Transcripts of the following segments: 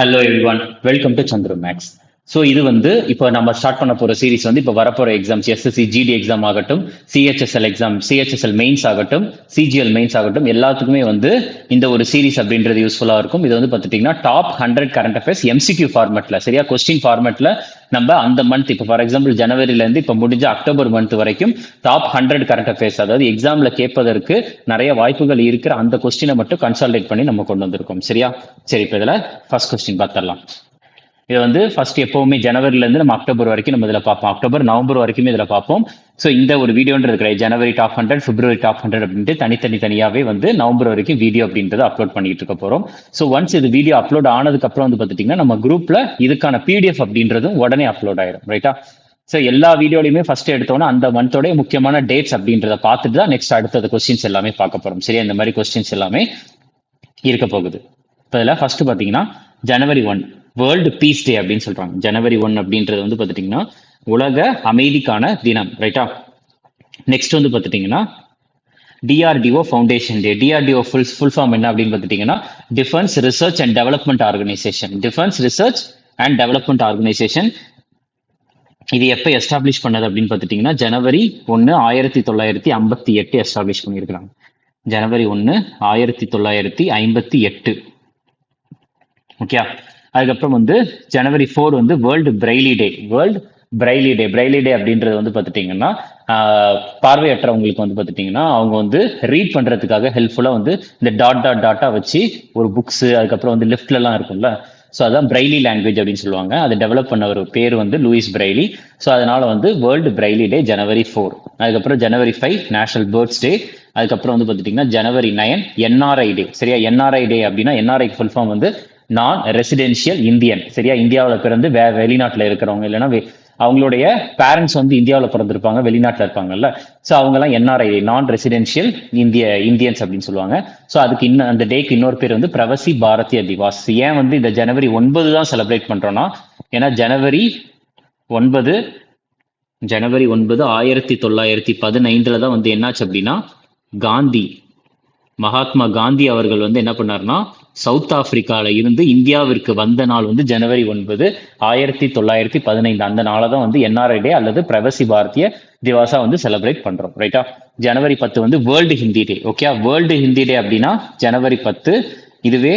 Hello everyone, welcome to Chandra Max. So இது இப்போ நம்ம ஸ்டார்ட் பண்ண போற சீரிஸ் இப்போ வரப்போற எக்ஸாம்ஸ் எஸ்எஸ்சி ஜிடி எக்ஸாம் ஆகட்டும், சிஹெச்எஸ்எல் எக்ஸாம், சிஹெச்எஸ்எல் மெயின்ஸ் ஆகட்டும், சிஜிஎல் மெயின்ஸ் ஆகட்டும், எல்லாத்துக்குமே இந்த ஒரு சீரிஸ் அப்படின்றது யூஸ்ஃபுல்லா இருக்கும். இது பார்த்துட்டீங்கன்னா டாப் 100 கரண்ட் அஃபேர்ஸ் எம்சிக்யூ ஃபார்மேட்ல, சரியா, கொஸ்டின் ஃபார்மேட்ல நம்ம அந்த மந்த் இப்போ ஃபார் எக்ஸாம்பிள் ஜனவரில இருந்து இப்போ முடிஞ்ச அக்டோபர் மந்த் வரைக்கும் டாப் 100 கரண்ட் அஃபேர்ஸ், அதாவது எக்ஸாம்ல கேட்பதற்கு நிறைய வாய்ப்புகள் இருக்கிற அந்த கொஸ்டினை மட்டும் கன்சால்டேட் பண்ணி நம்ம கொண்டு வந்திருக்கோம். சரியா, சரி, இப்போ இதுல ஃபர்ஸ்ட் கொஸ்டின் பார்த்துடலாம். இது ஃபர்ஸ்ட் எப்பவுமே ஜனவரில இருந்து நம்ம அக்டோபர் வரைக்கும் நம்ம இதுல பார்ப்போம், அக்டோபர் நவம்பர் வரைக்குமே இதுல பார்ப்போம். ஸோ இந்த ஒரு வீடியோன்றது இருக்கிற ஜனவரி டாப் 100, பிப்ரவரி டாப் 100 அப்படின்ட்டு தனியாவே நவம்பர் வரைக்கும் வீடியோ அப்படின்றத அப்லோட் பண்ணிட்டு இருக்க போறோம். ஸோ ஒன்ஸ் இது வீடியோ அப்லோட் ஆனதுக்கு அப்புறம் பாத்தீங்கன்னா நம்ம குரூப்ல இதுக்கான பிடிஎஃப் அப்படின்றதும் உடனே அப்லோட் ஆயிரும், ரைட்டா. ஸோ எல்லா வீடியோலையுமே ஃபர்ஸ்ட் எடுத்தோன்னா அந்த மந்தோட முக்கியமான டேட்ஸ் அப்படின்றத பார்த்துட்டு தான் நெக்ஸ்ட் அடுத்தது கொஸ்டின்ஸ் எல்லாமே பார்க்க போறோம். சரியா, இந்த மாதிரி கொஸ்டின்ஸ் எல்லாமே இருக்க போகுது. இப்போ இதில் ஃபர்ஸ்ட் பார்த்தீங்கன்னா ஜனவரி 1 வேர்ல்டு பீஸ் டே அப்படின்னு சொல்றாங்க. ஜனவரி 1 அப்படின்றது பார்த்துட்டீங்கன்னா உலக அமைதிக்கான தினம், ரைட்டா. நெக்ஸ்ட் பார்த்துட்டீங்கன்னா DRDO foundation day. DRDO full form என்ன அப்படின்னு பார்த்துட்டீங்கன்னா defence research and development organisation. Defence research and development organisation இது எப்போ எஸ்டாப்ளிஷ் பண்ணது அப்படின்னு பார்த்துட்டீங்கன்னா ஜனவரி 1 1958 எஸ்டாப்ளிஷ் பண்ணியிருக்கிறாங்க. ஜனவரி 1 1958. ஓகே, அதுக்கப்புறம் ஜனவரி 4 வேர்ல்டு பிரெய்லி டே. வேர்ல்டு பிரெய்லி டே. பிரெய்லி டே அப்படின்றது பார்த்துட்டீங்கன்னா பார்வையற்றவங்களுக்கு பார்த்துட்டீங்கன்னா அவங்க ரீட் பண்றதுக்காக ஹெல்ப்ஃபுல்லா இந்த டாட்டா வச்சு ஒரு புக்ஸ், அதுக்கப்புறம் லிஃப்ட்ல எல்லாம் இருக்கும்ல, ஸோ அதான் பிரெய்லி லாங்குவேஜ் அப்படின்னு சொல்லுவாங்க. அதை டெவலப் பண்ண ஒரு பேர் லூயிஸ் பிரெய்லி. ஸோ அதனால வேர்ல்டு பிரெய்லி டே ஜனவரி 4. அதுக்கப்புறம் ஜனவரி 5 நேஷனல் பேர்ட்ஸ் டே. அதுக்கப்புறம் பார்த்துட்டீங்கன்னா ஜனவரி 9 என்ஆர்ஐ டே. சரியா, என்ஆர்ஐ டே அப்படின்னா என்ஆர்ஐ ஃபுல் ஃபார்ம் நான் ரெசிடென்ஷியல் இந்தியன். சரியா, இந்தியாவில் பிறந்து வெளிநாட்டில் இருக்கிறவங்க, இல்லைன்னா அவங்களுடைய பேரண்ட்ஸ் இந்தியாவில் பிறந்திருப்பாங்க, வெளிநாட்டில் இருப்பாங்கல்ல, ஸோ அவங்கலாம் என்ஆர்ஐ நான் ரெசிடென்ஷியல் இந்தியன்ஸ் அப்படின்னு சொல்லுவாங்க. ஸோ அதுக்கு அந்த டேக்கு இன்னொரு பேர் பிரவசி பாரதிய திவாஸ். ஏன் இந்த ஜனவரி 9 தான் செலிப்ரேட் பண்றோம்னா, ஏன்னா ஜனவரி 9 1915 தான் என்னாச்சு அப்படின்னா காந்தி, மகாத்மா காந்தி அவர்கள் என்ன பண்ணார்னா சவுத் ஆப்பிரிக்கால இருந்து இந்தியாவிற்கு வந்த நாள் ஜனவரி 9 1915. அந்த நாளை தான் என்ஆர்ஐ டே அல்லது பிரவசி பாரதிய திவாசா செலிப்ரேட் பண்றோம், ரைட்டா. ஜனவரி 10 world Hindi day. Okay, world Hindi day அப்படின்னா ஜனவரி 10. இதுவே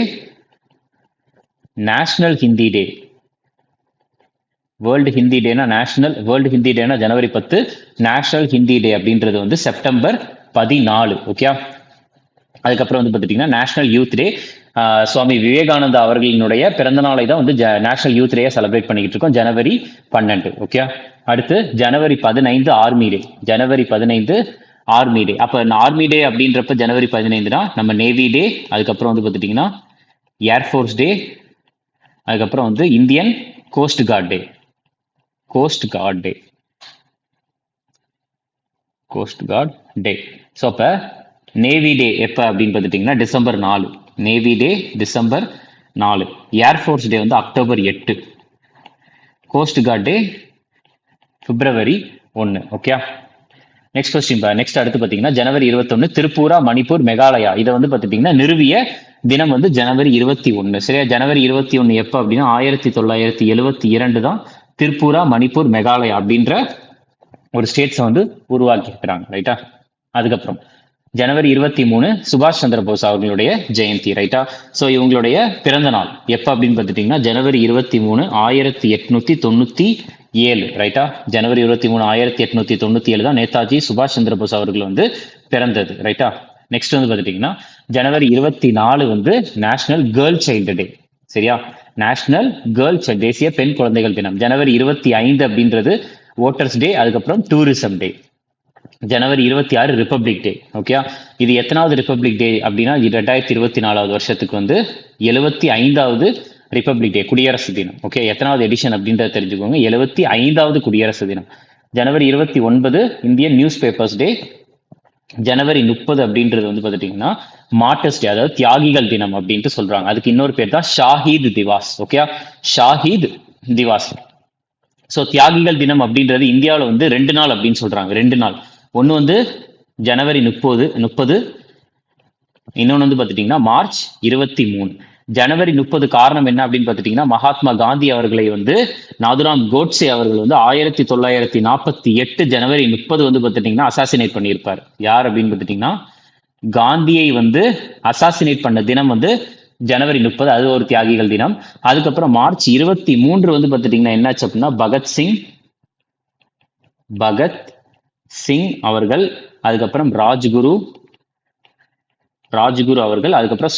national Hindi day. World Hindi டேனா நேஷனல், வேர்ல்டு ஹிந்தி டேனா ஜனவரி 10. நேஷனல் ஹிந்தி டே அப்படின்றது செப்டம்பர் 14. ஓகே, அதுக்கப்புறம் பார்த்துட்டீங்கன்னா national youth day. Swami Vivekananda அவர்களினுடைய பிறந்த நாளை தான் நேஷனல் யூத் டே செலிப்ரேட் பண்ணிக்கிட்டு இருக்கோம், ஜனவரி 12. ஓகே, அடுத்து ஜனவரி 15 ஆர்மி டே. ஜனவரி 15 ஆர்மி டே. அப்ப ஆர்மி டே அப்படின்றப்ப ஜனவரி 15 நம்ம நேவி டே. அதுக்கப்புறம் பார்த்துட்டீங்கன்னா ஏர்ஃபோர்ஸ் டே. அதுக்கப்புறம் Indian coast guard day. Coast guard day. Coast guard day. So அப்ப நேவி டே எப்ப அப்படின்னு பார்த்துட்டீங்கன்னா டிசம்பர் 4. நேவி டே டிசம்பர் 4. ஏர்ஃபோர்ஸ் டே அக்டோபர் 8. கோஸ்ட் கார்ட் டே பிப்ரவரி 1. Okay, next question. நெக்ஸ்ட் அடுத்து பார்த்தீங்கன்னா ஜனவரி 21 திரிபுரா, மணிப்பூர், மேகாலயா இதை பார்த்துட்டீங்கன்னா நிறுவிய தினம் ஜனவரி 21. சரியா, ஜனவரி 21 எப்போ அப்படின்னா 1972 தான் திரிபுரா, மணிப்பூர், மேகாலயா அப்படின்ற ஒரு ஸ்டேட்ஸை உருவாக்கி இருக்கிறாங்க, ரைட்டா. அதுக்கப்புறம் ஜனவரி 23 சுபாஷ் சந்திர போஸ் அவர்களுடைய ஜெயந்தி, ரைட்டா. ஸோ இவங்களுடைய பிறந்த நாள் எப்போ அப்படின்னு பார்த்துட்டீங்கன்னா ஜனவரி 23 1897, ரைட்டா. ஜனவரி 23 1897 தான் நேதாஜி சுபாஷ் சந்திர போஸ் அவர்கள் பிறந்தது, ரைட்டா. நெக்ஸ்ட் பார்த்துட்டீங்கன்னா ஜனவரி 24 நேஷனல் கேர்ள் சைல்டு டே. சரியா, நேஷனல் கேர்ள் சைல்டு, தேசிய பெண் குழந்தைகள் தினம். ஜனவரி 25 அப்படின்றது ஓட்டர்ஸ் டே. அதுக்கப்புறம் டூரிசம் டே. ஜனவரி 26 ரிப்பப்ளிக் டே. ஓகே, இது எத்தனாவது ரிப்பப்ளிக் டே அப்படின்னா 2024 வருஷத்துக்கு 75வது ரிப்பப்ளிக் டே, குடியரசு தினம். ஓகே, எத்தனாவது எடிஷன் அப்படின்றத தெரிஞ்சுக்கோங்க, 75வது குடியரசு தினம். ஜனவரி 29 இந்தியன் நியூஸ் பேப்பர்ஸ் டே. ஜனவரி 30 அப்படின்றது பார்த்துட்டீங்கன்னா மார்டர்ஸ் டே, அதாவது தியாகிகள் தினம் அப்படின்ட்டு சொல்றாங்க. அதுக்கு இன்னொரு பேர் தான் ஷாஹீத் திவாஸ். ஓகே, ஷாஹீத் திவாஸ். ஸோ தியாகிகள் தினம் அப்படின்றது இந்தியாவில் 2 நாள் அப்படின்னு சொல்றாங்க, 2 நாள். ஒன்று ஜனவரி 30, இன்னொன்று பார்த்துட்டீங்கன்னா மார்ச் 23. ஜனவரி 30 காரணம் என்ன அப்படின்னு பார்த்துட்டீங்கன்னா, மகாத்மா காந்தி அவர்களை வந்து நாதுராம் கோட்ஸே அவர்கள் வந்து 1948 ஜனவரி 30 வந்து பார்த்துட்டீங்கன்னா அசாசினேட் பண்ணியிருப்பார். யார் அப்படின்னு பார்த்துட்டீங்கன்னா, காந்தியை வந்து அசாசினேட் பண்ண தினம் வந்து ஜனவரி 30, அது ஒரு தியாகிகள் தினம். அதுக்கப்புறம் மார்ச் 23 வந்து பார்த்துட்டீங்கன்னா என்னாச்சு அப்படின்னா, பகத் சிங் அவர்கள், அதுக்கப்புறம் ராஜ்குரு அவர்கள், அதுக்கப்புறம்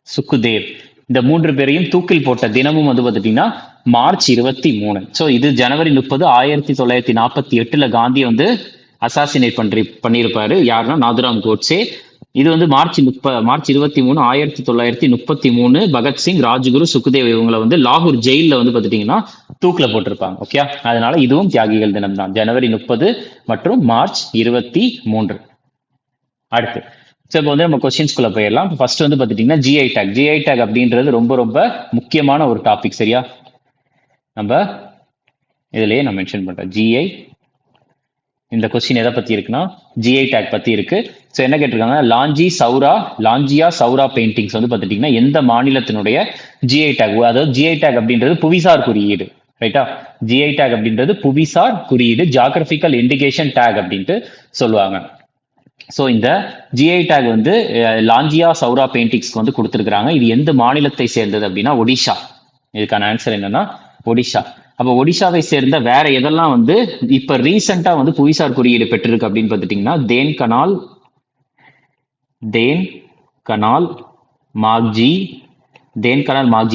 சுக்குதேவ் இந்த 3 பேரையும் தூக்கில் போட்ட தினமும் வந்து பார்த்துட்டீங்கன்னா மார்ச் 23. ஸோ இது ஜனவரி 30 1948 காந்தி வந்து அசாசினேட் பண்ணியிருப்பாரு. யாருன்னா நாதுராம் கோட்ஸே. இது வந்து மார்ச் 23 1933 பகத்சிங், ராஜ்குரு, சுக்குதேவ் இவங்களை வந்து லாகூர் ஜெயிலில் வந்து பார்த்துட்டீங்கன்னா தூக்கில் போட்டிருப்பாங்க. ஓகே, அதனால இதுவும் தியாகிகள் தினம் தான், ஜனவரி 30 மற்றும் மார்ச் 23. அடுத்து ஸோ இப்போ வந்து நம்ம கொஸ்டின்ஸ்குள்ள போயிடலாம். ஃபர்ஸ்ட் வந்து பார்த்துட்டீங்கன்னா ஜிஐ டேக் அப்படின்றது ரொம்ப ரொம்ப முக்கியமான ஒரு டாபிக். சரியா, நம்ம இதுலயே நான் மென்ஷன் பண்றேன். ஜிஐ, இந்த கொஸ்டின் எதை பத்தி இருக்குன்னா ஜிஐ டேக் பத்தி இருக்கு. ஸோ என்ன கேட்டிருக்காங்க, லாஞ்சியா சௌரா பெயிண்டிங்ஸ் வந்து பார்த்துட்டீங்கன்னா எந்த மாநிலத்தினுடைய ஜிஐ டேக், அதாவது ஜிஐ டேக் அப்படின்றது புவிசார் குறியீடு. ரைட்டா, ஜிஐ டேக் அப்படின்றது புவிசார் குறியீடு, ஜியாகிரபிக்கல் இண்டிகேஷன் டேக் அப்படின்ட்டு சொல்லுவாங்க. ஸோ இந்த ஜிஐ டேக் வந்து லாஞ்சியா சௌரா பெயிண்டிங்ஸ்க்கு வந்து கொடுத்துருக்காங்க. இது எந்த மாநிலத்தை சேர்ந்தது அப்படின்னா ஒடிஷா. இதுக்கான ஆன்சர் என்னன்னா ஒடிஷா. அப்போ ஒடிஷாவை சேர்ந்த வேற எதெல்லாம் வந்து இப்ப ரீசெண்டா வந்து புவிசார் குறியீடு பெற்றிருக்கு அப்படின்னு பார்த்துட்டீங்கன்னா தேன் கனால் மாக்ஜி.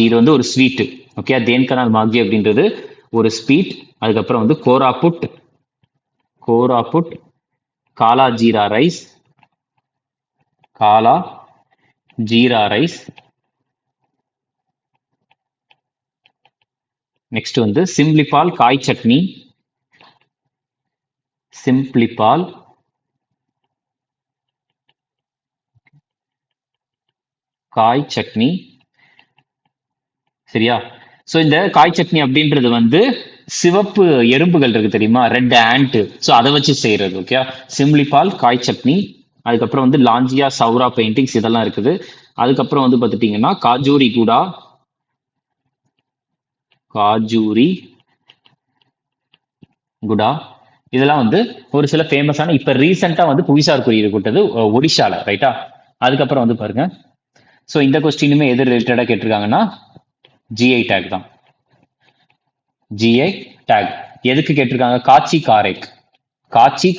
இது வந்து ஒரு ஸ்வீட். ஓகே, தேன் கனால் மாக்ஜி அப்படின்றது ஒரு ஸ்வீட். அதுக்கப்புறம் வந்து கோராப்புட் காலா ஜீரா ரைஸ். நெக்ஸ்ட் வந்து சிம்லிபால் காய் சட்னி. சரியா, சோ இந்த காய் சட்னி அப்படின்றது வந்து சிவப்பு எறும்புகள் இருக்கு தெரியுமா, ரெட் ஆண்ட், ஸோ அதை வச்சு செய்யறது. ஓகே, சிம்லிபால் காய் சட்னி. அதுக்கப்புறம் வந்து லாஞ்சியா சௌரா பெயிண்டிங்ஸ் இதெல்லாம் இருக்குது. அதுக்கப்புறம் வந்து பார்த்துட்டீங்கன்னா காஜூரி குடா இதெல்லாம் வந்து ஒரு சில ஃபேமஸான இப்ப ரீசெண்டா வந்து புவிசார் குறியீடு கொடுத்தது ஒடிஷால. ரைட்டா, அதுக்கப்புறம் வந்து பாருங்க. ஸோ இந்த கொஸ்டினுமே எது ரிலேட்டடா கேட்டிருக்காங்கன்னா ஜிஐ டேக் தான். ஜிஐ டேக் எதுக்கு கேட்டிருக்காங்க, காட்சி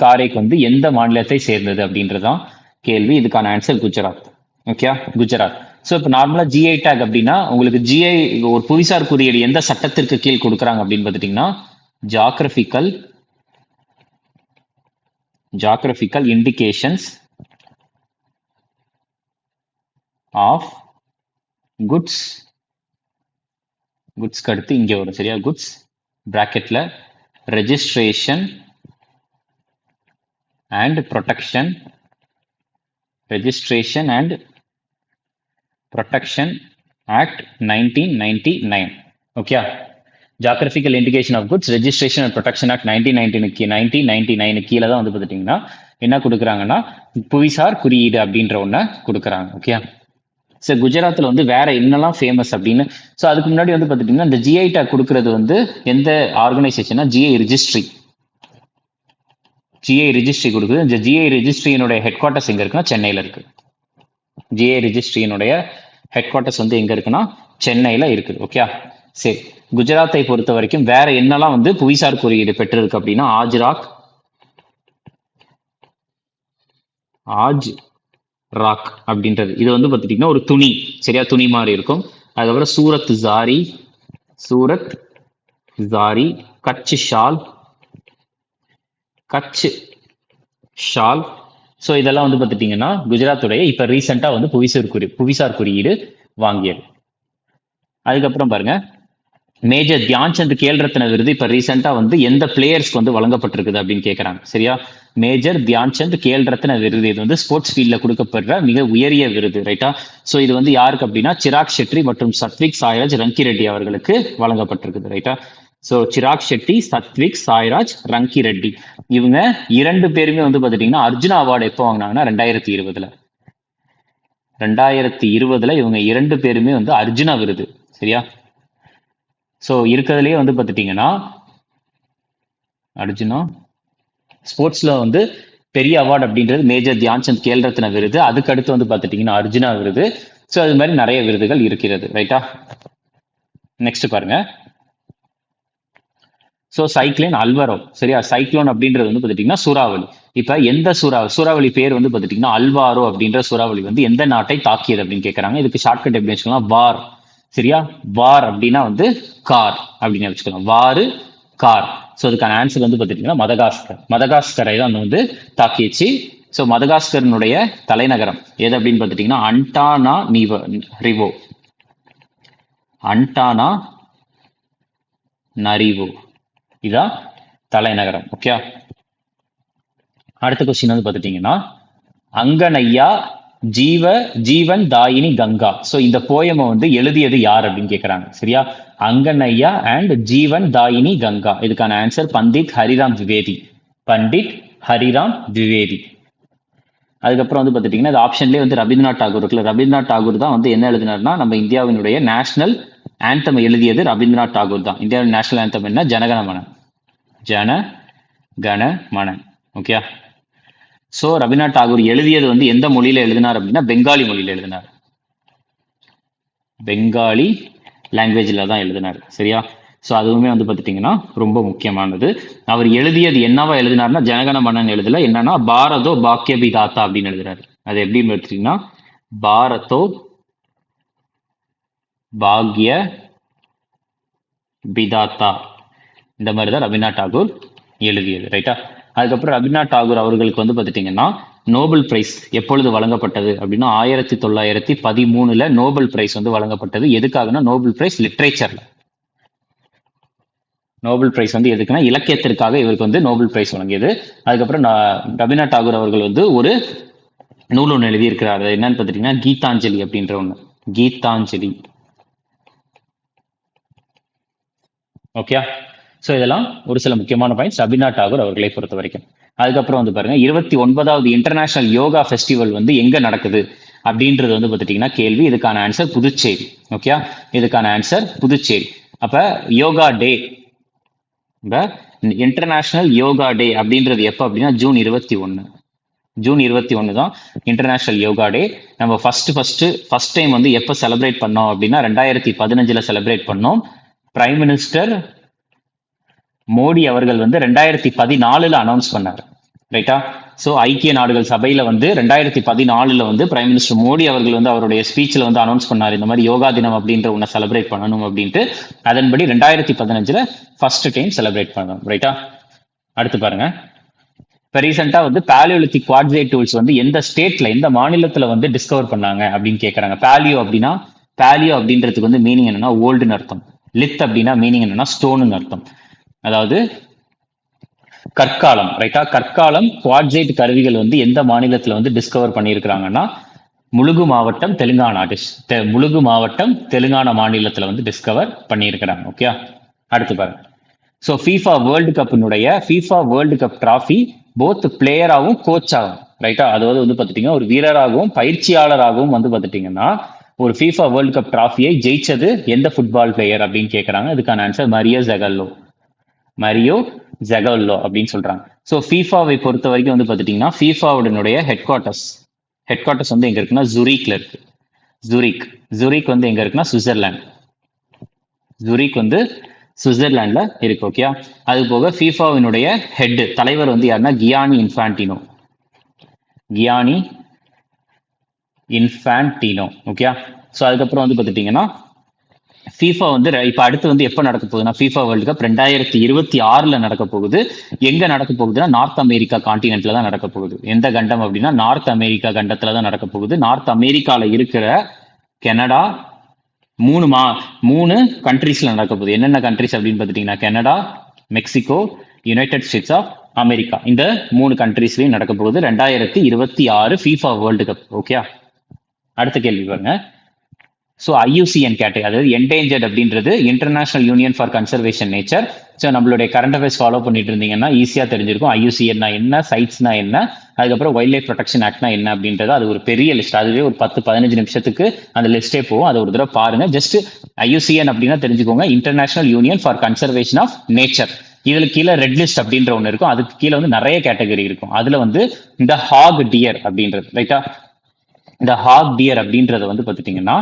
காரேக் வந்து எந்த மாநிலத்தை சேர்ந்தது அப்படின்றதான் கேள்வி. இதுக்கான answer Gujarat. Okay, Gujarat. So இப்போ நார்மலா ஜிஐ டேக் அப்படின்னா உங்களுக்கு ஜிஐ ஒரு புவிசார் குறியீடு எந்த சட்டத்திற்கு கீழ் கொடுக்குறாங்க அப்படின்னு பார்த்துட்டீங்கன்னா ஜியாகிரபிக்கல் இண்டிகேஷன்ஸ் ஆஃப் குட்ஸ் அடுத்து இங்க வரும். சரியா, குட்ஸ் பிராக்கெட்ல registration and protection act 1999. Okay, geographical indication of goods registration and protection act 1999 கீழே தான் வந்து பார்த்துட்டீங்கன்னா என்ன கொடுக்குறாங்கன்னா புவிசார் குறியீடு அப்படின்ற ஒன்றை கொடுக்குறாங்க. ஓகே, ஸோ குஜராத்தில் வந்து வேற என்னெல்லாம் ஃபேமஸ் அப்படின்னு. ஸோ அதுக்கு முன்னாடி வந்து பார்த்துட்டீங்கன்னா இந்த ஜிஐ டேக் கொடுக்கறது வந்து எந்த ஆர்கனைசேஷனா ஜிஐ ரிஜிஸ்ட்ரி கொடுக்குது. இந்த ஜிஐ ரிஜிஸ்ட்ரியினுடைய ஹெட் குவார்ட்டர்ஸ் எங்க இருக்குன்னா சென்னையில இருக்கு. ஜிஐ ரிஜிஸ்ட்ரியினுடைய ஹெட் குவார்ட்டர்ஸ் வந்து எங்க இருக்குன்னா சென்னையில இருக்குது. ஓகே, சரி. குஜராத்தை பொறுத்த வரைக்கும் வேற என்னெல்லாம் வந்து புவிசார் குறியீடு பெற்றிருக்கு அப்படின்னா ஆஜ் ராக் அப்படின்றது. இது வந்து பார்த்துட்டீங்கன்னா ஒரு துணி. சரியா, துணி மாதிரி இருக்கும். அதுக்கப்புறம் சூரத் ஜாரி, கட்ச் ஷால். ஸோ இதெல்லாம் வந்து பார்த்துட்டீங்கன்னா குஜராத்துடைய இப்ப ரீசெண்டா வந்து புவிசார் குறியீடு வாங்கியது. அதுக்கப்புறம் பாருங்க, மேஜர் தியான்சந்த் கேல் ரத்ன விருது இப்ப ரீசெண்டா வந்து எந்த பிளேயர்ஸ்க்கு வந்து வழங்கப்பட்டிருக்குது அப்படின்னு கேட்கறாங்க. சரியா, மேஜர் தியான்சந்த் கேல் ரத்ன விருது இது வந்து ஸ்போர்ட்ஸ் ஃபீல்ட்ல கொடுக்கப்படுற மிக உயரிய விருது. ரைட்டா, சோ இது வந்து யாருக்கு அப்படின்னா சிராக் ஷெட்டி மற்றும் சத்விக் சாய்ராஜ் ரங்கிரெட்டி அவர்களுக்கு வழங்கப்பட்டிருக்குது. ரைட்டா, சோ சிராக் ஷெட்டி, சத்விக் சாய்ராஜ் ரங்கிரெட்டி இவங்க 2 பேருமே வந்து பாத்துட்டீங்கன்னா அர்ஜுனா அவார்டு எப்போ வாங்கினாங்கன்னா 2020. 2020 இவங்க 2 பேருமே வந்து அர்ஜுனா விருது. சரியா? ஸோ இருக்கிறதுலயே வந்து பார்த்துட்டீங்கன்னா அர்ஜுனா ஸ்போர்ட்ஸ்ல வந்து பெரிய அவார்டு அப்படின்றது மேஜர் தியான்சந்த் கேல் ரத்ன விருது. அதுக்கு அடுத்து வந்து பார்த்துட்டீங்கன்னா அர்ஜுனா விருது. ஸோ அது மாதிரி நிறைய விருதுகள் இருக்கிறது. ரைட்டா? நெக்ஸ்ட் பாருங்க. So cyclone Alvaro. சரியா? சைக்ளோன் அப்படின்றது வந்து பார்த்துட்டீங்கன்னா சூறாவளி. இப்ப எந்த சூறாவளி பேர் வந்து பார்த்துட்டீங்கன்னா அல்வாரோ அப்படின்ற சூறாவளி வந்து எந்த நாட்டை தாக்கியது அப்படின்னு கேட்கறாங்க. இதுக்கு ஷார்ட்கட் எப்படி வச்சுக்கலாம்? வார். சரியா? வார் அப்படின்னா வந்து கார் அப்படின்னு வச்சுக்கலாம். வாரு கார். ஸோ அதுக்கான ஆன்சர் வந்து பார்த்துட்டீங்கன்னா மதகாஸ்கர். மதகாஸ்கரை தான் வந்து தாக்கியச்சு. ஸோ மதகாஸ்கரனுடைய தலைநகரம் எது அப்படின்னு பார்த்துட்டீங்கன்னா அன்டானா ரிவோ. அன்டானா நரிவோ இதான் தலைநகரம். ஓகே. அடுத்த கொஸ்டின் வந்து பார்த்துட்டீங்கன்னா அங்கனையா ஜீவன் தாயினி கங்கா. ஸோ இந்த போயமை வந்து எழுதியது யார் அப்படின்னு கேட்கறாங்க. சரியா? அங்கனையா அண்ட் ஜீவன் தாயினி கங்கா. இதுக்கான ஆன்சர் பண்டிட் ஹரிராம் திவேதி. பண்டிட் ஹரிராம் திவேதி. அதுக்கப்புறம் வந்து பார்த்துட்டீங்கன்னா இது ஆப்ஷன்லேயே வந்து ரவீந்திரநாத் டாகூர் இருக்குல்ல. ரவீந்திரநாத் டாகூர் தான் வந்து என்ன எழுதினார்னா நம்ம இந்தியாவினுடைய நேஷனல் ஆந்தம் எழுதியது ரவீந்திரநாத் டாகூர் தான். இந்தியாவின் நேஷனல் ஆந்தம் என்ன? ஜனகணமன. ஜனகணமன. ஓகே. ஸோ ரவீந்திரநாத் டாகூர் எழுதியது வந்து எந்த மொழியில எழுதினார் அப்படின்னா பெங்காலி மொழியில எழுதினார். பெங்காலி லாங்குவேஜில் தான் எழுதினார். சரியா? ஸோ அதுவுமே வந்து பார்த்துட்டிங்கன்னா ரொம்ப முக்கியமானது. அவர் எழுதியது என்னவா எழுதினார்னா ஜனகணமனன் எழுதல. என்னன்னா பாரதோ பாக்கிய பிதாத்தா அப்படின்னு எழுதுறாரு. அது எப்படின்னு எடுத்துட்டீங்கன்னா பாரதோ பாக்ய பிதாத்தா இந்த மாதிரி தான் ரவீந்திரநாத் டாகூர் எழுதியது. ரைட்டா? அதுக்கப்புறம் ரவீந்திரநாத் டாகூர் அவர்களுக்கு வந்து பார்த்துட்டீங்கன்னா நோபல் பிரைஸ் எப்பொழுது வழங்கப்பட்டது அப்படின்னா 1913 நோபல் பிரைஸ் வந்து வழங்கப்பட்டது. எதுக்காகனா நோபல் பிரைஸ் லிட்ரேச்சர்ல. நோபல் பிரைஸ் வந்து எதுக்குன்னா இலக்கியத்திற்காக இவருக்கு வந்து நோபல் பிரைஸ் வழங்கியது. அதுக்கப்புறம் ரவீந்திரநாத் டாகூர் அவர்கள் வந்து ஒரு நூல் ஒன்று எழுதியிருக்கிறார். என்னன்னு பார்த்துட்டீங்கன்னா கீதாஞ்சலி அப்படின்ற ஒன்று. கீதாஞ்சலி. ஓகே. ஸோ இதெல்லாம் ஒரு சில முக்கியமான பாயிண்ட்ஸ் ரவீந்திரநாத் டாகூர் அவர்களை பொறுத்த வரைக்கும். அதுக்கப்புறம் வந்து பாருங்க 29வது இன்டர்நேஷனல் யோகா ஃபெஸ்டிவல் வந்து எங்க நடக்குது அப்படின்றது வந்து பார்த்துட்டீங்கன்னா கேள்வி. இதுக்கான ஆன்சர் புதுச்சேரி. ஓகே. இதுக்கான ஆன்சர் புதுச்சேரி. அப்ப யோகா டே, இன்டர்நேஷனல் யோகா டே அப்படின்றது எப்ப அப்படின்னா ஜூன் 21 தான் இன்டர்நேஷனல் யோகா டே. நம்ம ஃபர்ஸ்ட் டைம் வந்து எப்ப செலிப்ரேட் பண்ணோம் அப்படின்னா 2015 செலிப்ரேட் பண்ணோம். பிரைம் மினிஸ்டர் மோடி அவர்கள் வந்து 2014 அனௌன்ஸ் பண்ணார். ரைட்டா? ஸோ ஐக்கிய நாடுகள் சபையில வந்து 2014 வந்து பிரைம் மினிஸ்டர் மோடி அவர்கள் வந்து அவருடைய ஸ்பீச்ல வந்து அனௌன்ஸ் பண்ணார் இந்த மாதிரி யோகா தினம் அப்படின்ற ஒன்றை செலிப்ரேட் பண்ணணும் அப்படின்ட்டு. அதன்படி 2015 ஃபர்ஸ்ட் டைம் செலிப்ரேட் பண்ணணும். ரைட்டா? அடுத்து பாருங்க. இப்போ ரீசெண்டா வந்து பாலியோலித்திக் குவாட்ஸைட் டூல்ஸ் வந்து எந்த ஸ்டேட்ல எந்த மாநிலத்துல வந்து டிஸ்கவர் பண்ணாங்க அப்படின்னு கேட்கறாங்க. பாலியோ அப்படின்றதுக்கு வந்து மீனிங் என்னன்னா ஓல்டுன்னு அர்த்தம். லித் அப்படின்னா மீனிங் என்னன்னா ஸ்டோன்னு அர்த்தம். அதாவது கற்காலம். ரைட்டா? கற்காலம் குவாட்ஸைட் கருவிகள் வந்து எந்த மாநிலத்துல வந்து டிஸ்கவர் பண்ணியிருக்கிறாங்கன்னா முலுகு மாவட்டம் தெலுங்கானா மாநிலத்துல வந்து டிஸ்கவர் பண்ணியிருக்கிறாங்க. ஓகே. அடுத்து பாருங்க. So FIFA world cup trophy both பிளேயராகவும் கோச்சாகவும். ரைட்டா? அதாவது வந்து பார்த்துட்டீங்கன்னா ஒரு வீரராகவும் பயிற்சியாளராகவும் வந்து பார்த்துட்டீங்கன்னா ஒரு ஃபீஃபா வேர்ல்டு கப் டிராஃபியை ஜெயிச்சது எந்த ஃபுட்பால் பிளேயர் அப்படின்னு கேட்கறாங்க. இதுக்கான ஆன்சர் மரியோ ஜெகல்லோ அப்படின்னு சொல்றாங்க. ஸோ ஃபீஃபாவை பொறுத்த வரைக்கும் வந்து பார்த்துட்டீங்கன்னா ஃபீஃபாவுடைய ஹெட் குவார்ட்டர்ஸ் வந்து எங்க இருக்குன்னா ஜூரிக்ல இருக்கு. ஜூரிக் வந்து எங்க இருக்குன்னா சுவிட்சர்லாண்ட்ல இருக்கு. ஓகே. அது போக ஃபீஃபாவினுடைய ஹெட் தலைவர் வந்து யாருன்னா கியானி இன்ஃபான்டினோ. ஓகே. ஸோ அதுக்கப்புறம் வந்து பார்த்துட்டீங்கன்னா ஃபீஃபா வந்து இப்ப அடுத்து வந்து எப்ப நடக்க போகுதுன்னா ஃபீஃபா வேர்ல்டு கப் 2026 நடக்க போகுது. எங்க நடக்க போகுதுன்னா நார்த் அமெரிக்கா கான்டினென்ட்ல தான் நடக்க போகுது. எந்த கண்டம் அப்படின்னா நார்த் அமெரிக்கா கண்டத்துல தான் நடக்க போகுது. நார்த் அமெரிக்கால இருக்கிற கனடா 3 கண்ட்ரீஸ்ல நடக்க போகுது. என்னென்ன கண்ட்ரீஸ் அப்படின்னு பார்த்துட்டீங்கன்னா Canada, Mexico, United States of America. இந்த 3 கண்ட்ரீஸ்லயும் நடக்க போகுது 2026 ஃபீஃபா வேர்ல்டு கப். ஓகே. அடுத்த கேள்வி பாருங்க. ஸோ IUCN கேட்டகரி, அதாவது என்டேஞ்சர்ட் அப்படின்றது international Union for conservation nature. So நம்மளுடைய கரண்ட் அஃபேர்ஸ் ஃபாலோ பண்ணிட்டு இருந்தீங்கன்னா ஈஸியாக தெரிஞ்சிருக்கும். ஐயூசிஎன்னா என்ன, சைட்ஸ்னா என்ன, அதுக்கப்புறம் வைல்ட் லைஃப் ப்ரொடெக்ஷன் ஆக்ட்னா என்ன அப்படின்றது. அது ஒரு பெரிய லிஸ்ட். அதுவே ஒரு 10-15 நிமிஷத்துக்கு அந்த லிஸ்டே போகும். அதை ஒரு தடவை பாருங்க. ஜஸ்ட் ஐயூசிஎன் அப்படின்னா தெரிஞ்சுக்கோங்க, International Union for Conservation of Nature. இதுல கீழே ரெட் லிஸ்ட் அப்படின்ற ஒன்று இருக்கும். அதுக்கு கீழே வந்து நிறைய கேட்டகரி இருக்கும். அதுல வந்து இந்த ஹாக் டியர் அப்படின்றது ரைட்டா, இந்த ஹாக் டியர் அப்படின்றத வந்து பார்த்துட்டீங்கன்னா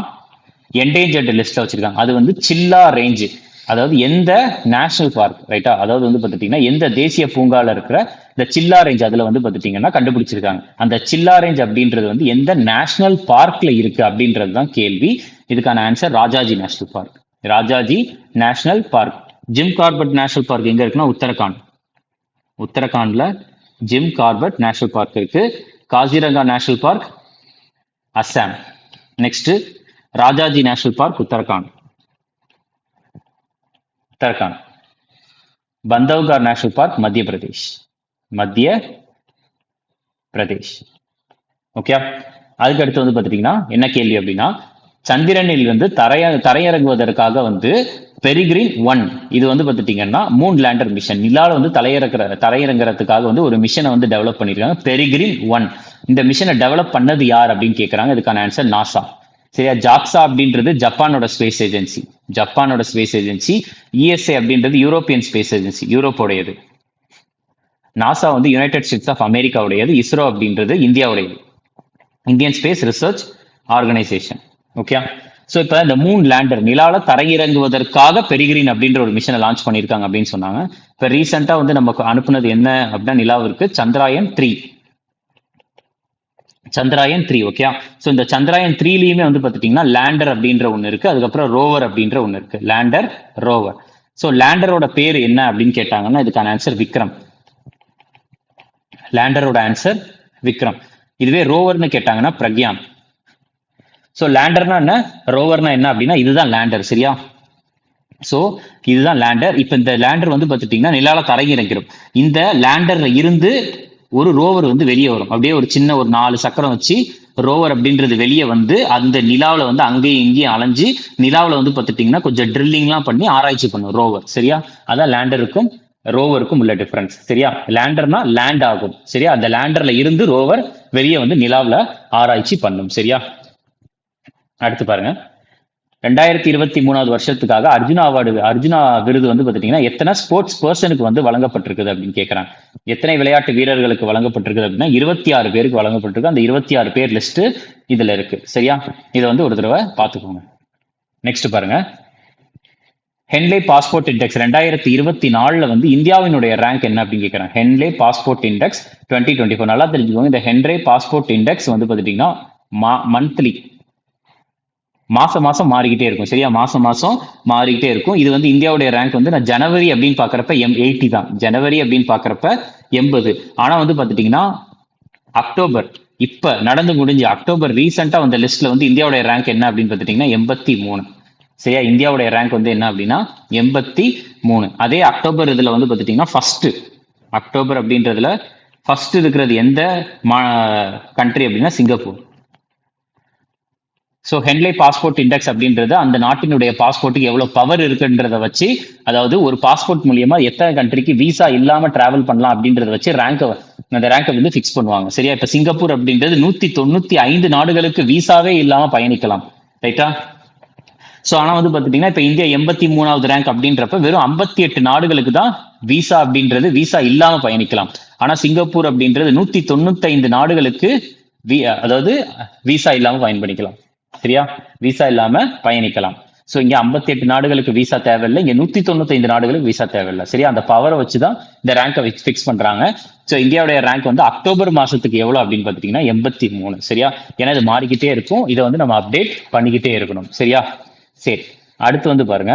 என்டேஞ்சர்டு லிஸ்ட்ல வச்சிருக்காங்க. அது வந்து சில்லா ரேஞ்சு, அதாவது எந்த நேஷனல் பார்க் ரைட்டா, அதாவது வந்து பார்த்துட்டீங்கன்னா எந்த தேசிய பூங்கால இருக்கிற இந்த சில்லா ரேஞ்ச் அதுல வந்து பார்த்துட்டீங்கன்னா கண்டுபிடிச்சிருக்காங்க. அந்த சில்லா ரேஞ்ச் அப்படின்றது வந்து எந்த நேஷனல் பார்க்ல இருக்கு அப்படின்றது தான் கேள்வி. இதுக்கான answer Rajaji national park. Rajaji national park. Jim Corbett national park எங்க இருக்குன்னா உத்தரகாண்ட். உத்தரகாண்ட்ல ஜிம் கார்பெட் நேஷனல் பார்க் இருக்கு. Kaziranga national park Assam. Next Rajaji national park Uttarakhand. Uttarakhand. Bandhavgarh national park Madhya Pradesh. மத்திய பிரதேஷ். ஓகே. அதுக்கு அடுத்து வந்து பாத்துட்டீங்கன்னா என்ன கேள்வி அப்படின்னா, சந்திரனில் வந்து தரையிறங்குவதற்காக வந்து பெரிகிரின் 1 இது வந்து பாத்துட்டீங்கன்னா மூன் லேண்டர் மிஷன். நிலால வந்து தரையிறங்குறதுக்காக வந்து ஒரு மிஷனை வந்து டெவலப் பண்ணிருக்காங்க, பெரிகிரின் 1. இந்த மிஷனை டெவலப் பண்ணது யார் அப்படின்னு கேட்கறாங்க. இதுக்கான ஆன்சர் நாசா. சரியா. ஜாக்சா அப்படின்றது ஜப்பானோட ஸ்பேஸ் ஏஜென்சி. ஜப்பானோட ஸ்பேஸ் ஏஜென்சி. இஎஸ்ஏ அப்படின்றது யூரோப்பியன் ஸ்பேஸ் ஏஜென்சி, யூரோப்போடையது. நாசா வந்து யுனைடெட் ஸ்டேட்ஸ் ஆஃப் அமெரிக்காவுடையது. இஸ்ரோ அப்படின்றது இந்தியாவுடையது, Indian space research organisation. Okay. So இப்போ இந்த மூன் லேண்டர் நிலால தரையிறங்குவதற்காக பெரிகிரின் அப்படின்ற ஒரு மிஷனை லான்ச் பண்ணியிருக்காங்க அப்படின்னு சொன்னாங்க. இப்போ ரீசெண்டாக வந்து நமக்கு அனுப்புனது என்ன அப்படின்னா நிலாவிற்கு சந்திராயன் 3. சந்திராயன் 3. ஓகே. ஸோ இந்த சந்திராயன் 3லயுமே வந்து பார்த்துட்டீங்கன்னா லேண்டர் அப்படின்ற ஒன்று இருக்கு, அதுக்கப்புறம் ரோவர் அப்படின்ற ஒன்று இருக்கு. Lander, rover. ஸோ லேண்டரோட பேர் என்ன அப்படின்னு கேட்டாங்கன்னா இதுக்கான ஆன்சர் விக்ரம். லேண்டரோட ஆன்சர் விக்ரம். இதுவே ரோவர்னு கேட்டாங்கன்னா பிரக்யான். ஸோ லேண்டர்னா என்ன, ரோவர்னா என்ன அப்படின்னா இதுதான் லேண்டர். சரியா. ஸோ இதுதான் லேண்டர். இப்போ இந்த லேண்டர் வந்து பார்த்துட்டீங்கன்னா நிலால தரையிறங்கிடும். இந்த லேண்டர்ல இருந்து ஒரு ரோவர் வந்து வெளியே வரும். அப்படியே ஒரு சின்ன ஒரு 4 சக்கரம் வச்சு ரோவர் அப்படின்றது வெளியே வந்து அந்த நிலாவில் வந்து அங்கேயும் இங்கேயும் அலைஞ்சு நிலாவில் வந்து பார்த்துட்டீங்கன்னா கொஞ்சம் ட்ரில்லிங்லாம் பண்ணி ஆராய்ச்சி பண்ணும் ரோவர். சரியா. அதான் லேண்டருக்கும் ரோவருக்கும் உள்ள டிஃபரன்ஸ். சரியா. லேண்டர்னா லேண்ட் ஆகும். சரியா. அந்த லேண்டர்ல இருந்து ரோவர் வெளியே வந்து நிலாவில் ஆராய்ச்சி பண்ணும். சரியா. அடுத்து பாருங்க, 2023 வருஷத்துக்காக அர்ஜுனா விருது வந்து பாத்தீங்கன்னா எத்தனை ஸ்போர்ட்ஸ் பர்சனுக்கு வந்து வழங்கப்பட்டிருக்குது அப்படின்னு கேட்கறாங்க. எத்தனை விளையாட்டு வீரர்களுக்கு வழங்கப்பட்டிருக்குது அப்படின்னா 26 பேருக்கு வழங்கப்பட்டிருக்கு. அந்த 26 பேர் லிஸ்ட் இதுல இருக்கு. சரியா. இதை வந்து ஒரு தடவை பார்த்துக்கோங்க. நெக்ஸ்ட் பாருங்க, ஹென்லே பாஸ்போர்ட் இண்டெக்ஸ் 2024 வந்து இந்தியாவினுடைய ரேங்க் என்ன அப்படின்னு கேட்கறாங்க. ஹென்லே பாஸ்போர்ட் இண்டெக்ஸ் 2024 நல்லா தெரிஞ்சுக்கோங்க. இந்த ஹென்லே பாஸ்போர்ட் இண்டெக்ஸ் வந்து பாத்துட்டீங்கன்னா மந்த்லி மாசம் மாறிக்கிட்டே இருக்கும். சரியா. மாசம் மாறிக்கிட்டே இருக்கும். இது வந்து இந்தியாவுடைய ரேங்க் வந்து நான் ஜனவரி அப்படின்னு பாக்குறப்ப 80 தான். ஜனவரி அப்படின்னு பாக்குறப்ப 80. ஆனா வந்து பாத்துட்டீங்கன்னா அக்டோபர் இப்ப நடந்து முடிஞ்சு அக்டோபர் ரீசெண்டா வந்த லிஸ்ட்ல வந்து இந்தியாவுடைய ரேங்க் என்ன அப்படின்னு பாத்துட்டீங்கன்னா 83. சரியா. இந்தியாவுடைய ரேங்க் வந்து என்ன அப்படின்னா 83. அதே அக்டோபர் இதுல வந்து பாத்துட்டீங்கன்னா ஃபர்ஸ்ட் அக்டோபர் அப்படின்றதுல ஃபர்ஸ்ட் இருக்கிறது எந்த கண்ட்ரி அப்படின்னா Singapore. So Henle passport index அப்படின்றது அந்த நாட்டினுடைய பாஸ்போர்ட்டுக்கு எவ்வளவு பவர் இருக்குன்றத வச்சு, அதாவது ஒரு பாஸ்போர்ட் மூலியமா எத்தனை கண்ட்ரிக்கு விசா இல்லாம டிராவல் பண்ணலாம் அப்படின்றத வச்சு அந்த ரேங்கை வந்து பிக்ஸ் பண்ணுவாங்க. சரியா. இப்ப சிங்கப்பூர் அப்படின்றது 195 நாடுகளுக்கு விசாவே இல்லாம பயணிக்கலாம். ரைட்டா. ஸோ ஆனா வந்து பாத்துட்டீங்கன்னா இப்ப இந்தியா 83வது ரேங்க் அப்படின்றப்ப வெறும் 58 நாடுகளுக்கு தான் விசா அப்படின்றது விசா இல்லாம பயணிக்கலாம். ஆனா சிங்கப்பூர் அப்படின்றது 195 நாடுகளுக்கு அதாவது விசா இல்லாம பயன்படுத்திக்கலாம். சரியா. விசா இல்லாம பயணிக்கலாம். சோ இங்க 58 நாடுகளுக்கு விசா தேவையில்லை, இங்க 195 நாடுகளுக்கு விசா தேவையில்லை. சரியா. அந்த பவரை வச்சுதான் இந்த ரேங்கை பிக்ஸ் பண்றாங்க. சோ இந்தியாவுடைய ரேங்க் வந்து அக்டோபர் மாசத்துக்கு எவ்வளவு அப்படின்னு பாத்தீங்கன்னா 83. சரியா. ஏன்னா இது மாறிக்கிட்டே இருக்கும். இதை வந்து நம்ம அப்டேட் பண்ணிக்கிட்டே இருக்கணும். சரியா. சரி. அடுத்து வந்து பாருங்க,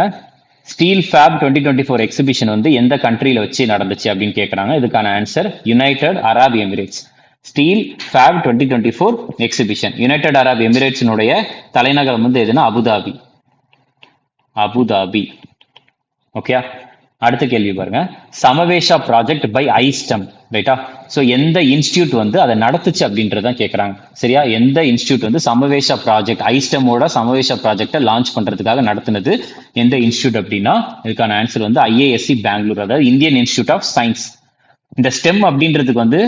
ஸ்டீல் ஃபேப் 2024 எக்ஸிபிஷன் வந்து எந்த கண்ட்ரியில வச்சு நடந்துச்சு அப்படின்னு கேட்கறாங்க. இதுக்கான answer United Arab Emirates. Steel fab 2024 exhibition United Arab எமிரேட்ஸினுடைய தலைநகரம் வந்து எதுனா அபுதாபி. ஓகே. அடுத்த கேள்வி பாருங்க, சமவேஷா ப்ராஜெக்ட் பை ஐஸ்டம், ரைட்டா? ஸோ எந்த இன்ஸ்டியூட் வந்து அதை நடத்துச்சு அப்படின்றதான் கேட்குறாங்க. சரியா? எந்த இன்ஸ்டியூட் வந்து சமவேஷா ப்ராஜெக்ட், ஐஸ்டமோட சமவேஷா ப்ராஜெக்டை லான்ச் பண்றதுக்காக நடத்துனது எந்த இன்ஸ்டியூட் அப்படின்னா, இதுக்கான ஆன்சர் வந்து ஐஏஎஸ்சி பெங்களூர், அதாவது இந்தியன் இன்ஸ்டியூட் ஆஃப் சயின்ஸ். இந்த ஸ்டெம் அப்படின்றதுக்கு வந்து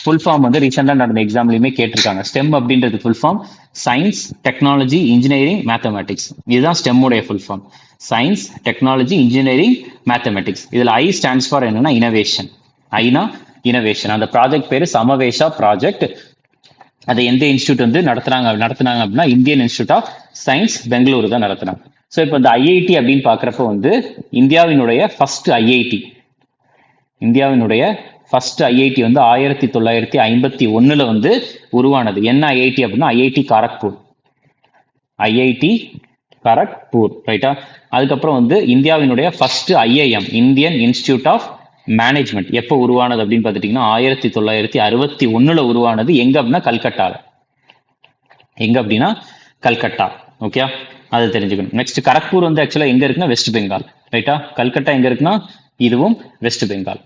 ஃபுல் ஃபார்ம் வந்து ரீசெண்டா நடந்த எக்ஸாம்லயுமே கேட்டிருக்காங்க. ஸ்டெம் அப்படின்றது full form science, technology, engineering, mathematics. இதுதான் ஸ்டெம்முடைய full form. Science, technology, engineering, mathematics. இதுல ஐ ஸ்டாண்ட்ஸ் ஃபார் என்னன்னா இனோவேஷன். ஐனா இனோவேஷன். அந்த ப்ராஜெக்ட் பேரு சமவேஷா ப்ராஜெக்ட். அதை எந்த இன்ஸ்டியூட் வந்து நடத்துனாங்க அப்படின்னா Indian institute of science Bengaluru தான் நடத்துனாங்க. ஸோ இப்போ இந்த ஐஐடி அப்படின்னு பாக்குறப்ப வந்து இந்தியாவினுடைய ஃபர்ஸ்ட் ஐஐடி, இந்தியாவினுடைய ஃபர்ஸ்ட் ஐஐடி வந்து 1951 வந்து உருவானது. என்ன ஐஐடி அப்படின்னா ஐஐடி காரக்பூர். ஐஐடி காரக்பூர், ரைட்டா? அதுக்கப்புறம் வந்து இந்தியாவினுடைய first IIM, Indian Institute of Management, எப்போ உருவானது அப்படின்னு பார்த்துட்டீங்கன்னா 1961 உருவானது. எங்க அப்படின்னா கல்கட்டால. எங்க அப்படின்னா கல்கட்டா. ஓகே, அதை தெரிஞ்சுக்கணும். நெக்ஸ்ட் கரக்பூர் வந்து ஆக்சுவலா எங்க இருக்குன்னா வெஸ்ட் பெங்கால், ரைட்டா? கல்கட்டா எங்க இருக்குன்னா இதுவும் வெஸ்ட் பெங்கால்.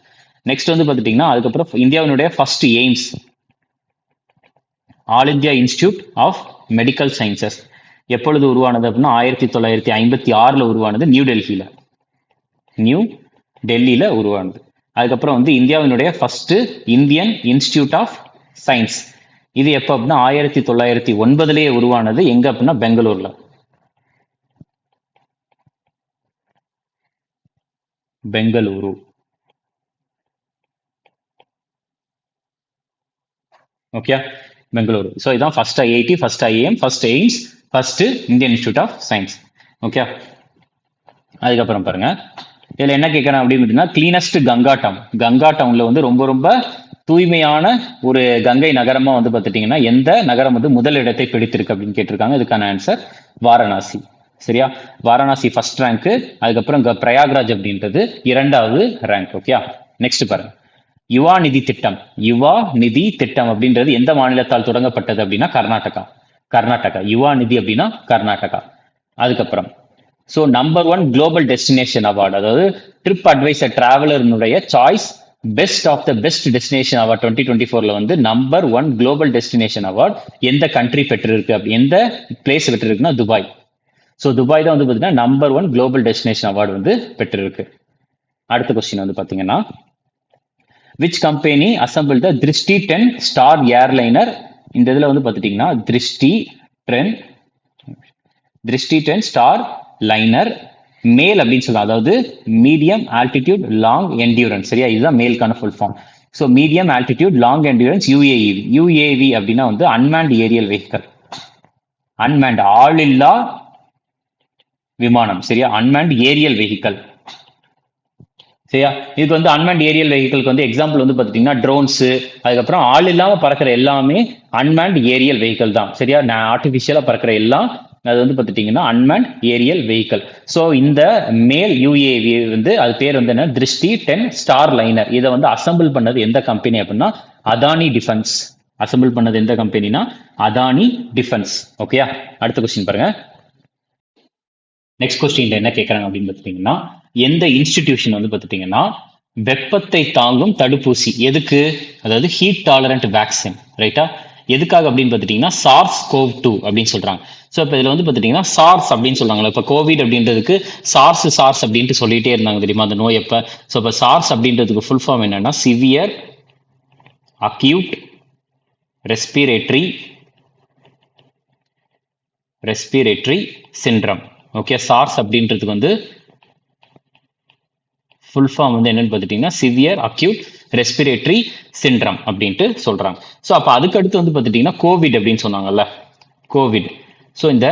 நெக்ஸ்ட் வந்து பார்த்துட்டீங்கன்னா அதுக்கப்புறம் இந்தியாவினுடைய first AIIMS, All India Institute of Medical Sciences, எப்பொழுது உருவானது அப்படின்னா 1956 உருவானது. நியூ டெல்லியில உருவானது. அதுக்கப்புறம் வந்து இந்தியாவினுடைய first Indian Institute of Science, இது எப்போ அப்படின்னா 1909 உருவானது. எங்க அப்படின்னா பெங்களூர்ல. பெங்களூரு. ஓகே, பெங்களூரு. ஸோ இதான் first IIT, first IAM, first AIIMS, first Indian Institute of Science. Okay, அதுக்கப்புறம் பாருங்க, இதுல என்ன கேட்கறேன் அப்படின்னு பார்த்தீங்கன்னா கிளீனஸ்ட் கங்கா டவுன். கங்கா டவுன்ல வந்து ரொம்ப ரொம்ப தூய்மையான ஒரு கங்கை நகரமா வந்து பார்த்துட்டீங்கன்னா எந்த நகரம் வந்து முதல் இடத்தை பிடித்திருக்கு அப்படின்னு கேட்டிருக்காங்க. இதுக்கான ஆன்சர் வாரணாசி. சரியா? Varanasi first rank. அதுக்கப்புறம் பிரயாக்ராஜ் அப்படின்றது 2வது ரேங்க். ஓகே, நெக்ஸ்ட் பாருங்க, யுவா நிதி திட்டம். யுவா நிதி திட்டம் அப்படின்றது எந்த மாநிலத்தால் தொடங்கப்பட்டது அப்படின்னா கர்நாடகா. யுவா நிதி அப்படின்னா கர்நாடகா. அதுக்கப்புறம் so number 1 global destination award, அதாவது ட்ரிப் அட்வைசர் டிராவலர்னுடைய choice best of the best destination award 2024 வந்து நம்பர் 1 குளோபல் டெஸ்டினேஷன் அவார்ட் எந்த கண்ட்ரி பெற்றிருக்கு, எந்த பிளேஸ் பெற்றிருக்குன்னா துபாய். ஸோ துபாய் தான் வந்து பார்த்தீங்கன்னா நம்பர் 1 குளோபல் டெஸ்டினேஷன் அவார்டு வந்து பெற்றிருக்கு. அடுத்த கொஸ்டின் வந்து பார்த்தீங்கன்னா விச் கம்பெனி அசம்பிள் த திருஷ்டி 10 ஸ்டார் ஏர்லைனர்? இந்த இதில் வந்து பார்த்துட்டீங்கன்னா திருஷ்டி 10 ஸ்டார் லைனர் மேல் அப்படின்னு சொல்லுவாங்க, அதாவது மீடியம் ஆல்டிடியூட் லாங் என்டியூரன்ஸ். சரியா? இதுதான் மேல்கான full form. So medium altitude long endurance UAV அப்படின்னா வந்து அன்மேண்ட் ஏரியல் வெஹிக்கல். அன்மேண்ட் ஆளில்லா விமானம். சரியா? Unmanned aerial vehicle. சரியா? இதுக்கு வந்து அன்மேண்ட் ஏரியல் வெஹிக்கலுக்கு வந்து எக்ஸாம்பிள் வந்து பார்த்துட்டீங்கன்னா ட்ரோன்ஸ், அதுக்கப்புறம் ஆள் இல்லாம பறக்கிற எல்லாமே அன்மேண்ட் ஏரியல் வெஹிக்கல் தான். சரியா? ஆர்டிபிஷியலா பறக்கிற எல்லாம் அது வந்து பார்த்துட்டீங்கன்னா அன்மேண்ட் ஏரியல் வெஹிக்கல். ஸோ இந்த மேல் யூஏவி வந்து அது பேர் வந்து என்ன, திருஷ்டி 10 ஸ்டார் லைனர். இதை வந்து அசம்பிள் பண்ணது எந்த கம்பெனி அப்படின்னா அதானி டிஃபென்ஸ். அசம்பிள் பண்ணது எந்த கம்பெனினா அதானி டிஃபென்ஸ். ஓகேயா? அடுத்த கொஸ்டின் பாருங்க. நெக்ஸ்ட் கொஸ்டின்ல என்ன கேட்கறாங்க அப்படின்னு பார்த்துட்டீங்கன்னா எந்த இன்ஸ்டிடியூஷன் வந்து பார்த்துட்டீங்கன்னா வெப்பத்தை தாங்கும் தடுப்பூசி எதுக்கு, அதாவது ஹீட் டாலரண்ட் வேக்சின், ரைட்டா? எதுக்காக அப்படின்னு பார்த்துட்டீங்கன்னா SARS-CoV-2 அப்படின்னு சொல்றாங்க. ஸோ இப்போ இதில் வந்து பார்த்துட்டீங்கன்னா SARS அப்படின்னு சொல்றாங்களா, இப்போ கோவிட் அப்படின்றதுக்கு சார்ஸ் அப்படின்ட்டு சொல்லிட்டே இருந்தாங்க தெரியுமா அந்த நோய் எப்போ. ஸோ இப்போ SARS அப்படின்றதுக்கு ஃபுல் ஃபார்ம் என்னன்னா severe acute respiratory syndrome. Okay, SARS அப்படின்றதுக்கு வந்து ஃபுல் ஃபார்ம் வந்து என்னன்னு பார்த்துட்டீங்கன்னா சிவியர் அக்யூட் ரெஸ்பிரேட்டரி சிண்ட்ரம் அப்படின்ட்டு சொல்றாங்க. ஸோ அப்போ அதுக்கு அடுத்து வந்து பார்த்துட்டீங்கன்னா கோவிட் அப்படின்னு சொன்னாங்கல்ல, கோவிட். ஸோ இந்த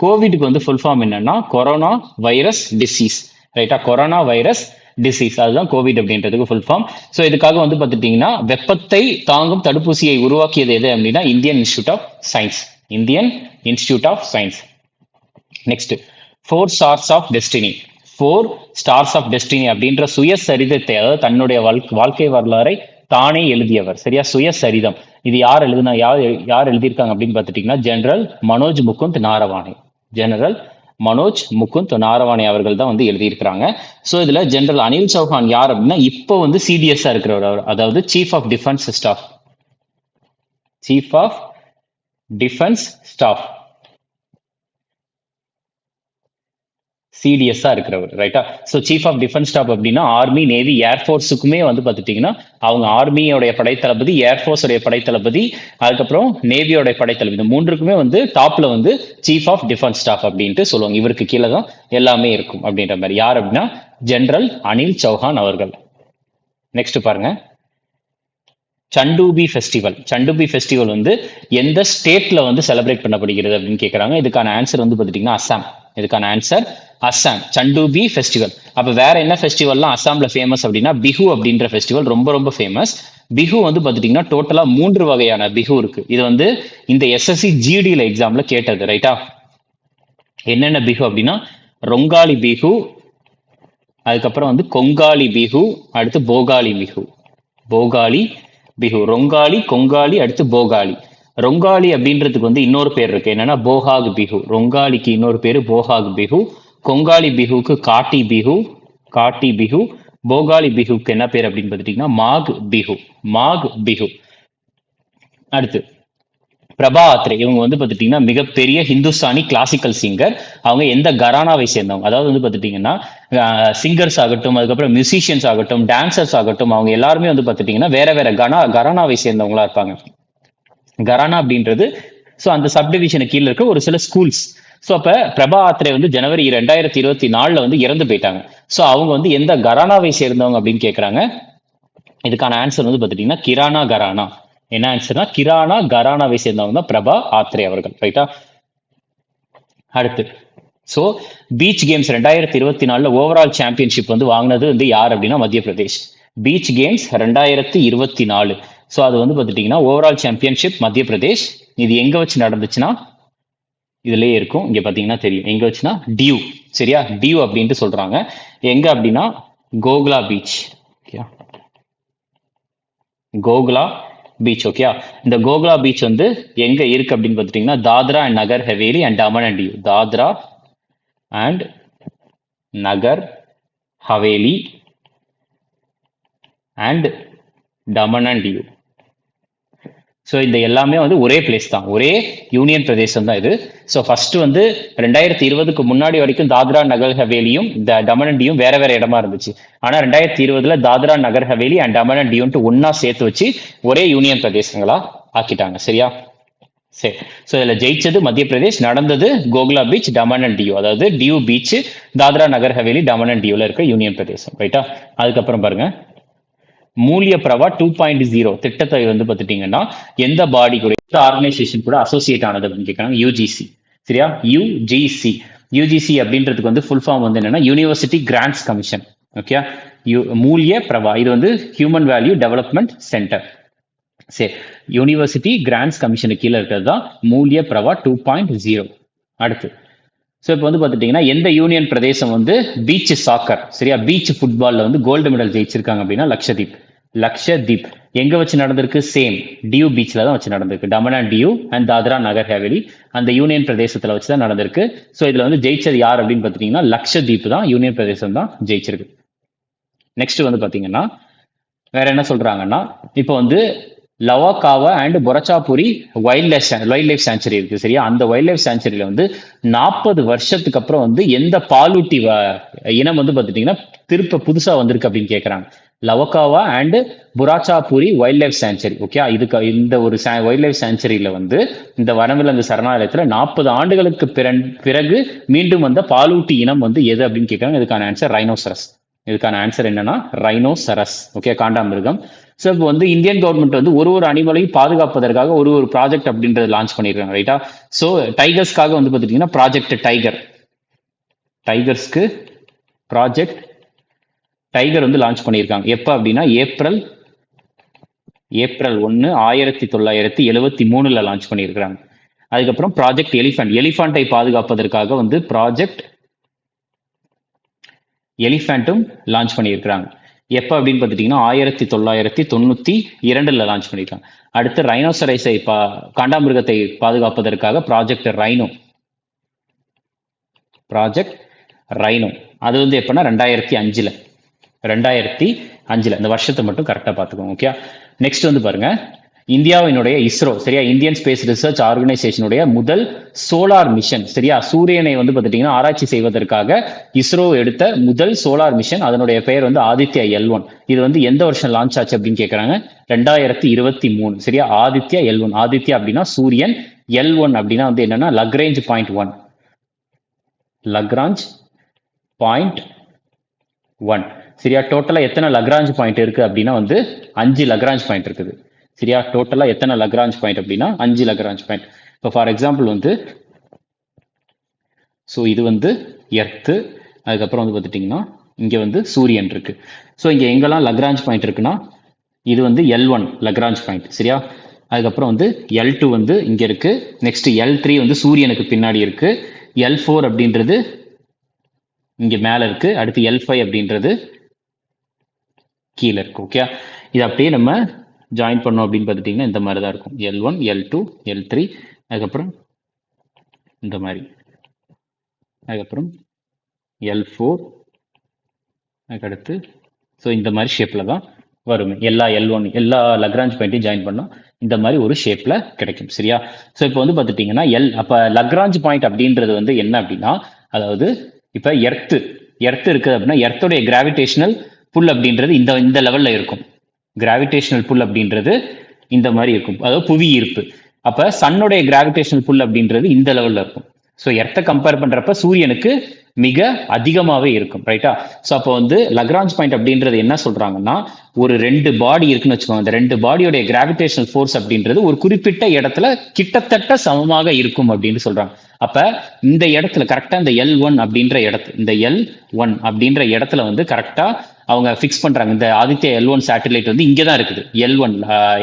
கோவிடுக்கு வந்து ஃபுல் ஃபார்ம் என்னன்னா கொரோனா வைரஸ் டிசீஸ், ரைட்டா? கொரோனா வைரஸ் டிசீஸ், அதுதான் கோவிட் அப்படின்றதுக்கு ஃபுல் ஃபார்ம். ஸோ இதுக்காக வந்து பார்த்துட்டீங்கன்னா வெப்பத்தை தாங்கும் தடுப்பூசியை உருவாக்கியது எது அப்படின்னா Indian Institute of Science. Indian Institute of Science. Next 4 stars of destiny. 4 stars of destiny அப்படின்ற சுயசரிதத்தை, அதாவது தன்னுடைய வாழ்க்கை வரலாறை தானே எழுதியவர். சரியா? சுயசரிதம். இது யார் எழுதியிருக்காங்க அப்படின்னு பார்த்துட்டீங்கன்னா ஜெனரல் மனோஜ் முகுந்த் நாரவானே. ஜெனரல் மனோஜ் முகுந்த் நாரவானே அவர்கள் தான் வந்து எழுதியிருக்கிறாங்க. ஸோ இதுல ஜெனரல் அனில் சௌஹான் யார் அப்படின்னா இப்போ வந்து சிடிஎஸ்ஆ இருக்கிறவர் அவர், அதாவது chief of defence staff. Chief of defence staff சிடிஎஸ்ஆ இருக்கிறவர், ரைட்டா? So chief of defence staff அப்படின்னா ஆர்மி, நேவி, ஏர்ஃபோர்ஸுக்குமே வந்து பார்த்துட்டீங்கன்னா அவங்க ஆர்மியோடைய படைத்தளபதி, ஏர்ஃபோர்ஸோடைய படைத்தளபதி, அதுக்கப்புறம் நேவியோட படைத்தளபதி, இந்த மூன்றுக்குமே வந்து டாப்ல வந்து சீஃப் ஆஃப் டிஃபென்ஸ் ஸ்டாஃப் அப்படின்ட்டு சொல்லுவாங்க. இவருக்கு கீழே தான் எல்லாமே இருக்கும் அப்படின்ற மாதிரி. யார் அப்படின்னா ஜெனரல் அனில் சௌஹான் அவர்கள். நெக்ஸ்ட் பாருங்க, சண்டூபி ஃபெஸ்டிவல். சண்டூபி ஃபெஸ்டிவல் வந்து எந்த ஸ்டேட்ல வந்து செலிப்ரேட் பண்ணப்படுகிறது அப்படின்னு கேட்கறாங்க. இதுக்கான ஆன்சர் வந்து பார்த்துட்டீங்கன்னா அஸ்ஸாம். இதுக்கான ஆன்சர் அஸ்ஸாம், சண்டூபி ஃபெஸ்டிவல். அப்ப வேற என்ன ஃபெஸ்டிவல்லாம் அஸ்ஸாம்ல ஃபேமஸ் அப்படின்னா பிஹு அப்படின்ற ஃபெஸ்டிவல் ரொம்ப ரொம்ப ஃபேமஸ். பிஹு வந்து பார்த்துட்டீங்கன்னா டோட்டலா 3 வகையான பிஹு இருக்கு. இது வந்து இந்த எஸ்எஸ்சி ஜிடில எக்ஸாம்ல கேட்டது, ரைட்டா? என்னென்ன பிஹு அப்படின்னா ரொங்காலி பிஹு, அதுக்கப்புறம் வந்து கொங்காலி பிஹு, அடுத்து போகாலி பிஹு. போகாலி பிஹு, ரொங்காலி, கொங்காலி, அடுத்து போகாலி. ரொங்காலி அப்படின்றதுக்கு வந்து இன்னொரு பேர் இருக்கு, என்னன்னா போஹாக் பிஹு. ரொங்காலிக்கு இன்னொரு பேரு போஹாக் பிஹு. கொங்காலி பிஹுக்கு காட்டி பிஹு, காட்டி பிஹு. போகாலி பிஹுக்கு என்ன பேர் அப்படின்னு பார்த்துட்டீங்கன்னா மாக் பிஹு, மாக் பிஹு. அடுத்து பிரபா ஆத்ரே, இவங்க வந்து பார்த்துட்டீங்கன்னா மிகப்பெரிய ஹிந்துஸ்தானி கிளாசிக்கல் சிங்கர். அவங்க எந்த கரானாவை சேர்ந்தவங்க, அதாவது வந்து பார்த்துட்டீங்கன்னா சிங்கர்ஸ் ஆகட்டும், அதுக்கப்புறம் மியூசிஷியன்ஸ் ஆகட்டும், டான்சர்ஸ் ஆகட்டும், அவங்க எல்லாருமே வந்து பார்த்துட்டீங்கன்னா வேற வேற கரானாவை சேர்ந்தவங்களா இருப்பாங்க. கரானா அப்படின்றது ஸோ அந்த சப்டிவிஷனுக்கு கீழே இருக்க ஒரு சில ஸ்கூல்ஸ். ஸோ அப்ப பிரபா ஆத்ரே வந்து ஜனவரி 2024 வந்து இறந்து போயிட்டாங்க. ஸோ அவங்க வந்து எந்த கரானாவை சேர்ந்தவங்க அப்படின்னு கேட்கறாங்க. இதுக்கான ஆன்சர் வந்து பார்த்துட்டீங்கன்னா கிரானா கரானா. என்ன ஆன்சர்னா கிரானா கரானாவை சேர்ந்தவங்க தான் பிரபா ஆத்ரே அவர்கள், ரைட்டா? அடுத்து so beach games 2024 overall championship வந்து வாங்கினது வந்து யார் அப்படின்னா மத்திய பிரதேஷ். Beach games 2024. ஸோ அது வந்து பார்த்துட்டீங்கன்னா ஓவரால் சாம்பியன்ஷிப் மத்திய பிரதேஷ். இது எங்க வச்சு நடந்துச்சுன்னா இதுலயே இருக்கும், இங்க பாத்தீங்கன்னா தெரியும் எங்க வச்சுன்னா டியூ, சரியா? டியூ அப்படின்ட்டு சொல்றாங்க. எங்க அப்படின்னா Ghoghla beach, Ghoghla beach, okay? இந்த கோகுலா பீச் வந்து எங்க இருக்கு அப்படின்னு பார்த்துட்டீங்கன்னா Dadra and Nagar Haveli and Daman and Diu. Dadra and Nagar Haveli and Daman and Diu. So இந்த எல்லாமே வந்து ஒரே பிளேஸ் தான், ஒரே யூனியன் பிரதேசம் தான் இது. ஸோ ஃபர்ஸ்ட் வந்து 2020க்கு முன்னாடி வரைக்கும் தாத்ரா நகர் ஹவேலியும் தமன் அண்ட் டியூவும் வேற வேற இடமா இருந்துச்சு. ஆனா 2020ல தாத்ரா நகர் ஹவேலி அண்ட் தமன் அண்ட் டியூன்ட்டு ஒன்னா சேர்த்து வச்சு ஒரே யூனியன் பிரதேசங்களா ஆக்கிட்டாங்க, சரியா? சரி. ஸோ இதுல ஜெயிச்சது மத்திய பிரதேஷ், நடந்தது கோகுலா பீச், தமன் அண்ட் டியூ, அதாவது டியூ பீச், தாத்ரா நகர் ஹவேலி, தமன் அண்ட் டியூல இருக்க யூனியன் பிரதேசம், ரைட்டா? அதுக்கப்புறம் பாருங்க, மூல்ய பிரவா 2.0 திட்டத்தை வந்து பார்த்துட்டீங்கன்னா எந்த பாடி கூட, எந்த ஆர்கனைசேஷன் கூட அசோசியேட் ஆனது அப்படின்னு கேட்கறாங்க. யூஜிசி, சரியா? யூஜிசி. யூஜிசி அப்படின்றதுக்கு வந்து ஃபுல் ஃபார்ம் வந்து என்னன்னா university grants commission, okay? மூல்ய Pravah இது வந்து ஹியூமன் வேல்யூ டெவலப்மெண்ட் சென்டர். சரி, யூனிவர்சிட்டி கிராண்ட்ஸ் கமிஷனுக்கு கீழே இருக்கிறது தான் மூல்ய பிரவா 2.0. அடுத்து ஸோ இப்போ வந்து பார்த்துட்டீங்கன்னா எந்த யூனியன் பிரதேசம் வந்து பீச் சாக்கர், சரியா, பீச் ஃபுட்பால்ல வந்து கோல்டு மெடல் ஜெயிச்சிருக்காங்க அப்படின்னா லக்ஷதீப். லக்ஷதீப் எங்க வச்சு நடந்திருக்கு? சேம் டியூ பீச்ல தான் வச்சு நடந்திருக்கு. தமன் அண்ட் டியூ அண்ட் தாத்ரா நகர் ஹவேலி அந்த யூனியன் பிரதேசத்துல வச்சு தான் நடந்திருக்கு. ஸோ இதுல வந்து ஜெயிச்சது யார் அப்படின்னு பார்த்துட்டீங்கன்னா லக்ஷதீப் தான், யூனியன் பிரதேசம் தான் ஜெயிச்சிருக்கு. நெக்ஸ்ட் வந்து பாத்தீங்கன்னா வேற என்ன சொல்றாங்கன்னா இப்போ வந்து லவாகாவா அண்ட் பொரச்சாபுரி வைல்ட் லைஃப் சாங்சுரி இருக்கு, சரியா? அந்த வைல்ட் லைஃப் சாங்சுரியில வந்து 40 வருஷத்துக்கு அப்புறம் வந்து எந்த பாலூட்டி இனம் வந்து பாத்துட்டீங்கன்னா திருப்ப புதுசா வந்திருக்கு அப்படின்னு கேட்கறாங்க. Laokhowa and Burachapori wildlife sanctuary, okay? இதுக்கு இந்த ஒரு வைல்ட் லைஃப் சாங்சுரியில வந்து இந்த வனவிலங்கு சரணாலயத்துல 40 ஆண்டுகளுக்கு பிறகு மீண்டும் வந்த பாலூட்டி இனம் வந்து எது அப்படின்னு கேட்கறாங்க. இதுக்கான ஆன்சர் ரைனோசரஸ். இதுக்கான ஆன்சர் என்னன்னா ரைனோசரஸ், ஓகே? காண்டாமிருகம். ஸோ இப்போ வந்து இந்தியன் கவர்மெண்ட் வந்து ஒரு அனிமலையும் பாதுகாப்பதற்காக ஒரு ப்ராஜெக்ட் அப்படின்றத லான்ச் பண்ணியிருக்காங்க, ரைட்டா? ஸோ டைகர்ஸ்க்காக வந்து பார்த்துட்டீங்கன்னா ப்ராஜெக்ட் டைகர், டைகர்ஸ்க்கு ப்ராஜெக்ட் டைகர் வந்து லான்ச் பண்ணியிருக்காங்க. எப்போ அப்படின்னா ஏப்ரல் 1 1973 லான்ச் பண்ணியிருக்காங்க. அதுக்கப்புறம் ப்ராஜெக்ட் எலிஃபண்டை பாதுகாப்பதற்காக வந்து ப்ராஜெக்ட் எலிஃபண்ட்டும் லான்ச் பண்ணியிருக்கிறாங்க. எப்போ அப்படின்னு பார்த்துட்டீங்கன்னா 1992 லான்ச் பண்ணியிருக்காங்க. அடுத்து ரைனோசரைஸை காண்டாமிருகத்தை பாதுகாப்பதற்காக ப்ராஜெக்ட் ரைனோ ப்ராஜெக்ட் ரைனோ. அது வந்து எப்பன்னா 2005 இந்த வருஷத்தை மட்டும் கரெக்டா பார்த்துக்கோங்க. ஓகே. நெக்ஸ்ட் வந்து பாருங்க, இந்தியாவினுடைய இஸ்ரோ, சரியா, இந்தியன் ஸ்பேஸ் ரிசர்ச் ஆர்கனைசேஷனுடைய முதல் சோலார் மிஷன், சரியா, சூரியனை வந்து பார்த்துட்டீங்கன்னா ஆராய்ச்சி செய்வதற்காக இஸ்ரோ எடுத்த முதல் சோலார் மிஷன், அதனுடைய பெயர் வந்து ஆதித்யா L1. இது வந்து எந்த வருஷம் லான்ச் ஆச்சு அப்படின்னு கேட்கறாங்க. 2023, சரியா. ஆதித்யா L1, ஆதித்யா அப்படின்னா சூரியன், L1 அப்படின்னா வந்து என்னன்னா லக்ரேஞ்ச் பாயிண்ட் 1, லக்ராஞ்ச் பாயிண்ட் 1, சரியா. டோட்டலா எத்தனை லக்ராஞ்ச் பாயிண்ட் இருக்கு அப்படின்னா வந்து 5 லக்ராஞ்ச் பாயிண்ட் இருக்குது, சரியா. டோட்டலா எத்தனை லக்ராஞ்ச் பாயிண்ட் அப்படின்னா 5 லக்ராஞ்ச் பாயிண்ட். இப்போ ஃபார் எக்ஸாம்பிள் வந்து, ஸோ இது வந்து எர்த்து, அதுக்கப்புறம் வந்து பார்த்துட்டிங்கன்னா இங்கே வந்து சூரியன் இருக்கு. ஸோ இங்கே எங்கெல்லாம் லக்ராஞ்ச் பாயிண்ட் இருக்குன்னா இது வந்து L1 லக்ராஞ்ச் பாயிண்ட், சரியா. அதுக்கப்புறம் வந்து L2 வந்து இங்க இருக்கு. நெக்ஸ்ட் L3 வந்து சூரியனுக்கு பின்னாடி இருக்கு. L4 அப்படின்றது இங்க மேல இருக்கு. அடுத்து L5 அப்படின்றது கீழே இருக்கு. ஓகே. இது அப்படியே நம்ம ஜாயின் பண்ணோம் அப்படின்னு பார்த்துட்டிங்கன்னா இந்த மாதிரி தான் இருக்கும். L1, L2, L3, அதுக்கப்புறம் இந்த மாதிரி, அதுக்கப்புறம் L4, அதுக்கடுத்து ஸோ இந்த மாதிரி ஷேப்பில் தான் வரும். எல்லா L1 எல்லா லக்ராஞ்ச் பாயிண்ட்டையும் ஜாயின் பண்ணோம் இந்த மாதிரி ஒரு ஷேப்ல கிடைக்கும், சரியா. ஸோ இப்போ வந்து பார்த்துட்டிங்கன்னா அப்போ லக்ராஞ்ச் பாயிண்ட் அப்படின்றது வந்து என்ன அப்படின்னா, அதாவது இப்போ எர்த்து இருக்குது அப்படின்னா எர்த்துடைய கிராவிடேஷனல் புல் அப்படின்றது இந்த லெவல்ல இருக்கும். கிராவிடேஷனல் புல் அப்படின்றது இந்த மாதிரி இருக்கும், அதாவது புவி ஈர்ப்பு. அப்ப சன்னுடைய கிராவிடேஷனல் புல் அப்படின்றது இந்த லெவல்ல இருக்கும். ஸோ எர்த்தை கம்பேர் பண்றப்ப சூரியனுக்கு மிக அதிகமாகவே இருக்கும், ரைட்டா. ஸோ அப்போ வந்து லக்ராஞ்ச் பாயிண்ட் அப்படின்றது என்ன சொல்றாங்கன்னா, ஒரு 2 பாடி இருக்குன்னு வச்சுக்கோங்க. அந்த 2 பாடியோடைய கிராவிடேஷனல் ஃபோர்ஸ் அப்படின்றது ஒரு குறிப்பிட்ட இடத்துல கிட்டத்தட்ட சமமாக இருக்கும் அப்படின்னு சொல்றாங்க. அப்ப இந்த இடத்துல கரெக்டா இந்த L1 அப்படின்ற இடத்துல வந்து கரெக்டா அவங்க ஃபிக்ஸ் பண்றாங்க. இந்த ஆதித்யா L1 சேட்டலைட் வந்து இங்கதான் இருக்குது. L1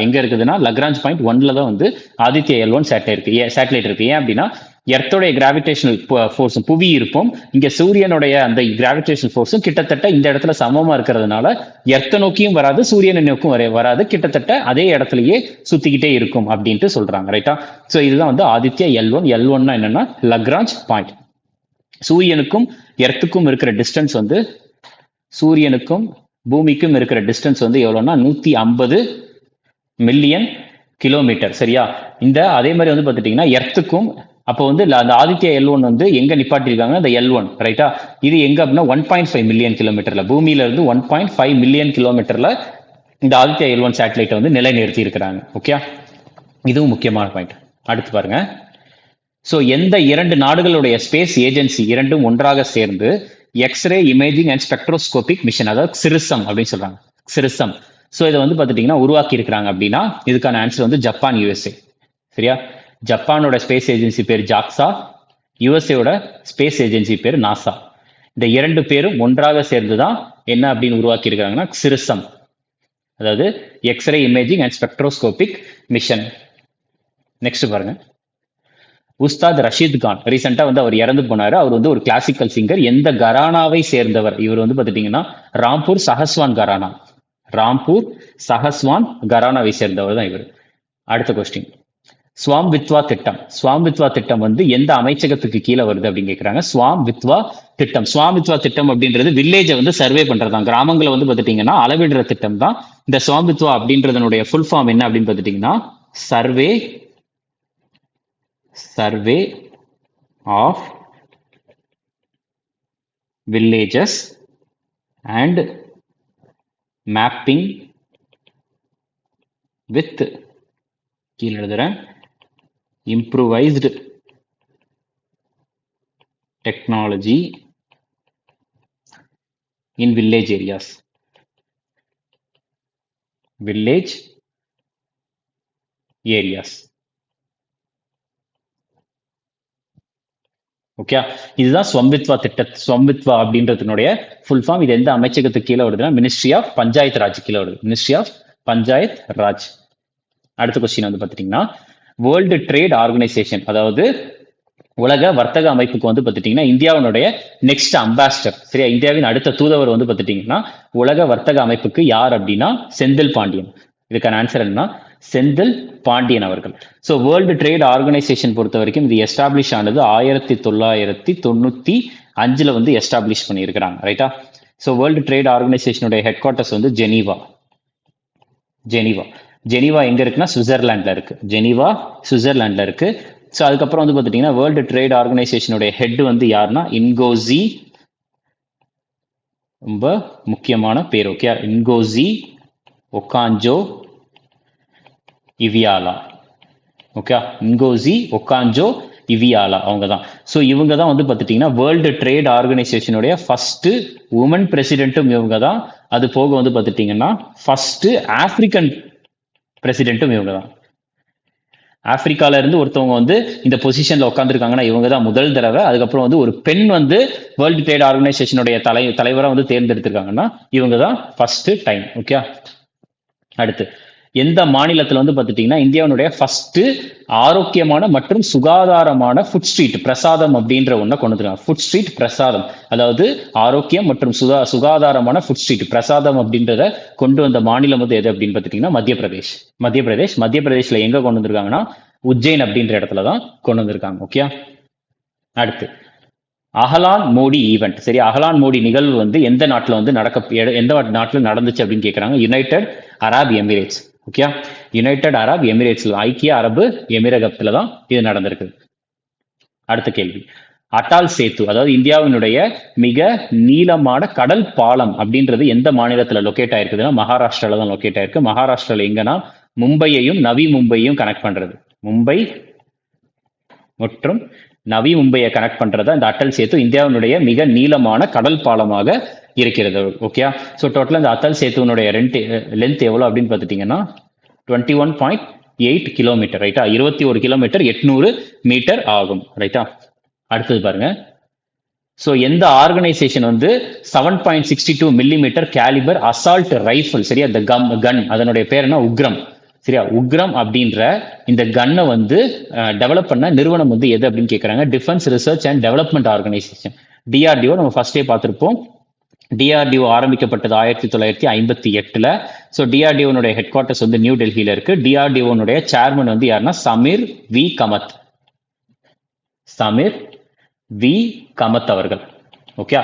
எங்க இருக்குதுன்னா லக்ராஞ்ச் பாயிண்ட் 1ல தான் வந்து ஆதித்யா L1 சேட்டலைட் இருக்கு. ஏன் அப்படின்னா எர்த்தோடைய கிராவிடேஷனல் ஃபோர்ஸும் புவி இருப்போம், இங்க சூரியனுடைய அந்த கிராவிடேஷனல் ஃபோர்ஸும் கிட்டத்தட்ட இந்த இடத்துல சமமா இருக்கிறதுனால எர்த்த நோக்கியும் வராது, சூரியனை நோக்கும் வராது, கிட்டத்தட்ட அதே இடத்துலயே சுத்திக்கிட்டே இருக்கும் அப்படின்ட்டு சொல்றாங்க, ரைட்டா. ஸோ இதுதான் வந்து ஆதித்யா L1 என்னன்னா லக்ராஞ்ச் பாயிண்ட். சூரியனுக்கும் எர்த்துக்கும் இருக்கிற டிஸ்டன்ஸ் வந்து, சூரியனுக்கும் பூமிக்கும் இருக்கிற டிஸ்டன்ஸ் வந்து எவ்வளவுன்னா 150 மில்லியன் கிலோமீட்டர், சரியா. இந்த அதே மாதிரி வந்து பார்த்துட்டீங்கன்னா எர்த்துக்கும், அப்போ வந்து அந்த ஆதித்யா L1 வந்து எங்க நிப்பாட்டிருக்காங்க, அந்த L1, ரைட்டா. இது எங்க அப்படின்னா 1.5 மில்லியன் கிலோமீட்டர்ல, பூமியில இருந்து 1.5 மில்லியன் கிலோமீட்டர்ல இந்த ஆதித்யா L1 சேட்டலைட்டை வந்து நிலைநிறுத்தி இருக்கிறாங்க. ஓகே, இதுவும் முக்கியமான பாயிண்ட். அடுத்து பாருங்க. ஸோ எந்த 2 நாடுகளுடைய ஸ்பேஸ் ஏஜென்சி இரண்டும் ஒன்றாக சேர்ந்து X ray imaging and spectroscopic mission, அதாவது சிரிசம் அப்படின்னு சொல்றாங்க, சிரிசம். ஸோ இதை வந்து பார்த்துட்டீங்கன்னா உருவாக்கி இருக்கிறாங்க அப்படின்னா இதுக்கான ஆன்சர் வந்து ஜப்பான், USA, சரியா. ஜப்பானோட ஸ்பேஸ் ஏஜென்சி பேர் ஜாக்சா, யுஎஸ்ஏவோட ஸ்பேஸ் ஏஜென்சி பேர் நாசா. இந்த 2 பேரும் ஒன்றாக சேர்ந்துதான் என்ன அப்படின்னு உருவாக்கி இருக்கிறாங்கன்னா சிரிசம், அதாவது X ray imaging and spectroscopic mission. Next பாருங்க. உஸ்தாத் ரஷீத் கான் ரீசெண்டா வந்து அவர் இறந்து போனாரு. அவர் வந்து ஒரு கிளாசிக்கல் சிங்கர். எந்த கரானாவை சேர்ந்தவர்? இவர் வந்து பாத்துட்டீங்கன்னா ராம்பூர் சஹஸ்வான் கரானாவை சேர்ந்தவர் தான் இவர். அடுத்த கொஸ்டின், ஸ்வாம்வித்வா திட்டம் வந்து எந்த அமைச்சகத்துக்கு கீழே வருது அப்படின்னு கேட்கிறாங்க. ஸ்வாம்வித்வா திட்டம் அப்படின்றது வில்லேஜை வந்து சர்வே பண்றதுதான், கிராமங்களை வந்து பாத்துட்டீங்கன்னா அளவிடுற திட்டம் தான். இந்த ஸ்வாம்வித்வா அப்படின்றதனுடைய ஃபுல் ஃபார்ம் என்ன அப்படின்னு பாத்துட்டீங்கன்னா survey of villages and mapping with, கீழே எழுதுறேன், improvised technology in village areas. Okay, இதுதான் ஸ்வம்வித்வா அப்படின்றதுனுடைய ஃபுல் ஃபார்ம். இது எந்த அமைச்சகத்துக்கு கீழே வருதுன்னா மினிஸ்ட்ரி ஆஃப் பஞ்சாயத் ராஜ் கீழே வருது, மினிஸ்ட்ரி ஆஃப் பஞ்சாயத் ராஜ். அடுத்த கொஸ்டின் வந்து பாத்துட்டீங்கன்னா வேர்ல்டு ட்ரேட் ஆர்கனைசேஷன், அதாவது உலக வர்த்தக அமைப்புக்கு வந்து பாத்துட்டீங்கன்னா இந்தியாவினுடைய நெக்ஸ்ட் அம்பாசிடர், சரியா, இந்தியாவின் அடுத்த தூதுவர் வந்து பாத்துட்டீங்கன்னா உலக வர்த்தக அமைப்புக்கு யார் அப்படின்னா செந்தில் பாண்டியன். இதுக்கான ஆன்சர் என்னன்னா செந்தில் பாண்டியன் அவர்கள். ஸோ வேர்ல்டு ட்ரேட் ஆர்கனைசேஷன் பொறுத்த வரைக்கும் இது எஸ்டாப்ளிஷ் ஆனது 1995 வந்து எஸ்டாப்ளிஷ் பண்ணியிருக்கிறாங்க. ரைட்டா? ஸோ வேர்ல்டு ட்ரேட் ஆர்கனைசேஷனுடைய ஹெட் குவார்ட்டர்ஸ் வந்து ஜெனீவா. ஜெனீவா எங்க இருக்குன்னா சுவிட்சர்லாண்ட்ல இருக்கு. ஜெனீவா சுவிட்சர்லாண்ட்ல இருக்கு. ஸோ அதுக்கப்புறம் வந்து பார்த்துட்டீங்கன்னா வேர்ல்டு ட்ரேட் ஆர்கனைசேஷனுடைய ஹெட் வந்து யாருன்னா இன்கோசி, ரொம்ப முக்கியமான பேர். ஓகே, இன்கோசி ஒகாஞ்சோ இவியாலா. ஓகே, இன்கோசி ஒகாஞ்சோ இவியாலா அவங்க தான். ஸோ இவங்க தான் வந்து பார்த்துட்டீங்கன்னா வேர்ல்டு ட்ரேட் ஆர்கனைசேஷனுடைய ஃபர்ஸ்ட் உமன் பிரசிடென்ட்டும் இவங்க தான். அது போக வந்து பார்த்துட்டீங்கன்னா ஃபர்ஸ்ட் ஆப்பிரிக்கன் பிரசிடென்ட்டும் இவங்க தான். ஆப்பிரிக்கால இருந்து ஒருத்தவங்க வந்து இந்த பொசிஷன்ல உட்காந்துருக்காங்கன்னா இவங்க தான் முதல் தடவை. அதுக்கப்புறம் வந்து ஒரு பெண் வந்து வேர்ல்டு ட்ரேட் ஆர்கனைசேஷனுடைய தலைவராக வந்து தேர்ந்தெடுத்திருக்காங்கன்னா இவங்க தான் ஃபர்ஸ்ட் டைம். ஓகே, அடுத்து எந்த மாநிலத்தில் வந்து பார்த்துட்டீங்கன்னா இந்தியாவுடைய ஃபர்ஸ்ட் ஆரோக்கியமான மற்றும் சுகாதாரமான ஃபுட் ஸ்ட்ரீட் பிரசாதம் அப்படின்ற ஒன்றை கொண்டு வந்துருக்காங்க. ஃபுட் ஸ்ட்ரீட் பிரசாதம், அதாவது ஆரோக்கியம் மற்றும் சுகாதாரமான ஃபுட் ஸ்ட்ரீட் பிரசாதம் அப்படின்றத கொண்டு வந்த மாநிலம் வந்து எது அப்படின்னு பார்த்துட்டீங்கன்னா மத்திய பிரதேஷ்ல எங்க கொண்டு வந்திருக்காங்கன்னா உஜ்ஜைன் அப்படின்ற இடத்துல தான் கொண்டு வந்திருக்காங்க. ஓகே, அடுத்து அகலான் மோடி ஈவெண்ட். சரி, அகலான் மோடி நிகழ்வு வந்து எந்த நாட்டில் வந்து எந்த நாட்டில் நடந்துச்சு அப்படின்னு கேட்குறாங்க. United Arab Emirates. Okay, United Arab எமிரேட்ஸ்ல, ஐக்கிய அரபு எமிரகத்துல தான் இது நடந்திருக்கு. அடுத்த கேள்வி, அட்டால் சேத்து, அதாவது இந்தியாவினுடைய மிக நீளமான கடல் பாலம் அப்படின்றது எந்த மாநிலத்துல லொக்கேட் ஆயிருக்குதுன்னா மகாராஷ்டிரால தான் லொக்கேட் ஆயிருக்கு. மகாராஷ்டிரால எங்கன்னா மும்பையையும் நவி மும்பையும் கனெக்ட் பண்றது, மும்பை மற்றும் நவி மும்பையை கனெக்ட் பண்றதா இந்த அட்டல் சேத்து இந்தியாவினுடைய மிக நீளமான கடல் பாலமாக இருக்கிறது. ஓகே, ஸோ டோட்டலாக இந்த அட்டல் சேத்துவனுடைய லென்த் எவ்வளோ அப்படின்னு பார்த்துட்டீங்கன்னா 21.8 கிலோமீட்டர். ரைட்டா? 21 கிலோமீட்டர் 800 மீட்டர் ஆகும். ரைட்டா? அடுத்தது பாருங்க. ஸோ எந்த ஆர்கனைசேஷன் வந்து 7.62 மில்லிமீட்டர் கேலிபர் அசால்ட் ரைஃபிள், சரியா, இந்த கன் அதனுடைய பேர் என்ன, உக்ரம். சரியா, உக்ரம் அப்படின்ற இந்த கன்னை வந்து டெவலப் பண்ண நிறுவனம் வந்து எது அப்படின்னு கேட்குறாங்க. Defence research and development organisation, DRDO. நம்ம ஃபர்ஸ்டே பார்த்துருப்போம். டிஆர்டிஓ ஆரம்பிக்கப்பட்டது 1958. ஸோ டிஆர்டிஓனுடைய ஹெட் குவார்ட்டர்ஸ் வந்து நியூ டெல்லியில இருக்கு. டிஆர்டிஓனுடைய சேர்மன் வந்து யாருன்னா சமீர் வி கமத் அவர்கள். ஓகே,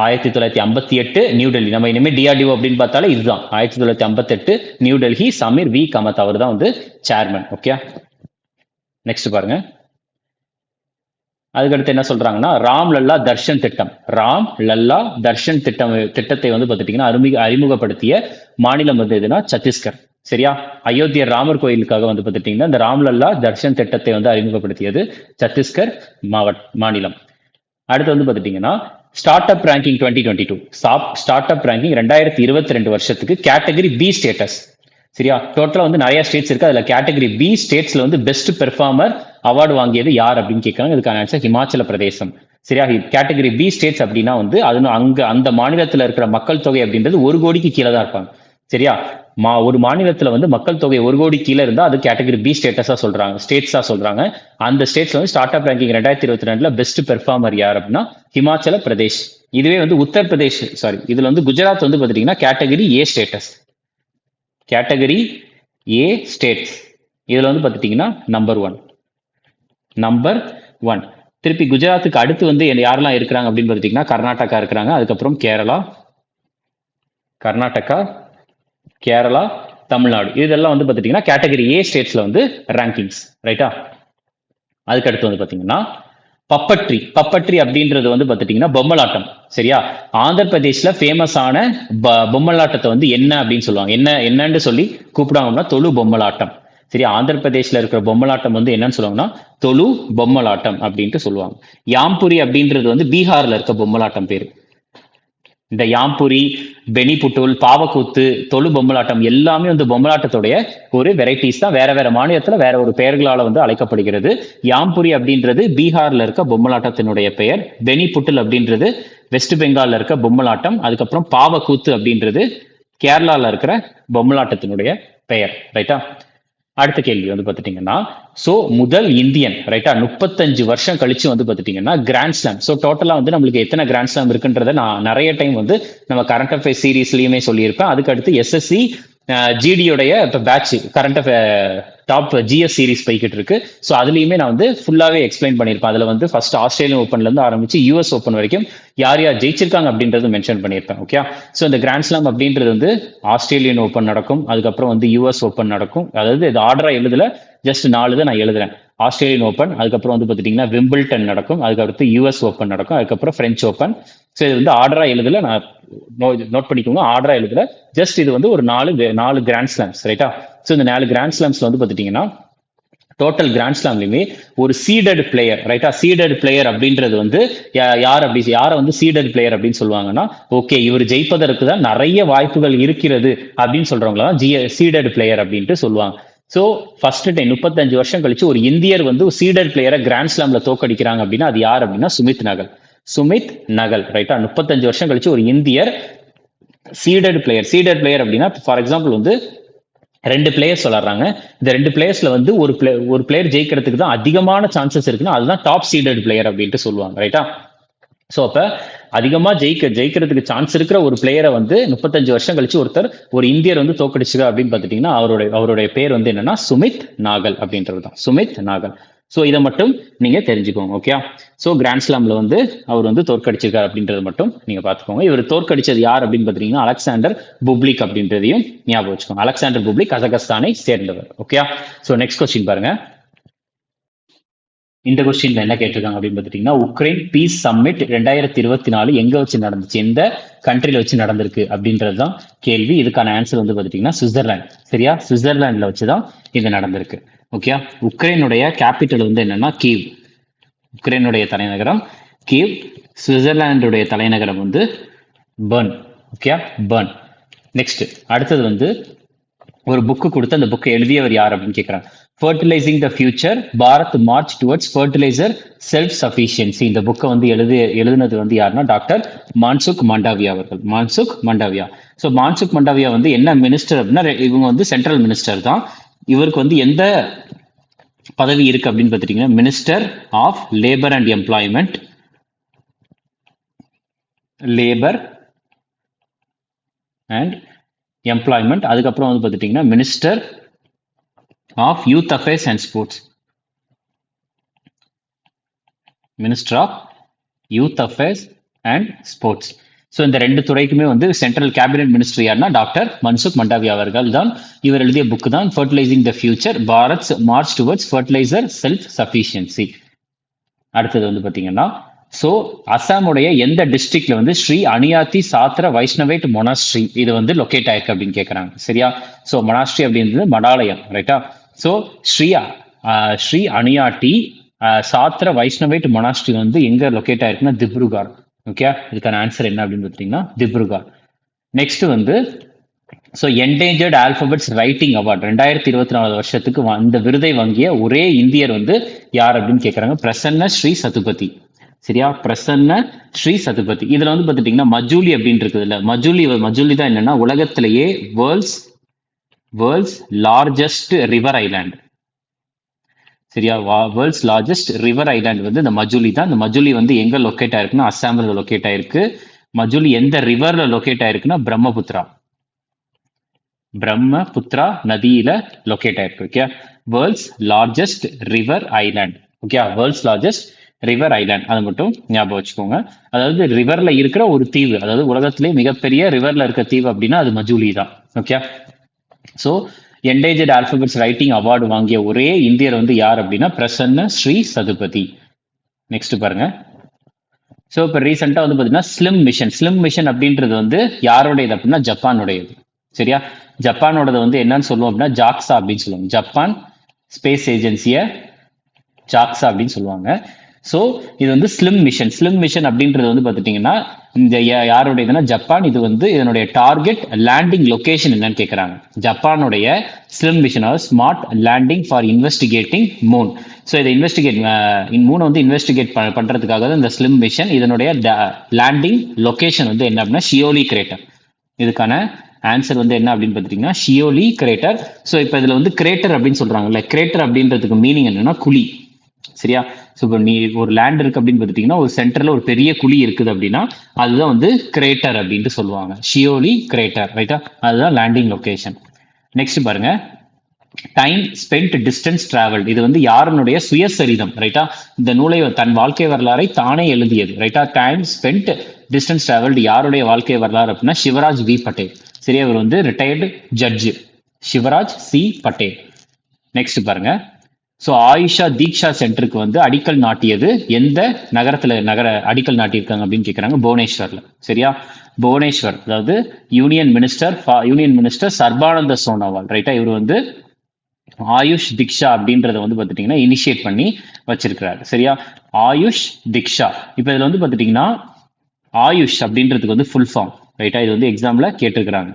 1958 நியூ டெல்லி. நம்ம இனிமேல் டிஆர்டிஓ அப்படின்னு பார்த்தாலே இதுதான் 1958 நியூ டெல்லி. சமீர் வி கமத் அவர் தான் வந்து சேர்மன். ஓகே, நெக்ஸ்ட் பாருங்க. அதுக்கடுத்து என்ன சொல்றாங்கன்னா ராம் லல்லா தர்ஷன் திட்டத்தை வந்து பார்த்துட்டீங்கன்னா அறிமுகப்படுத்திய மாநிலம் வந்து எதுனா சத்தீஸ்கர். சரியா, அயோத்தியர் ராமர் கோயிலுக்காக வந்து பார்த்துட்டீங்கன்னா இந்த ராம் லல்லா தர்ஷன் திட்டத்தை வந்து அறிமுகப்படுத்தியது சத்தீஸ்கர் மாநிலம். அடுத்து வந்து பார்த்துட்டீங்கன்னா start up ranking 2022, start up ranking 2022 வருஷத்துக்கு கேட்டகரி பி ஸ்டேட்டஸ். சரியா, டோட்டலா வந்து நிறைய ஸ்டேட்ஸ் இருக்கு. அதுல கேட்டகரி பி ஸ்டேட்ஸ்ல வந்து பெஸ்ட் பெர்ஃபார்மர் அவார்டு வாங்கியது யார் அப்படின்னு கேட்கறாங்க. இதுக்கான ஆன்சர் ஹிமாச்சல பிரதேசம். சரியா, கேட்டகரி பி ஸ்டேட்ஸ் அப்படின்னா வந்து அது அங்க அந்த மாநிலத்துல இருக்கிற மக்கள் தொகை அப்படின்றது 1 கோடிக்கு கீழே தான் இருப்பாங்க. சரியா, ஒரு மாநிலத்துல வந்து மக்கள் தொகை 1 கோடி கீழே இருந்தா அது கேட்டகரி பி ஸ்டேட்டஸா சொல்றாங்க. அந்த ஸ்டேட்ஸ்ல வந்து start up ranking 2022 best performer யார் அப்படின்னா ஹிமாச்சல பிரதேஷ். இதுவே வந்து உத்தரப்பிரதேஷ், இதுல வந்து குஜராத் வந்து பாத்தீங்கன்னா category A status. Category A states இதுல வந்து பாத்துட்டீங்கன்னா நம்பர் ஒன். திருப்பி குஜராத்துக்கு அடுத்து வந்து யாரெல்லாம் இருக்கிறாங்க அப்படின்னு பாத்தீங்கன்னா கர்நாடகா இருக்கிறாங்க. அதுக்கப்புறம் கேரளா, தமிழ்நாடு, இதெல்லாம் வந்து பாத்துட்டீங்கன்னா கேட்டகரி ஏ ஸ்டேட்ஸ்ல வந்து ரேங்கிங்ஸ். ரைட்டா? அதுக்கு அடுத்து வந்து பாத்தீங்கன்னா பப்பட்ரி அப்படின்றது வந்து பாத்துட்டீங்கன்னா பொம்மலாட்டம். சரியா, ஆந்திர பிரதேஷ்ல ஃபேமஸான பொம்மலாட்டத்தை வந்து என்ன அப்படின்னு சொல்லுவாங்க, என்னன்னு சொல்லி கூப்பிடுவாங்கன்னா தொழு பொம்மலாட்டம். சரி, ஆந்திர பிரதேஷ்ல இருக்கிற பொம்மலாட்டம் வந்து என்னன்னு சொல்லுவாங்கன்னா தொழு பொம்மலாட்டம் அப்படின்ட்டு சொல்லுவாங்க. யாம்புரி அப்படின்றது வந்து பீகார்ல இருக்க பொம்மலாட்டம் பேரு. இந்த யாம்புரி, பெனிபுட்டூல், பாவக்கூத்து, தொழு பொம்மலாட்டம் எல்லாமே வந்து பொம்மலாட்டத்துடைய ஒரு வெரைட்டிஸ் தான். வேற வேற மாநிலத்துல வேற ஒரு பெயர்களால வந்து அழைக்கப்படுகிறது. யாம்புரி அப்படின்றது பீகார்ல இருக்க பொம்மலாட்டத்தினுடைய பெயர். பெனிபுட்டல் அப்படின்றது வெஸ்ட் பெங்கால்ல இருக்க பொம்மலாட்டம். அதுக்கப்புறம் பாவக்கூத்து அப்படின்றது கேரளால இருக்கிற பொம்மலாட்டத்தினுடைய பெயர். ரைட்டா? அடுத்த கேள்வி வந்து பாத்துட்டீங்கன்னா சோ முதல் இந்தியன், ரைட்டா, 35 வருஷம் கழிச்சு வந்து பாத்துட்டீங்கன்னா கிராண்ட் ஸ்லாம். சோ டோட்டலா வந்து நம்மளுக்கு எத்தனை கிராண்ட் ஸ்லாம் இருக்குன்றத நான் நிறைய டைம் வந்து நம்ம கரண்ட் அஃபேர்ஸ் சீரீஸ்லயுமே சொல்லியிருப்பேன். அதுக்கு அடுத்து எஸ்எஸ்சி ஜிடியோடைய இப்போ batch current top GS series போய்கிட்டு இருக்கு. ஸோ அதுலயுமே நான் வந்து ஃபுல்லாவே எக்ஸ்பிளைன் பண்ணியிருப்பேன். அதுல வந்து ஃபர்ஸ்ட் ஆஸ்திரேலியன் ஓப்பன்ல இருந்து ஆரம்பிச்சு யூஎஸ் ஓப்பன் வரைக்கும் யார் யார் ஜெயிச்சிருக்காங்க அப்படின்றது மென்ஷன் பண்ணியிருப்பேன். ஓகே, ஸோ இந்த கிராண்ட் ஸ்லாம் அப்படின்றது வந்து ஆஸ்திரேலியன் ஓப்பன் நடக்கும், அதுக்கப்புறம் வந்து யூஎஸ் ஓப்பன் நடக்கும். அதாவது இது ஆர்டரா எழுதல, ஜஸ்ட் 4 தான் நான் எழுதுறேன். ஆஸ்திரேலியன் ஓப்பன், அதுக்கப்புறம் வந்து பாத்தீங்கன்னா விம்பிள்டன் நடக்கும், அதுக்கடுத்து யூஎஸ் ஓப்பன் நடக்கும், அதுக்கப்புறம் பிரெஞ்சு ஓப்பன். ஸோ இது வந்து ஆர்டரா எழுதல, நான் நோட் பண்ணிக்கோங்க, ஆர்டரா எழுதல. ஜஸ்ட் இது வந்து ஒரு 4 கிராண்ட் ஸ்லாம்ஸ், ரைட்டா? ஸோ இந்த 4 கிராண்ட் ஸ்லாம்ஸ்ல வந்து பாத்துட்டீங்கன்னா டோட்டல் கிராண்ட் ஸ்லாம்லயுமே ஒரு சீடட் பிளேயர், ரைட்டா? சீடட் பிளேயர் அப்படின்றது வந்து யாரை வந்து சீடட் பிளேயர் அப்படின்னு சொல்லுவாங்கன்னா, ஓகே இவர் ஜெயிப்பதற்கு தான் நிறைய வாய்ப்புகள் இருக்கிறது அப்படின்னு சொல்றவங்களா சீடட் பிளேயர் அப்படின்ட்டு சொல்லுவாங்க. ஸோ ஃபர்ஸ்ட் டைம் 35 வருஷம் கழிச்சு ஒரு இந்தியர் வந்து சீடட் பிளேயரை கிராண்ட் ஸ்லாம்ல தோக்கடிக்கிறாங்க அப்படின்னா அது யார் அப்படின்னா சுமித் நகல், ரைட்டா? 35 வருஷம் கழிச்சு ஒரு இந்தியர் சீடட் பிளேயர் அப்படின்னா ஃபார் எக்ஸாம்பிள் வந்து 2 பிளேயர்ஸ் விளாடுறாங்க. இந்த 2 பிளேயர்ஸ்ல வந்து ஒரு பிளேயர் ஜெயிக்கிறதுக்கு தான் அதிகமான சான்சஸ் இருக்குன்னா அதுதான் டாப் சீடட் பிளேயர் அப்படின்ட்டு சொல்லுவாங்க, ரைட்டா? ஸோ அப்ப அதிகமா ஜெயிக்கிறதுக்கு சான்ஸ் இருக்கிற ஒரு பிளேயரை வந்து 35 வருஷம் கழிச்சு ஒரு இந்தியர் வந்து தோக்கடிச்சுக்க அப்படின்னு பாத்துட்டீங்கன்னா அவருடைய பேர் வந்து என்னன்னா சுமித் நாகல் அப்படின்றது தான், சுமித் நாகல். ஸோ இதை மட்டும் நீங்க தெரிஞ்சுக்கோங்க, ஓகே? ஸோ கிராண்ட் ஸ்லாம்ல வந்து அவர் வந்து தோற்கடிச்சிருக்காரு அப்படின்றது மட்டும் நீங்க பாத்துக்கோங்க. இவர் தோற்கடிச்சது யார் அப்படின்னு பாத்தீங்கன்னா அலெக்சாண்டர் புப்ளிக் அப்படின்றதையும் ஞாபகம் வச்சுக்கோங்க. அலெக்சாண்டர் புப்ளிக் கசகஸ்தானை சேர்ந்தவர், ஓகே? ஸோ நெக்ஸ்ட் கொஸ்டின் பாருங்க. இந்த கொஸ்டின்ல என்ன கேட்டிருக்காங்க அப்படின்னு பாத்தீங்கன்னா உக்ரைன் பீஸ் சம்மிட் 2024 எங்க வச்சு நடந்துச்சு, எந்த கண்ட்ரில வச்சு நடந்திருக்கு அப்படின்றதுதான் கேள்வி. இதுக்கான ஆன்சர் வந்து பாத்தீங்கன்னா சுவிட்சர்லாந்து, சரியா? சுவிட்சர்லாந்துல வச்சுதான் இது நடந்திருக்கு, ஓகே? உக்ரைனுடைய கேபிட்டல் வந்து என்னன்னா கீவ், உக்ரைனுடைய தலைநகரம் கீவ். சுவிட்சர்லாந்துடைய தலைநகரம் வந்து பெர்ன், ஓகே? பெர்ன். நெக்ஸ்ட் அடுத்தது வந்து ஒரு புக்கு கொடுத்து அந்த புக்கை எழுதியவர் யார் அப்படின்னு கேட்கிறாங்க. Fertilising the future, Bharat march towards fertiliser self sufficiency. இந்த புக்கை வந்து எழுதுனது வந்து யாருன்னா டாக்டர் மான்சுக் மண்டாவியா அவர்கள், மான்சுக் மண்டாவியா. ஸோ மான்சுக் மண்டாவியா வந்து என்ன மினிஸ்டர் அப்படின்னா இவங்க வந்து சென்ட்ரல் மினிஸ்டர் தான். இவருக்கு வந்து எந்த பதவி இருக்கு அப்படின்னு பார்த்துட்டீங்கன்னா minister of labour and employment, labour and employment. அதுக்கப்புறம் வந்து பார்த்துட்டீங்கன்னா minister of youth affairs and sports, minister of youth affairs and sports. So இந்த 2 துறைக்குமே வந்து சென்ட்ரல் கேபினெட் மினிஸ்டர் யாருன்னா டாக்டர் மன்சுக் மண்டாவியா அவர்கள் தான். இவர் எழுதிய புக் தான் fertilising the future, Bharat's march towards fertiliser self sufficiency. அடுத்தது வந்து பாத்தீங்கன்னா ஸோ அசாமுடைய எந்த டிஸ்ட்ரிக்ட்ல வந்து ஸ்ரீ அனியாத்தி சாத்திர வைஷ்ணவேட் மொனாஸ்ட்ரி இது வந்து லொக்கேட் ஆயிருக்கு அப்படின்னு கேட்கறாங்க, சரியா? ஸோ மொனாஸ்ட்ரி அப்படின்றது மடாலயம், ரைட்டா? ஸோ ஸ்ரீ அனியாட்டி சாத்திர வைஷ்ணவேட் மொனாஸ்ட்ரி வந்து எங்க லொக்கேட் ஆயிருக்குன்னா திப்ருகார், ஓகே? இதுக்கான ஆன்சர் என்ன அப்படின்னு பார்த்தீங்கன்னா திப்ருகார். நெக்ஸ்ட் வந்து so endangered alphabets writing award 2024 வருஷத்துக்கு இந்த விருதை வாங்கிய ஒரே இந்தியர் வந்து யார் அப்படின்னு கேட்கறாங்க. பிரசன்ன ஸ்ரீ சதுபதி, சரியா? பிரசன்ன ஸ்ரீ சதுபதி. இதுல வந்து பாத்துட்டீங்கன்னா மஜூலி அப்படின்னு இருக்குது இல்ல, மஜூலி தான் என்னன்னா உலகத்திலேயே வேர்ல்ட்ஸ் லார்ஜஸ்ட் ரிவர் ஐலாண்ட், சரியா? வேர்ல்ட்ஸ் லார்ஜஸ்ட் ரிவர் ஐலாண்ட் வந்து இந்த மஜூலி தான். இந்த மஜூலி வந்து எங்க லொக்கேட் ஆயிருக்குன்னா அஸ்ஸாம்ல லொக்கேட் ஆயிருக்கு. மஜூலி எந்த ரிவர்ல லொக்கேட் ஆயிருக்குன்னா பிரம்மபுத்திரா நதியில லொக்கேட் ஆயிருக்கு, okay? World's largest river island, okay? World's largest river island, அதை மட்டும் ஞாபகம் வச்சுக்கோங்க. அதாவது ரிவர்ல இருக்கிற ஒரு தீவு, அதாவது உலகத்திலே மிகப்பெரிய ரிவர்ல இருக்க தீவு அப்படின்னா அது மஜூலி தான், okay? So endangered alphabets writing award வாங்கிய ஒரே இந்தியர் வந்து யார் அப்படின்னா பிரசன்ன ஸ்ரீ சதுபதி. நெக்ஸ்ட் பாருங்க. ஸோ இப்போ ரீசெண்டாக வந்து பார்த்தீங்கன்னா ஸ்லிம் மிஷன் அப்படின்றது வந்து யாருடையது அப்படின்னா ஜப்பானுடையது, சரியா? ஜப்பானோடது வந்து என்னன்னு சொல்லுவோம் அப்படின்னா ஜாக்ஸா அப்படின்னு சொல்லுவாங்க. ஜப்பான் ஸ்பேஸ் ஏஜென்சியை ஜாக்ஸா அப்படின்னு சொல்லுவாங்க. ஸோ இது வந்து ஸ்லிம் மிஷன் அப்படின்றது வந்து பார்த்துட்டீங்கன்னா இந்த யாருடையதுன்னா ஜப்பான். இது வந்து இதனுடைய டார்கெட் லேண்டிங் லொகேஷன் என்னன்னு கேட்குறாங்க. ஜப்பானுடைய SLIM mission smart landing for investigating moon. So இதை மூணை வந்து இன்வெஸ்டிகேட் பண்றதுக்காக தான் இந்த ஸ்லிம் மிஷன். இதனுடைய லேண்டிங் லொகேஷன் வந்து என்ன அப்படின்னா ஷியோலி கிரேட்டர். இதுக்கான ஆன்சர் வந்து என்ன அப்படின்னு பார்த்துட்டீங்கன்னா ஷியோலி கிரேட்டர். ஸோ இப்போ இதுல வந்து கிரேட்டர் அப்படின்னு சொல்றாங்கல்ல, கிரேட்டர் அப்படின்றதுக்கு மீனிங் என்னன்னா குழி, சரியா? ஸோ இப்போ நீ ஒரு லேண்ட் இருக்கு அப்படின்னு பார்த்துட்டீங்கன்னா ஒரு சென்டர்ல ஒரு பெரிய குழி இருக்குது அப்படின்னா அதுதான் வந்து கிரேட்டர் அப்படின்ட்டு சொல்லுவாங்க, ஷியோலி கிரேட்டர், ரைட்டா? அதுதான் லேண்டிங் லொகேஷன். நெக்ஸ்ட் பாருங்க, டைம் ஸ்பெண்ட் டிஸ்டன்ஸ் டிராவல். இது வந்து யாருடைய சுயசரிதம், ரைட்டா? இந்த நூலை தன் வாழ்க்கை வரலாறை தானே எழுதியது, ரைட்டா? டைம் ஸ்பெண்ட் டிஸ்டன்ஸ் டிராவல்டு யாருடைய வாழ்க்கை வரலாறு அப்படின்னா சிவராஜ் வி பட்டேல். சரி, அவர் வந்து retired judge Shivraj C Patel. Next பாருங்க, ஸோ ஆயுஷா தீக்ஷா சென்டருக்கு வந்து அடிக்கல் நாட்டியது எந்த நகர அடிக்கல் நாட்டியிருக்காங்க அப்படின்னு கேட்குறாங்க. புவனேஸ்வர்ல. சரியா? புவனேஸ்வர், அதாவது யூனியன் மினிஸ்டர் சர்பானந்த சோனோவால், ரைட்டா? இவர் வந்து ஆயுஷ் திக்ஷா அப்படின்றத வந்து பார்த்துட்டீங்கன்னா இனிஷியேட் பண்ணி வச்சிருக்கிறாரு. சரியா? ஆயுஷ் திக்ஷா. இப்போ இதுல வந்து பார்த்துட்டீங்கன்னா ஆயுஷ் அப்படின்றதுக்கு வந்து ஃபுல் ஃபார்ம், ரைட்டா? இது வந்து எக்ஸாம்ல கேட்டிருக்கிறாங்க.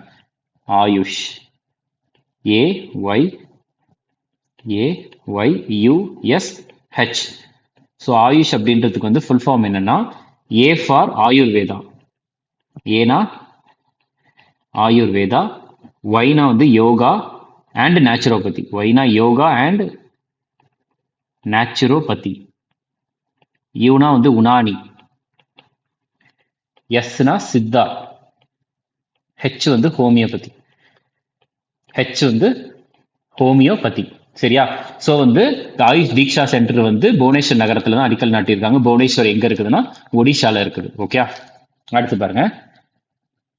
ஆயுஷ், AYUSH. ஸோ ஆயுஷ் அப்படின்றதுக்கு வந்து ஃபுல் ஃபார்ம் என்னன்னா ஏ ஃபார் ஆயுர்வேதா. ஏனா ஆயுர்வேதா, ஒய்னா வந்து யோகா அண்ட் நேச்சுரோபதி. ஒய்னா யோகா அண்ட் நேச்சுரோபதி. யூனா வந்து உனானி. எஸ்னா சித்தா. ஹெச் வந்து ஹோமியோபதி. ஹெச் வந்து ஹோமியோபதி. சரியா? சோ வந்து ஆயுஷ் தீக்ஷா சென்டர் வந்து புவனேஸ்வர் நகரத்துல தான் அடிக்கல் நாட்டியிருக்காங்க. புவனேஸ்வர் எங்க இருக்குதுன்னா ஒடிஷால இருக்குது. ஓகே, அடுத்து பாருங்க,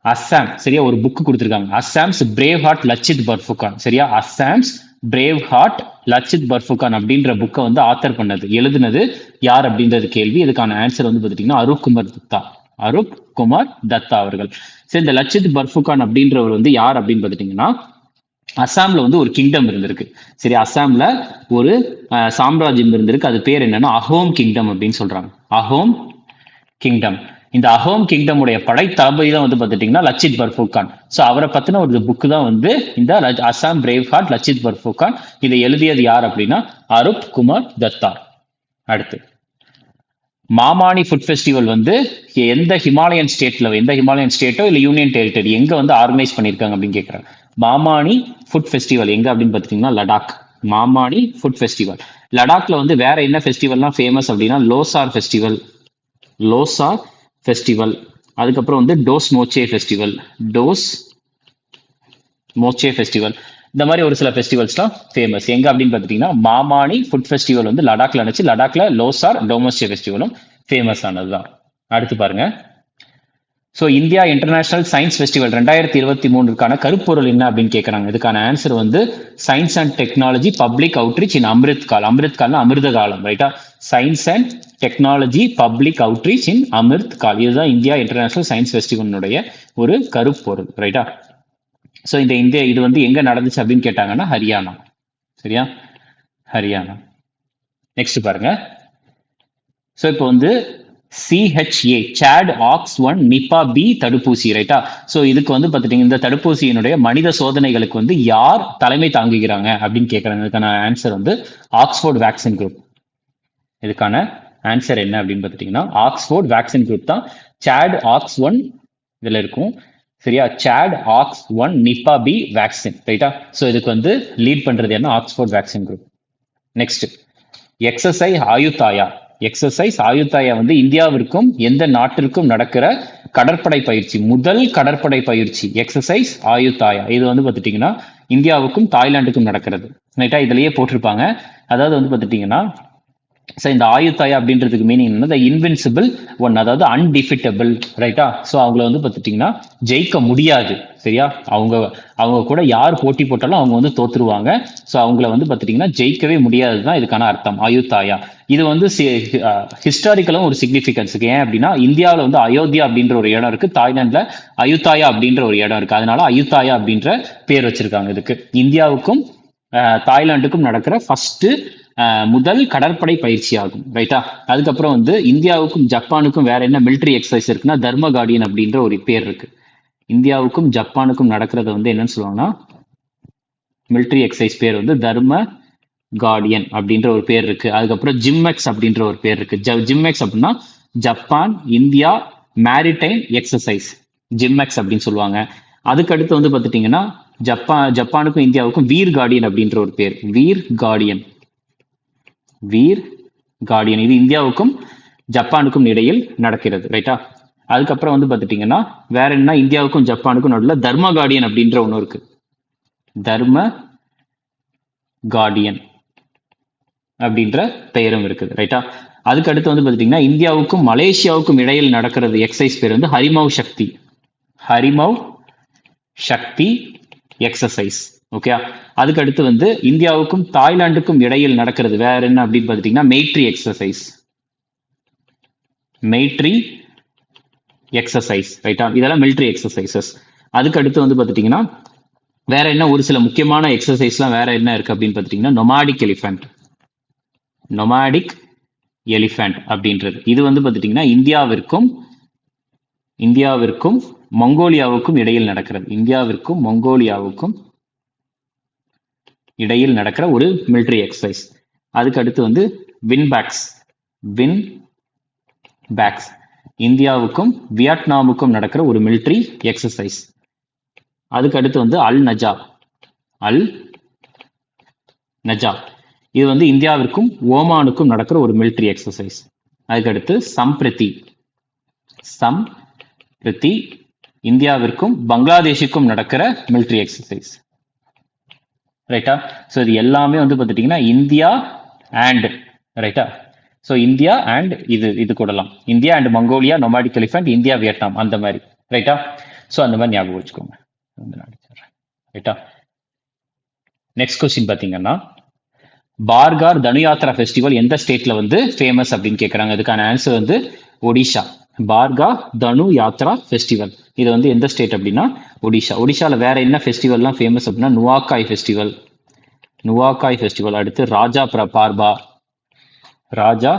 அஸ்ஸாம். சரியா? ஒரு புக் கொடுத்திருக்காங்க, அஸ்ஸாம்ஸ் பிரேவ் ஹார்ட் லச்சித் பர்ஃபுகான். சரியா? அஸ்ஸாம்ஸ் பிரேவ் ஹார்ட் லச்சித் பர்ஃபுகான் அப்படின்ற புக்கை வந்து ஆத்தர் பண்ணது, எழுதுனது யார் அப்படின்றது கேள்வி. இதுக்கான ஆன்சர் வந்து பாத்தீங்கன்னா அருப் குமார் தத்தா அவர்கள். சரி, இந்த லச்சித் பர்ஃபுகான் அப்படின்றவர் வந்து யார் அப்படின்னு பாத்துட்டீங்கன்னா அஸ்ஸாம்ல வந்து ஒரு கிங்டம் இருந்திருக்கு. சரி, அஸ்ஸாம்ல ஒரு சாம்ராஜ்யம் இருந்திருக்கு. அது பேர் என்னன்னா அஹோம் கிங்டம் அப்படின்னு சொல்றாங்க. அஹோம் கிங்டம். இந்த அஹோம் கிங்டம் உடைய படை தளபதி தான் வந்து பாத்துட்டீங்கன்னா லச்சித் பர்ஃபுகான். சோ அவரை பத்தின ஒரு புக் தான் வந்து இந்த அஸ்ஸாம் பிரேவ் ஹார்ட் லச்சித் பர்ஃபுகான். இதை எழுதியது யார் அப்படின்னா அருப் குமார் தத்தா. அடுத்து, மாமானி ஃபுட் ஃபெஸ்டிவல் வந்து எந்த ஹிமாலயன் ஸ்டேட்டோ இல்ல யூனியன் டெரிட்டரி எங்க வந்து ஆர்கனைஸ் பண்ணிருக்காங்க அப்படின்னு கேட்கறாங்க. மாமானி ஃபுட் ஃபெஸ்டிவல் எங்க அப்படின்னு பாத்தீங்கன்னா லடாக். Mamani food festival. லடாக்ல வந்து வேற என்ன ஃபெஸ்டிவல்லாம் ஃபேமஸ் அப்படின்னா லோசார் ஃபெஸ்டிவல். அதுக்கப்புறம் வந்து டோஸ் மோச்சே ஃபெஸ்டிவல். இந்த மாதிரி ஒரு சில ஃபெஸ்டிவல்ஸ்லாம் ஃபேமஸ். எங்க அப்படின்னு பாத்துட்டீங்கன்னா மாமானி ஃபுட் ஃபெஸ்டிவல் வந்து லடாக்ல இருந்துச்சு. லடாக்ல லோசார் டோமோச்சே ஃபெஸ்டிவலும் ஃபேமஸ் ஆனதுதான். அடுத்து பாருங்க, so India international science festival 2023 கருப்பொருள் என்ன அப்படின்னு கேட்கறாங்க. இதுக்கான ஆன்சர் வந்து science and technology public outreach in Amrit Kaal. Amrit கால்னா அமிர்த காலம், ரைட்டா? Science and technology public outreach in Amrit Kaal. இதுதான் இந்தியா இன்டர்நேஷனல் சயின்ஸ் ஃபெஸ்டிவலுடைய ஒரு கருப்பொருள், ரைட்டா? ஸோ இது வந்து எங்க நடந்துச்சு அப்படின்னு கேட்டாங்கன்னா ஹரியானா. சரியா? ஹரியானா. நெக்ஸ்ட் பாருங்க, ஸோ இப்போ வந்து CHA chat aux 1 Nipah B தடுப்பூசி, ரைட்டா? சோ இதுக்கு வந்து பாத்துட்டீங்க இந்த தடுப்பூசியினுடைய மனித சோதனைகளுக்கு வந்து யார் தலைமை தாங்குகிறாங்க அப்படின்னு கேட்கறாங்க. இதுக்கான ஆன்சர் வந்து ஆக்ஸ்போர்ட் வேக்சின் குரூப். இதுக்கான ஆன்சர் என்ன அப்படின்னு பாத்துட்டீங்கன்னா ஆக்ஸ்போர்ட் வேக்சின் குரூப் தான் சாட் ஆக்ஸ் 1 இதுல இருக்கும். சரியா? ChAdOx 1 Nipah B vaccine, ரைட்டா? சோ இதுக்கு வந்து லீட் பண்றது என்ன Oxford vaccine group. Next, exercise Ayutthaya வந்து இந்தியாவிற்கும் எந்த நாட்டிற்கும் நடக்கிற கடற்படை பயிற்சி, முதல் கடற்படை பயிற்சி எக்ஸசைஸ் ஆயுத்தாயா. இது வந்து பாத்துட்டீங்கன்னா இந்தியாவுக்கும் தாய்லாந்துக்கும் நடக்கிறது, ரைட்டா? இதுலயே போட்டிருப்பாங்க. அதாவது வந்து பாத்துட்டீங்கன்னா இந்த ஆயுத்தாயா அப்படின்றதுக்கு மீனிங் என்ன, இன்வின்சிபிள் ஒன், அதாவது அன்டிஃபிட்டபிள், ரைட்டா? ஸோ அவங்கள வந்து பார்த்துட்டீங்கன்னா ஜெயிக்க முடியாது. சரியா? அவங்க கூட யார் போட்டி போட்டாலும் அவங்க வந்து தோத்துருவாங்க. ஸோ அவங்கள வந்து பார்த்துட்டீங்கன்னா ஜெயிக்கவே முடியாதுதான் இதுக்கான அர்த்தம் ஆயுத்தாயா. இது வந்து ஹிஸ்டாரிக்கலும் ஒரு சிக்னிஃபிகன்ஸ் இருக்கு. ஏன் அப்படின்னா இந்தியாவில் வந்து அயோத்தியா அப்படின்ற ஒரு இடம் இருக்கு, தாய்லாந்துல அயுத்தாயா அப்படின்ற ஒரு இடம் இருக்கு. அதனால அயுத்தாயா அப்படின்ற பேர் வச்சிருக்காங்க இதுக்கு. இந்தியாவுக்கும் தாய்லாந்துக்கும் நடக்கிற ஃபர்ஸ்ட் முதல் கடற்படை பயிற்சி ஆகும், ரைட்டா? அதுக்கப்புறம் வந்து இந்தியாவுக்கும் ஜப்பானுக்கும் வேற என்ன மிலிட்டரி எக்ஸசைஸ் இருக்குன்னா தர்ம கார்டியன் அப்படின்ற ஒரு பேர் இருக்கு. இந்தியாவுக்கும் ஜப்பானுக்கும் நடக்கிறத வந்து என்னன்னு சொல்லுவாங்கன்னா மிலிட்டரி எக்ஸசைஸ் பேர் வந்து தர்ம கார்டியன் அப்படின்ற ஒரு பேர் இருக்கு. அதுக்கப்புறம் ஜிம்மெக்ஸ் அப்படின்ற ஒரு பேர் இருக்கு. ஜிம்மெக்ஸ் அப்படின்னா ஜப்பான் இந்தியா மேரிடைம் எக்ஸசைஸ், ஜிம்மெக்ஸ் அப்படின்னு சொல்லுவாங்க. அதுக்கு அடுத்து வந்து பாத்துட்டீங்கன்னா ஜப்பானுக்கும் இந்தியாவுக்கும் வீர் கார்டியன் அப்படின்ற ஒரு பேர், வீர் கார்டியன். இது இந்தியாவுக்கும் ஜப்பானுக்கும் இடையில் நடக்கிறது, ரைட்டா? அதுக்கப்புறம் வந்து பாத்துட்டீங்கன்னா வேற என்ன, இந்தியாவுக்கும் ஜப்பானுக்கும் நடுவில் தர்ம கார்டியன் அப்படின்ற ஒன்று இருக்கு. தர்ம கார்டியன் அப்படின்ற பெயரும் இருக்குது. ரைட்டா? அதுக்கு அடுத்து வந்து பாத்தீங்கன்னா இந்தியாவுக்கும் மலேசியாவுக்கும் இடையில் நடக்கிறது எக்ஸசைஸ் பேர் வந்து ஹரிமவ் சக்தி. ஹரிமவ் சக்தி எக்ஸசைஸ். ஓகே. அதுக்கு அடுத்து வந்து இந்தியாவுக்கும் தாய்லாந்துக்கும் இடையில் நடக்கிறது வேற என்ன அப்படின்னு பாத்தீங்கன்னா மெய்ட்ரி எக்ஸசைஸ். மெய்ட்ரி எக்ஸசைஸ். ரைட்டா? இதெல்லாம் மிலிட்ரி எக்ஸசைசஸ். அதுக்கு அடுத்து வந்து பாத்துட்டீங்கன்னா வேற என்ன ஒரு சில முக்கியமான எக்ஸசைஸ்லாம் வேற என்ன இருக்கு அப்படின்னு பாத்துட்டீங்கன்னா நொமாடிக் எலிஃபென்ட். நொமாடிக் எலிஃபென்ட் அப்படின்றது இது வந்து பாத்துட்டீங்கன்னா இந்தியாவிற்கும் மங்கோலியாவுக்கும் இடையில் நடக்கிறது. இந்தியாவிற்கும் மங்கோலியாவுக்கும் இடையில் நடக்கிற ஒரு மிலிட்ரி எக்ஸசைஸ். அதுக்கு அடுத்து வந்து வின்பேக்ஸ். வின்பேக்ஸ் இந்தியாவுக்கும் வியட்நாமுக்கும் நடக்கிற ஒரு மிலிட்ரி எக்ஸசைஸ். அதுக்கு அடுத்து வந்து அல் நஜா. அல் நஜா இது வந்து இந்தியாவிற்கும் ஓமானுக்கும் நடக்கிற ஒரு மிலிட்ரி எக்ஸசைஸ். அதுக்கடுத்து சம்பிரித்தி. சம்பிரித்தி இந்தியாவிற்கும் பங்களாதேஷுக்கும் நடக்கிற மிலிட்ரி எக்ஸசைஸ். ரைட்டா? ஸோ இது எல்லாமே வந்து பார்த்துட்டீங்கன்னா இந்தியா அண்ட் ரைட்டா? ஸோ இந்தியா அண்ட் இது கூடலாம் India and Mongolia, nomadic elephant, India Vietnam அந்த மாதிரி. ரைட்டா? ஸோ அந்த மாதிரி ஞாபகம் வச்சுக்கோங்க. ரைட்டா? நெக்ஸ்ட் கொஸ்டின் பார்த்தீங்கன்னா பார்கார் தனுயாத்ரா ஃபெஸ்டிவல் எந்த ஸ்டேட்ல வந்து ஃபேமஸ் அப்படின்னு கேட்குறாங்க. அதுக்கான ஆன்சர் வந்து ஒடிஷா. பார்கா தனு யாத்ரா ஃபெஸ்டிவல் இது வந்து எந்த ஸ்டேட் அப்படின்னா ஒடிஷா. ஒடிஷாவில் வேற என்ன ஃபெஸ்டிவல்லாம் ஃபேமஸ் அப்படின்னா நுவாக்காய் ஃபெஸ்டிவல். நுவாக்காய் ஃபெஸ்டிவல். அடுத்து ராஜா பார்பா. ராஜா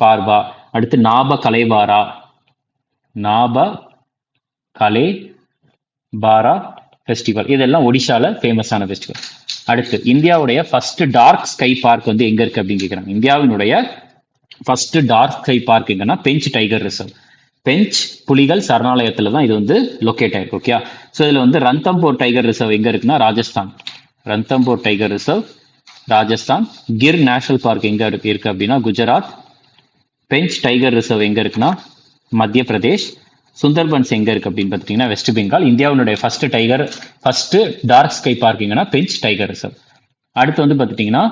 பார்பா. அடுத்து நாப கலைபாரா. நாப கலைபாரா ஃபெஸ்டிவல். இதெல்லாம் ஒடிஷால ஃபேமஸான ஃபெஸ்டிவல். அடுத்து இந்தியாவுடைய ஃபர்ஸ்ட் டார்க் ஸ்கை பார்க் வந்து எங்க இருக்கு அப்படின்னு கேட்குறாங்க. இந்தியாவினுடைய ஃபர்ஸ்ட் டார்க் ஸ்கை பார்க் எங்கன்னா பெஞ்ச் டைகர் ரிசர்வ். பெஞ்ச் புலிகள் சரணாலயத்துல தான் இது வந்து லொக்கேட் ஆயிருக்கு. ஓகே. ஸோ இதுல வந்து ரந்தம்போர் டைகர் ரிசர்வ் எங்க இருக்குன்னா Rajasthan. Ranthambore tiger reserve Rajasthan. Gir national park எங்க இருக்கு அப்படின்னா குஜராத். பெஞ்ச் டைகர் ரிசர்வ் எங்க இருக்குன்னா மத்திய பிரதேஷ். சுந்தர்பன்ஸ் எங்க இருக்கு அப்படின்னு பாத்தீங்கன்னா வெஸ்ட் பெங்கால். இந்தியாவுடைய ஃபர்ஸ்ட் டார்க் ஸ்கை பார்க் எங்கன்னா பெஞ்ச் டைகர் ரிசர்வ். அடுத்து வந்து பாத்துட்டீங்கன்னா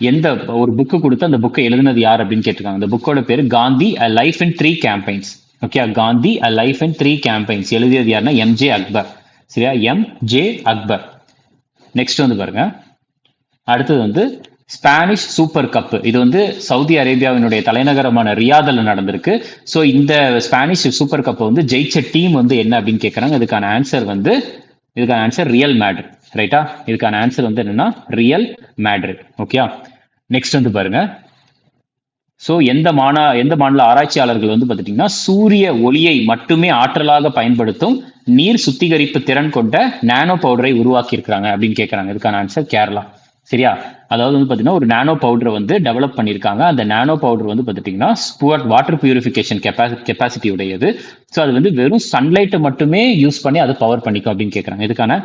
எந்த ஒரு புக்கு கொடுத்து அந்த புக்கை எழுதுனது யார் அப்படின்னு கேட்டிருக்காங்க. அந்த புக்கோட பேரு காந்தி அ லைஃப் இன் 3 கேம்பெயின்ஸ். ஓகே. காந்தி அ லைஃப் இன் 3 கேம்பெயின்ஸ் எழுதியது யாருன்னா எம்ஜே அக்பர். சரியா? எம்ஜே அக்பர். நெக்ஸ்ட் வந்து பாருங்க. அடுத்தது வந்து ஸ்பானிஷ் சூப்பர் கப். இது வந்து சவுதி அரேபியாவினுடைய தலைநகரமான ரியாதில் நடந்திருக்கு. ஸோ இந்த ஸ்பானிஷ் சூப்பர் கப் வந்து ஜெயிச்ச டீம் வந்து என்ன அப்படின்னு கேட்கறாங்க. இதுக்கான ஆன்சர் ரியல் மேட்ரிட். ரைட்டா? இதுக்கான ஆன்சர் வந்து என்னன்னா ரியல் மேட்ரிட். ஓகே. நெக்ஸ்ட் வந்து பாருங்க. ஸோ எந்த மாநில ஆராய்ச்சியாளர்கள் வந்து பார்த்துட்டீங்கன்னா சூரிய ஒளியை மட்டுமே ஆற்றலாக பயன்படுத்தும் நீர் சுத்திகரிப்பு திறன் கொண்ட நானோ பவுடரை உருவாக்கி இருக்கிறாங்க அப்படின்னு கேட்கறாங்க. இதுக்கான ஆன்சர் கேரளா. சரியா? அதாவது வந்து பாத்தீங்கன்னா ஒரு நானோ பவுடரை வந்து டெவலப் பண்ணியிருக்காங்க. அந்த நானோ பவுடர் வந்து பார்த்துட்டீங்கன்னா வாட்டர் பியூரிஃபிகேஷன் கெப்பாசிட்டி உடையது. ஸோ அது வந்து வெறும் சன்லைட்டை மட்டுமே யூஸ் பண்ணி அதை பவர் பண்ணிக்கும் அப்படின்னு கேட்கறாங்க.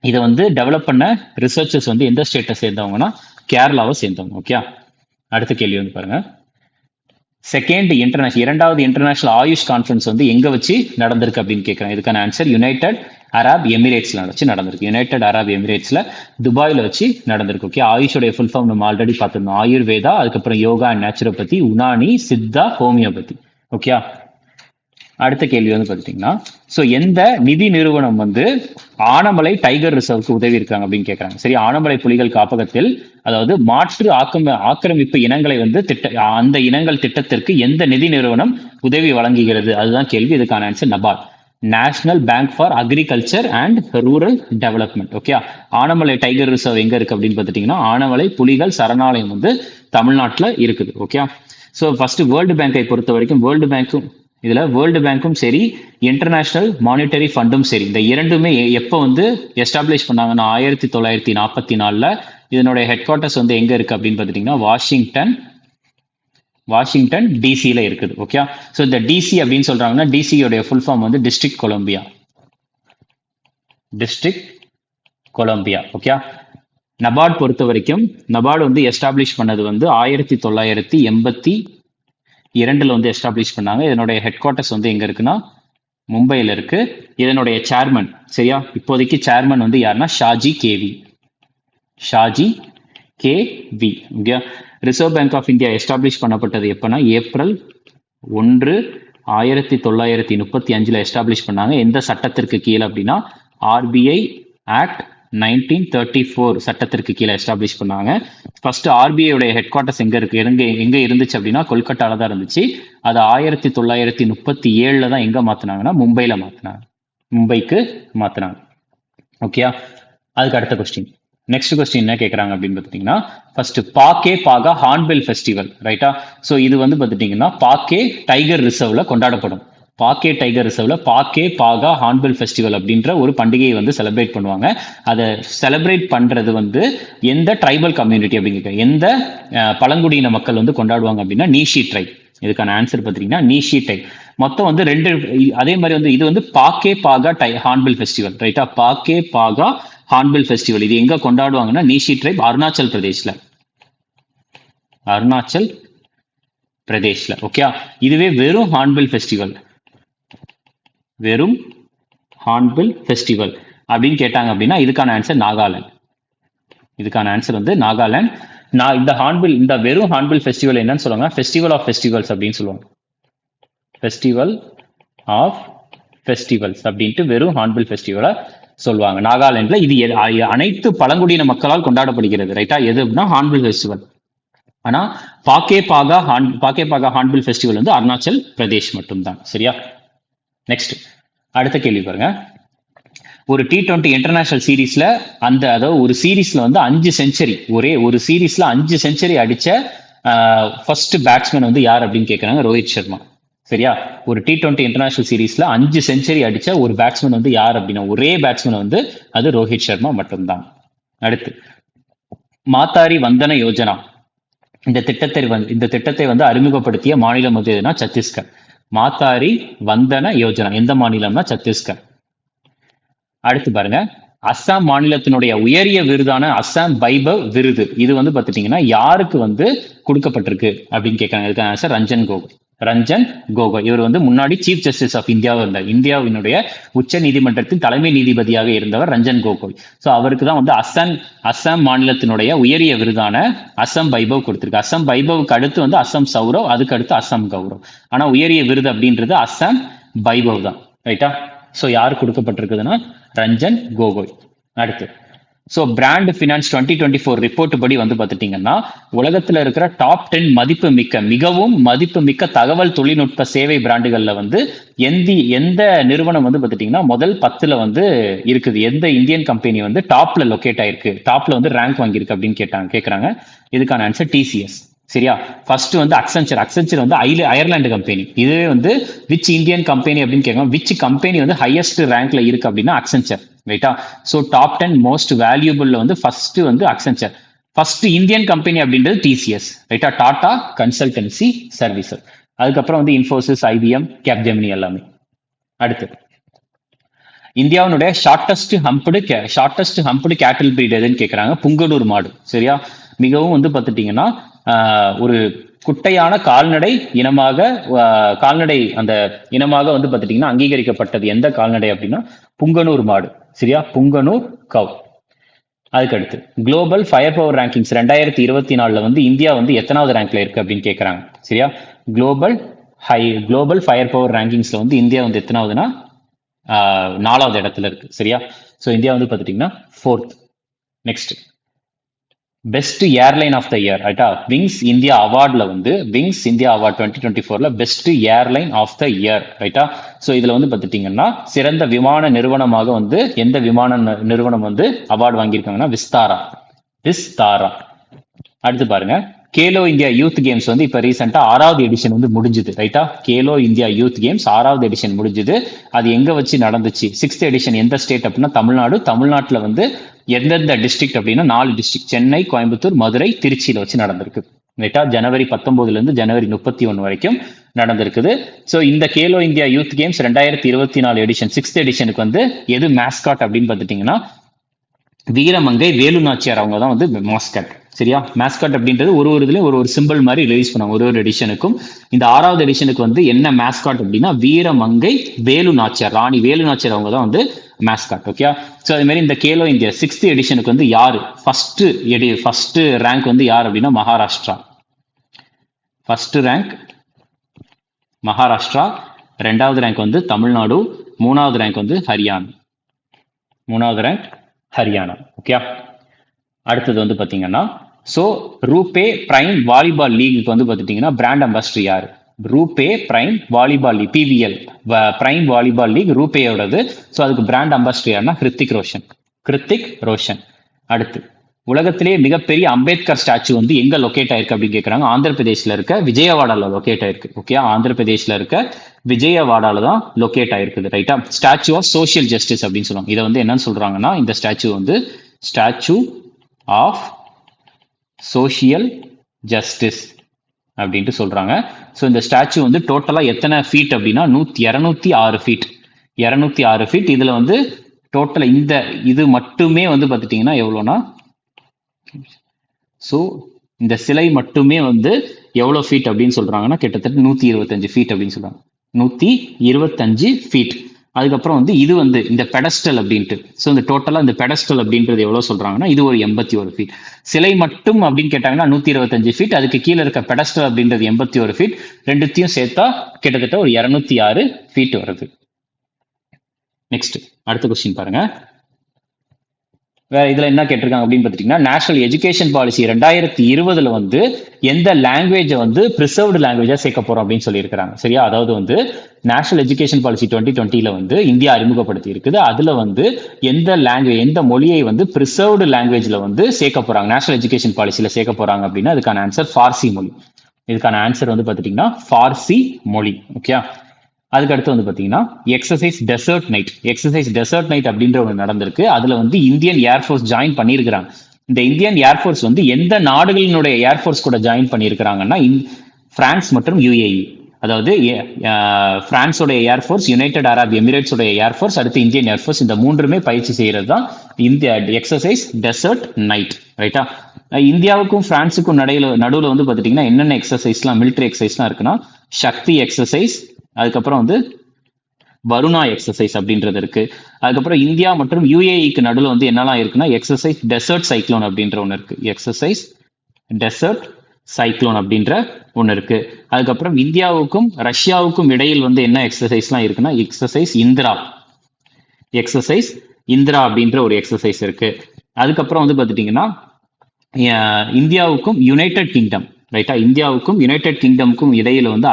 இதை வந்து டெவலப் பண்ண ரிசர்ச்சர்ஸ் வந்து எந்த ஸ்டேட்டை சேர்ந்தவங்கன்னா கேரளாவை சேர்ந்தவங்க. ஓகே. அடுத்த கேள்வி வந்து பாருங்க. இரண்டாவது இன்டர்நேஷனல் ஆயுஷ் கான்ஃபரன்ஸ் வந்து எங்க வச்சு நடந்திருக்கு அப்படின்னு கேட்கறாங்க. இதுக்கான ஆன்சர் யுனைடெட் அரப் எமிரேட்ஸ்ல வச்சு நடந்திருக்கு. யுனைடெட் அரப் எமிரேட்ஸ்ல துபாயில வச்சு நடந்திருக்கு. ஓகே. ஆயுஷோடைய ஃபுல் ஃபார்ம் நம்ம ஆல்ரெடி பார்த்திருந்தோம். ஆயுர்வேதா, அதுக்கப்புறம் yoga and naturopathy, Unani, Siddha, homeopathy. Okay. அடுத்த கேள்வி வந்து பாத்தீங்கன்னா சோ எந்த நிதி நிறுவனம் வந்து ஆனமலை டைகர் ரிசர்வ்க்கு உதவி இருக்காங்க அப்படின்னு கேட்கறாங்க. சரி, ஆனமலை புலிகள் காப்பகத்தில் அதாவது மாற்று ஆக்கிரமிப்பு இனங்களை வந்து அந்த இனங்கள் திட்டத்திற்கு எந்த நிதி நிறுவனம் உதவி வழங்குகிறது அதுதான் கேள்வி. இதுக்கான answer NABARD. National bank for agriculture and rural development. Okay. Anamalai tiger reserve எங்க இருக்கு அப்படின்னு பாத்துட்டீங்கன்னா ஆனமலை புலிகள் சரணாலயம் வந்து தமிழ்நாட்டுல இருக்குது. ஓகே. ஸோ ஃபர்ஸ்ட் வேர்ல்டு பேங்கை பொறுத்த வரைக்கும் வேர்ல்டு பேங்க்கும் சரி இன்டர்நேஷனல் மானிட்டரி ஃபண்டும் சரி இந்த இரண்டுமே எப்போ வந்து எஸ்டாப்ளிஷ் பண்ணாங்கன்னா 1944 இதனுடைய ஹெட் குவார்ட்டர்ஸ் வந்து எங்க இருக்கு அப்படின்னு பாத்துட்டீங்கன்னா வாஷிங்டன் டிசியில இருக்குது. ஓகே. ஸோ இந்த டிசி அப்படின்னு சொல்றாங்கன்னா டிசியோடைய ஃபுல் ஃபார்ம் வந்து டிஸ்ட்ரிக்ட் கொலம்பியா. ஓகே. நபார்ட் பொறுத்த வரைக்கும் நபார்டு வந்து எஸ்டாப்ளிஷ் பண்ணது வந்து 1982 வந்து எஸ்டாப்ளிஷ் பண்ணாங்க. இதனுடைய ஹெட் குவார்ட்டர்ஸ் வந்து எங்க இருக்குன்னா மும்பையில் இருக்கு. இதனுடைய சேர்மன், சரியா, இப்போதைக்கு சேர்மன் வந்து யாருன்னா Shaji KV. Shaji KV. Okay. Reserve Bank of India establish பண்ணப்பட்டது எப்பன்னா ஏப்ரல் 1, 1935 எஸ்டாப்ளிஷ் பண்ணாங்க. எந்த சட்டத்திற்கு கீழே அப்படின்னா ஆர்பிஐ ஆக்ட் 1934 சட்டத்திற்கு கீழே எஸ்டாப்ளிஷ் பண்ணாங்க. ஃபர்ஸ்ட் ஆர்பிஐ ஹெட் குவார்ட்டர்ஸ் எங்க இருந்துச்சு அப்படின்னா கொல்கட்டால தான் இருந்துச்சு. அது 1937 தான் எங்க மாத்தினாங்கன்னா மும்பையில மாத்தினாங்க. மும்பைக்கு மாத்தினாங்க. ஓகே. அதுக்கு அடுத்த கொஸ்டின். நெக்ஸ்ட் கொஸ்டின் என்ன கேட்கறாங்க அப்படின்னு பார்த்துட்டீங்கன்னா ஃபர்ஸ்ட் பாக்கே பாகா ஹார்ன்பில் ஃபெஸ்டிவல், ரைட்டா. ஸோ இது வந்து பார்த்துட்டீங்கன்னா பாக்கே டைகர் ரிசர்வ்ல கொண்டாடப்படும். பாக்கே டைகர் ரிசர்வ்ல பாக்கே பாகா ஹார்ன்பில் ஃபெஸ்டிவல் அப்படின்ற ஒரு பண்டிகையை வந்து செலிப்ரேட் பண்ணுவாங்க. அதை செலிப்ரேட் பண்றது வந்து எந்த ட்ரைபல் கம்யூனிட்டி அப்படிங்கிற எந்த பழங்குடியின மக்கள் வந்து கொண்டாடுவாங்க அப்படின்னா நீஷி ட்ரைப். இதுக்கான ஆன்சர் பார்த்தீங்கன்னா நீஷி டைப். மொத்தம் வந்து 2. அதே மாதிரி வந்து இது வந்து பாக்கே பாகா ஹார்ன்பில் ஃபெஸ்டிவல், ரைட்டா. பாக்கே பாகா ஹார்ன்பில் ஃபெஸ்டிவல் இது எங்க கொண்டாடுவாங்கன்னா நீஷி ட்ரைப் அருணாச்சல் பிரதேஷ்ல. அருணாச்சல் பிரதேஷ்ல. ஓகே. இதுவே வெறும் ஹார்ன்பில் ஃபெஸ்டிவல், வெறும் ஹார்ன்பில் ஃபெஸ்டிவல் அப்படின்னு கேட்டாங்க அப்படின்னா இதுக்கான ஆன்சர் நாகாலாந்து. இதுக்கான ஆன்சர் வந்து நாகாலாந்து. நான் இந்த வெறும் ஹார்ன்பில் ஃபெஸ்டிவல் என்னன்னு சொல்லுவாங்க, ஃபெஸ்டிவல் ஆஃப் ஃபெஸ்டிவல்ஸ் அப்படின்னு சொல்லுவாங்க. ஃபெஸ்டிவல் ஆஃப் ஃபெஸ்டிவல்ஸ் அப்படின்ட்டு வெறும் ஹார்ன்பில் ஃபெஸ்டிவலை சொல்லுவாங்க நாகாலாந்துல. இது அனைத்து பழங்குடியின மக்களால் கொண்டாடப்படுகிறது, ரைட்டா. எது அப்படின்னா ஹார்ன்பில் ஃபெஸ்டிவல். ஆனா பாக்கே பாகா ஹார்ன்பில் ஃபெஸ்டிவல் வந்து அருணாச்சல் பிரதேஷ் மட்டும்தான், சரியா. நெக்ஸ்ட் அடுத்த கேள்வி பாருங்க. ஒரு T20 இன்டர்நேஷனல் சீரீஸ்ல அதாவது ஒரு சீரீஸ்ல வந்து 5 செஞ்சுரி, ஒரே ஒரு சீரீஸ்ல 5 செஞ்சுரி அடிச்ச ஃபர்ஸ்ட் பேட்ஸ்மேன் வந்து யார் அப்படின்னு கேட்கறாங்க. ரோஹித் சர்மா, சரியா. ஒரு T20 இன்டர்நேஷனல் சீரீஸ்ல 5 செஞ்சுரி அடிச்ச ஒரு பேட்ஸ்மேன் வந்து யார் அப்படின்னா ஒரே பேட்ஸ்மேன் வந்து அது ரோஹித் சர்மா மட்டும்தான். அடுத்து மாத்தாரி வந்தன யோஜனா. இந்த திட்டத்தை வந்து அறிமுகப்படுத்திய மாநிலம் வந்து எதுனா சத்தீஸ்கர். மாத்தாரி வந்தன யோஜனா எந்த மாநிலம்னா சத்தீஸ்கர். அடுத்து பாருங்க, அஸ்ஸாம் மாநிலத்தினுடைய உயரிய விருதான அஸ்ஸாம் வைபவ் விருது இது வந்து பார்த்துட்டீங்கன்னா யாருக்கு வந்து கொடுக்கப்பட்டிருக்கு அப்படின்னு கேட்கறாங்க. இதுக்கான ஆன்சர் ரஞ்சன் கோகோய். ரஞ்சன் கோகோய் இவர் வந்து முன்னாடி சீஃப் ஜஸ்டிஸ் ஆஃப் இந்தியாவில் இருந்தார். இந்தியாவினுடைய உச்ச நீதிமன்றத்தின் தலைமை நீதிபதியாக இருந்தவர் ரஞ்சன் கோகோய். ஸோ அவருக்கு தான் வந்து அஸ்ஸாம் மாநிலத்தினுடைய உயரிய விருதான அஸ்ஸாம் வைபவ் கொடுத்திருக்கு. அஸ்ஸாம் வைபவுக்கு அடுத்து வந்து அஸ்ஸாம் சௌரவ், அதுக்கு அடுத்து அஸ்ஸாம் கௌரவ். ஆனா உயரிய விருது அப்படின்றது அஸ்ஸாம் வைபவ் தான், ரைட்டா. ஸோ யார் கொடுக்கப்பட்டிருக்குதுன்னா ரஞ்சன் கோகோய். அடுத்து ஸோ பிராண்ட் ஃபினான்ஸ் 2024 ரிப்போர்ட் படி வந்து பார்த்துட்டீங்கன்னா உலகத்தில் இருக்கிற டாப் 10 மிகவும் மதிப்புமிக்க தகவல் தொழில்நுட்ப சேவை பிராண்டுகள்ல வந்து எந்த நிறுவனம் வந்து பார்த்துட்டீங்கன்னா முதல் 10ல வந்து இருக்குது. எந்த இந்தியன் கம்பெனி வந்து டாப்ல லொகேட் ஆயிருக்கு, டாப்ல வந்து ரேங்க் வாங்கியிருக்கு அப்படின்னு கேட்கறாங்க. இதுக்கான ஆன்சர் டிசிஎஸ், சரியா. ஃபர்ஸ்ட் வந்து அக்சென்சர் வந்து அயர்லாந்து கம்பெனி. இதுவே வந்து விச் இந்தியன் கம்பெனி அப்படின்னு கேட்கலாம். விச் கம்பெனி வந்து ஹையஸ்ட் ரேங்க்ல இருக்கு அப்படின்னா அக்சென்சர், ரைட்டா. ஸோ டாப் 10 மோஸ்ட் வேல்யூபிள்ல வந்து ஃபர்ஸ்ட் வந்து அக்சென்சர். ஃபர்ஸ்ட் இந்தியன் கம்பெனி அப்படின்றது டிசிஎஸ், ரைட்டா. Tata consultancy services. அதுக்கப்புறம் வந்து இன்ஃபோசிஸ், ஐபிஎம், கேப்ஜெமினி எல்லாமே. அடுத்து இந்தியாவுடைய ஷார்டஸ்ட் ஹம்ப்டு கேட்டில் பிரீட் எதுன்னு கேட்கறாங்க. புங்கனூர் மாடு, சரியா. மிகவும் வந்து பார்த்துட்டீங்கன்னா ஒரு குட்டையான கால்நடை அந்த இனமாக வந்து பார்த்துட்டீங்கன்னா அங்கீகரிக்கப்பட்டது எந்த கால்நடை அப்படின்னா புங்கனூர் மாடு, சரியா. புங்கனூர் கவ். அதுக்கடுத்து குளோபல் ஃபயர் பவர் ரேங்கிங்ஸ் 2024 வந்து இந்தியா வந்து எத்தனாவது ரேங்க்ல இருக்கு அப்படின்னு கேட்கறாங்க, சரியா. குளோபல் ஃபயர் பவர் ரேங்கிங்ஸ்ல வந்து இந்தியா வந்து எத்தனாவதுன்னா 4வது இடத்துல இருக்கு, சரியா. ஸோ இந்தியா வந்து பார்த்துட்டீங்கன்னா 4th. Next best airline of the year, ரைட்டா. விங்ஸ் இந்தியா அவார்ட்ல வந்து Wings India award 2024 best airline of the year, ரைட்டா. ஸோ இதுல வந்து பார்த்துட்டீங்கன்னா சிறந்த விமான நிறுவனமாக வந்து எந்த விமான நிறுவனம் வந்து அவார்டு வாங்கியிருக்காங்கன்னா விஸ்தாரா. அடுத்து பாருங்க, கேலோ இந்தியா யூத் கேம்ஸ் வந்து இப்ப ரீசெண்டா 6வது எடிஷன் வந்து முடிஞ்சுது, ரைட்டா. கேலோ இந்தியா யூத் கேம்ஸ் 6வது எடிஷன் முடிஞ்சுது. அது எங்க வச்சு நடந்துச்சு? 6th எடிஷன் எந்த ஸ்டேட் அப்படின்னா தமிழ்நாடு. தமிழ்நாட்டுல வந்து எந்தெந்த டிஸ்ட்ரிக்ட் அப்படின்னா 4 டிஸ்ட்ரிக்ட், சென்னை, கோயம்புத்தூர், மதுரை, திருச்சியில வச்சு நடந்திருக்கு, ரைட்டா. ஜனவரி 19 இருந்து ஜனவரி 31 வரைக்கும் நடந்திருக்குது. ஸோ இந்த Khelo India youth games 2024 edition 6th எடிஷனுக்கு வந்து எது மேஸ்காட் அப்படின்னு பார்த்துட்டீங்கன்னா வீரமங்கை வேலு நாச்சியார் அவங்க தான் வந்து மாஸ்கட், சரியா? மேஸ்காட் அப்படின்றது ஒரு இதுலயும் ஒரு சிம்பிள் மாதிரி ரிலீஸ் பண்ணுவாங்க ஒரு எடிஷனுக்கும். இந்த 6வது எடிஷனுக்கு வந்து என்ன மேஸ்காட் அப்படின்னா வீரமங்கை வேலு நாச்சியார், ராணி வேலு நாச்சியார் அவங்க தான் வந்து மேஸ்காட். ஓகே, ஸோ அதே மாதிரி இந்த கேலோ இந்தியா 6th எடிஷனுக்கு வந்து யாரு ஃபர்ஸ்ட் ரேங்க் வந்து யார் அப்படின்னா மகாராஷ்டிரா. ஃபர்ஸ்ட் ரேங்க் மகாராஷ்டிரா, 2வது ரேங்க் வந்து தமிழ்நாடு, 3வது ரேங்க் வந்து ஹரியானா. ஓகே, அடுத்தது வந்து பாத்தீங்கன்னா ஸோ ரூபே பிரைம் வாலிபால் லீக்கு வந்து பார்த்துட்டீங்கன்னா பிராண்ட் அம்பாசிடர் யார்? RuPay prime volleyball league, PVL prime volleyball league ரூபேயோடது. ஸோ அதுக்கு பிராண்ட் அம்பாசிடர் யாருன்னா ஹிருத்திக் ரோஷன். அடுத்து உலகத்திலேயே மிகப்பெரிய அம்பேத்கர் ஸ்டாச்சு வந்து எங்க லொக்கேட் ஆயிருக்கு அப்படின்னு கேட்கறாங்க. ஆந்திர பிரதேஷ்ல இருக்க விஜயவாடால லொக்கேட் ஆயிருக்கு. ஓகே, ஆந்திர பிரதேஷ்ல இருக்க விஜயவாடால தான் லொக்கேட் ஆயிருக்குது. ரைட்டா? ஸ்டாச்சு ஆஃப் சோசியல் ஜஸ்டிஸ் அப்படின்னு சொல்லுவாங்க. இதை வந்து என்னன்னு சொல்றாங்கன்னா இந்த ஸ்டாச்சு வந்து ஸ்டாச்சு ஆஃப் சோசியல் ஜஸ்டிஸ் அப்படின்ட்டு சொல்றாங்க. ஸோ இந்த ஸ்டாச்சு வந்து டோட்டலா எத்தனை ஃபீட் அப்படின்னா 206 ஃபீட். இதுல வந்து டோட்டலா இந்த இது மட்டுமே வந்து பார்த்துட்டீங்கன்னா எவ்வளோனா, ஸோ இந்த சிலை மட்டுமே வந்து எவ்வளோ ஃபீட் அப்படின்னு சொல்றாங்கன்னா கிட்டத்தட்ட 125 ஃபீட் அப்படின்னு சொல்றாங்க. 125 ஃபீட். அதுக்கப்புறம் வந்து இது வந்து இந்த பெடஸ்டல் அப்படின்ட்டு, ஸோ இந்த டோட்டலா இந்த பெடஸ்டல் அப்படின்றது எவ்வளவு சொல்றாங்கன்னா இது ஒரு 81 ஃபீட். சிலை மட்டும் அப்படின்னு கேட்டாங்கன்னா 125 ஃபீட், அதுக்கு கீழே இருக்க பெடஸ்டல் அப்படின்றது 81 ஃபீட். ரெண்டுத்தையும் சேர்த்தா கிட்டத்தட்ட ஒரு 206 ஃபீட் வருது. நெக்ஸ்ட் அடுத்த கொஸ்டின் பாருங்க. வேற இதுல என்ன கேட்டிருக்காங்க அப்படின்னு பாத்தீங்கன்னா நேஷனல் எஜுகேஷன் பாலிசி 2020 வந்து எந்த லாங்குவேஜை வந்து பிரிசர்வ்டு லாங்குவேஜா சேர்க்க போறோம் அப்படின்னு சொல்லியிருக்காங்க. சரியா? அதாவது வந்து நேஷனல் எஜுகேஷன் பாலிசி 2020 வந்து இந்தியா அறிமுகப்படுத்தி இருக்குது. அதுல வந்து எந்த மொழியை வந்து பிரிசர்வ்டு லாங்குவேஜ்ல வந்து சேர்க்க போறாங்க, நேஷனல் எஜுகேஷன் பாலிசியில சேர்க்க போறாங்க அப்படின்னா அதுக்கான ஆன்சர் ஃபார்சி மொழி. இதுக்கான ஆன்சர் வந்து பாத்துட்டீங்கன்னா ஃபார்சி மொழி. ஓகே, அதுக்கு அடுத்து வந்து பாத்தீங்கன்னா எக்ஸசைஸ் டெசர்ட் நைட் அப்படின்ற ஒன்று நடந்திருக்கு. அதுல வந்து இந்தியன் ஏர்ஃபோர்ஸ் ஜாயின் பண்ணியிருக்கிறாங்க. இந்த இந்தியன் ஏர்ஃபோர்ஸ் வந்து எந்த நாடுகளினுடைய ஏர்ஃபோர்ஸ் கூட ஜாயின் பண்ணியிருக்கிறாங்கன்னா பிரான்ஸ் மற்றும் யுஏஇ. அதாவது பிரான்ஸோட ஏர்ஃபோர்ஸ், யுனைடெட் அரப் எமிரேட்ஸோட ஏர்ஃபோர்ஸ், அடுத்து இந்தியன் ஏர்ஃபோர்ஸ், இந்த மூன்றுமே பயிற்சி செய்யறது தான் இந்த எக்ஸசைஸ் டெசர்ட் நைட். ரைட்டா? இந்தியாவுக்கும் பிரான்ஸுக்கும் நடுவில் வந்து பாத்துட்டீங்கன்னா என்னென்ன எக்ஸசைஸ்லாம் மிலிட்டரி எக்ஸசைஸ்லாம் இருக்குன்னா சக்தி எக்ஸசைஸ், அதுக்கப்புறம் வந்து வருணா எக்ஸசைஸ் அப்படின்றது இருக்கு. அதுக்கப்புறம் இந்தியா மற்றும் யுஏஇக்கு நடுவில் வந்து என்னெல்லாம் இருக்குன்னா எக்ஸசைஸ் டெசர்ட் சைக்ளோன் அப்படின்ற ஒன்று இருக்கு. எக்ஸசைஸ் டெசர்ட் சைக்ளோன் அப்படின்ற ஒன்று இருக்கு. அதுக்கப்புறம் இந்தியாவுக்கும் ரஷ்யாவுக்கும் இடையில் வந்து என்ன எக்ஸசைஸ்லாம் இருக்குன்னா எக்ஸசைஸ் இந்திரா அப்படின்ற ஒரு எக்ஸசைஸ் இருக்கு. அதுக்கப்புறம் வந்து பார்த்துட்டீங்கன்னா இந்தியாவுக்கும் யுனைடெட் கிங்டம், ரைட்டா, இந்தியாவுக்கும் யுனைடெட் கிங்டமுக்கும் இடையில வந்து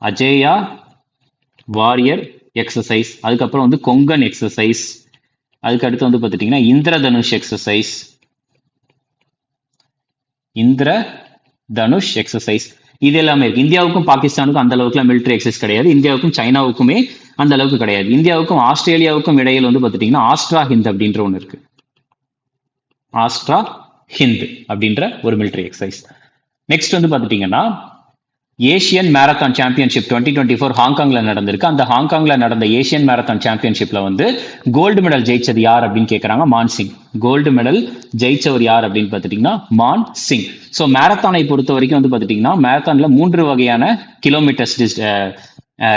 அஜேயா வாரியர் எக்ஸசைஸ், அதுக்கப்புறம் வந்து கொங்கன் எக்ஸசைஸ், அதுக்கு அடுத்து வந்து பார்த்துட்டீங்கன்னா இந்திரதனுஷ் எக்ஸசைஸ், இது எல்லாமே இருக்கு. இந்தியாவுக்கும் பாகிஸ்தானுக்கும் அந்த அளவுக்கு மிலிட்டரி எக்ஸசைஸ் கிடையாது. இந்தியாவுக்கும் சைனாவுக்குமே அந்த அளவுக்கு கிடையாது. இந்தியாவுக்கும் ஆஸ்திரேலியாவுக்கும் இடையில வந்து பார்த்துட்டீங்கன்னா ஆஸ்ட்ரா ஹிந்த் அப்படின்ற ஒன்று இருக்கு. ஆஸ்ட்ரா ஹிந்த் அப்படின்ற ஒரு மிலிட்டரி எக்ஸசைஸ். நெக்ஸ்ட் வந்து பார்த்துட்டீங்கன்னா ஏசியன் மேரத்தான் சாம்பியன்ஷிப் 2024 ஹாங்காங்ல நடந்திருக்கு. அந்த ஹாங்காங்ல நடந்த ஏசியன் மேரத்தான் சாம்பியன்ஷிப்ல வந்து கோல்டு மெடல் ஜெயிச்சது யார் அப்படின்னு கேட்கறாங்க. மான் சிங். கோல்டு மெடல் ஜெயிச்சவர் யார் அப்படின்னு பார்த்துட்டீங்கன்னா மான் சிங். ஸோ மேரத்தானை பொறுத்த வரைக்கும் வந்து பார்த்துட்டீங்கன்னா மேரத்தான்ல 3 வகையான கிலோமீட்டர்ஸ்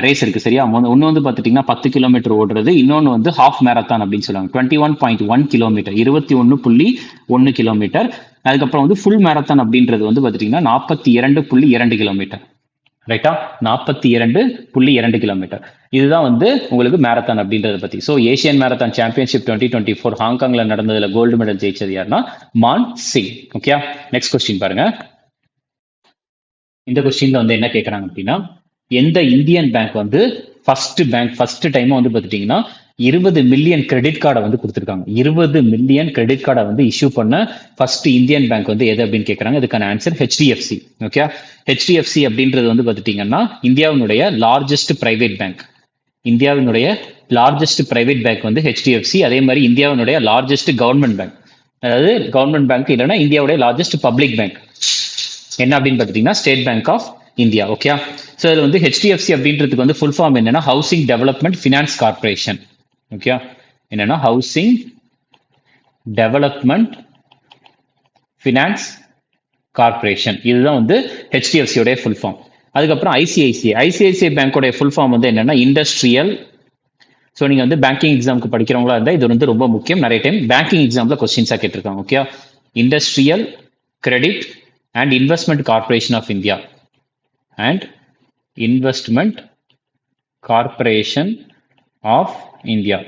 ரேஸ் இருக்கு. சரியா? ஒன்னு வந்து பார்த்துட்டீங்கன்னா 10 கிலோமீட்டர் ஓடுறது, இன்னொன்று வந்து ஹாஃப் மேரத்தான் அப்படின்னு சொல்லுவாங்க 21.1 கிலோமீட்டர், 21.1 கிலோமீட்டர். அதுக்கப்புறம் வந்து ஃபுல் மேரத்தான் அப்படின்றது வந்து பார்த்துட்டீங்கன்னா 42.2 கிலோமீட்டர். ரைட்டா? 42.2 கிலோமீட்டர். இதுதான் வந்து உங்களுக்கு மேரத்தான் அப்படின்றத பத்தி. ஸோ ஏசியன் மேரத்தான் சாம்பியன்ஷிப் 2024 ஹாங்காங்ல நடந்ததுல கோல்டு மெடல் ஜெயிச்சது யாருன்னா மான் சிங். ஓகே, நெக்ஸ்ட் கொஸ்டின் பாருங்க. இந்த கொஸ்டின்ல வந்து என்ன கேட்கறாங்க அப்படின்னா எந்த இந்தியன் பேங்க் வந்து ஃபர்ஸ்ட் டைம் வந்து பார்த்துட்டீங்கன்னா 20 மில்லியன் கிரெடிட் கார்டை வந்து கொடுத்துருக்காங்க. 20 மில்லியன் கிரெடிட் கார்டை வந்து இஷ்யூ பண்ண ஃபர்ஸ்ட் இந்தியன் பேங்க் வந்து எது அப்படின்னு கேட்கறாங்க. இதுக்கான ஆன்சர் ஹெச்டிஎஃப்சி. ஓகே, ஹெச்டிஎஃப்சி அப்படின்றது வந்து பார்த்துட்டீங்கன்னா இந்தியாவினுடைய லார்ஜஸ்ட் பிரைவேட் பேங்க் வந்து ஹெச்டிஎஃப்சி. அதே மாதிரி இந்தியாவினுடைய லார்ஜஸ்ட் கவர்மெண்ட் பேங்க், அதாவது கவர்மெண்ட் பேங்க் இல்லைன்னா இந்தியாவுடைய லார்ஜஸ்ட் பப்ளிக் பேங்க் என்ன அப்படின்னு பார்த்துட்டீங்கன்னா state bank of India. Okay, so இதுல வந்து ஹெச்டிஎஃப்சி அப்படின்றதுக்கு வந்து ஃபுல் ஃபார்ம் என்னன்னா housing development finance corporation. Okay, என்னன்னா ஹவுசிங் டெவலப்மெண்ட் ஃபினான்ஸ் கார்பரேஷன். இதுதான் வந்து ஹெச்டிஎஃப்சியோடைய ஃபுல் ஃபார்ம். அதுக்கப்புறம் ஐசிஐசிஐ பேங்கோடைய ஃபுல் ஃபார்ம் வந்து என்னன்னா இண்டஸ்ட்ரியல். ஸோ நீங்க வந்து பேங்கிங் எக்ஸாமுக்கு படிக்கிறவங்களா இருந்தால் இது வந்து ரொம்ப முக்கியம். நிறைய டைம் பேங்கிங் எக்ஸாம்ல கொஸ்டின்ஸா கேட்டிருக்காங்க. Okay, industrial credit and investment corporation of India and investment corporation of India.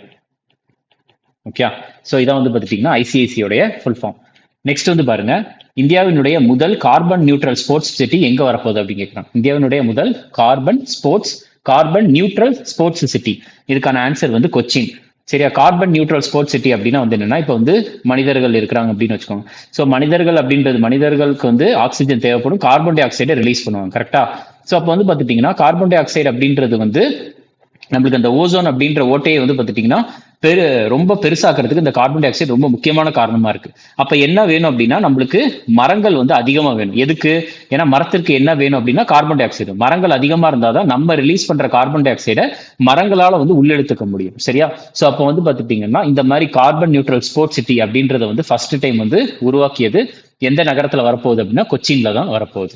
Okay, so இதான் வந்து பார்த்துட்டீங்கன்னா ஐசிஐசியோடைய ஃபுல் ஃபார்ம். நெக்ஸ்ட் வந்து பாருங்க, இந்தியாவினுடைய முதல் கார்பன் நியூட்ரல் ஸ்போர்ட்ஸ் சிட்டி எங்க வரப்போகுது அப்படின்னு கேட்குறாங்க. இந்தியாவினுடைய முதல் கார்பன் நியூட்ரல் ஸ்போர்ட்ஸ் சிட்டி, இதுக்கான ஆன்சர் வந்து கொச்சின். சரியா, கார்பன் நியூட்ரல் ஸ்போர்ட்ஸ் சிட்டி அப்படின்னா வந்து என்னன்னா, இப்போ வந்து மனிதர்கள் இருக்கிறாங்க அப்படின்னு வச்சுக்கோங்க. ஸோ மனிதர்கள் அப்படின்றது, மனிதர்களுக்கு வந்து ஆக்சிஜன் தேவைப்படும், கார்பன் டை ஆக்சைடை ரிலீஸ் பண்ணுவாங்க. கரெக்டா? ஸோ அப்போ வந்து பார்த்துட்டீங்கன்னா கார்பன் டை ஆக்சைடு அப்படின்றது வந்து நம்மளுக்கு அந்த ஓசோன் அப்படின்ற ஓட்டையை வந்து பார்த்துட்டீங்கன்னா ரொம்ப பெருசாக்குறதுக்கு இந்த கார்பன் டை ஆக்சைடு ரொம்ப முக்கியமான காரணமா இருக்கு. அப்ப என்ன வேணும் அப்படின்னா நம்மளுக்கு மரங்கள் வந்து அதிகமா வேணும். எதுக்கு? ஏன்னா மரத்திற்கு என்ன வேணும் அப்படின்னா கார்பன் டை ஆக்சைடு. மரங்கள் அதிகமா இருந்தாதான் நம்ம ரிலீஸ் பண்ற கார்பன் டை ஆக்சைடை மரங்களால வந்து உள்ளெடுத்துக்க முடியும். சரியா? சோ அப்போ வந்து பாத்துட்டீங்கன்னா இந்த மாதிரி கார்பன் நியூட்ரல் ஸ்போர்ட்ஸ் சிட்டி அப்படின்றத வந்து ஃபர்ஸ்ட் டைம் வந்து உருவாக்கியது எந்த நகரத்துல வரப்போகுது அப்படின்னா கொச்சின்ல தான் வரப்போகுது.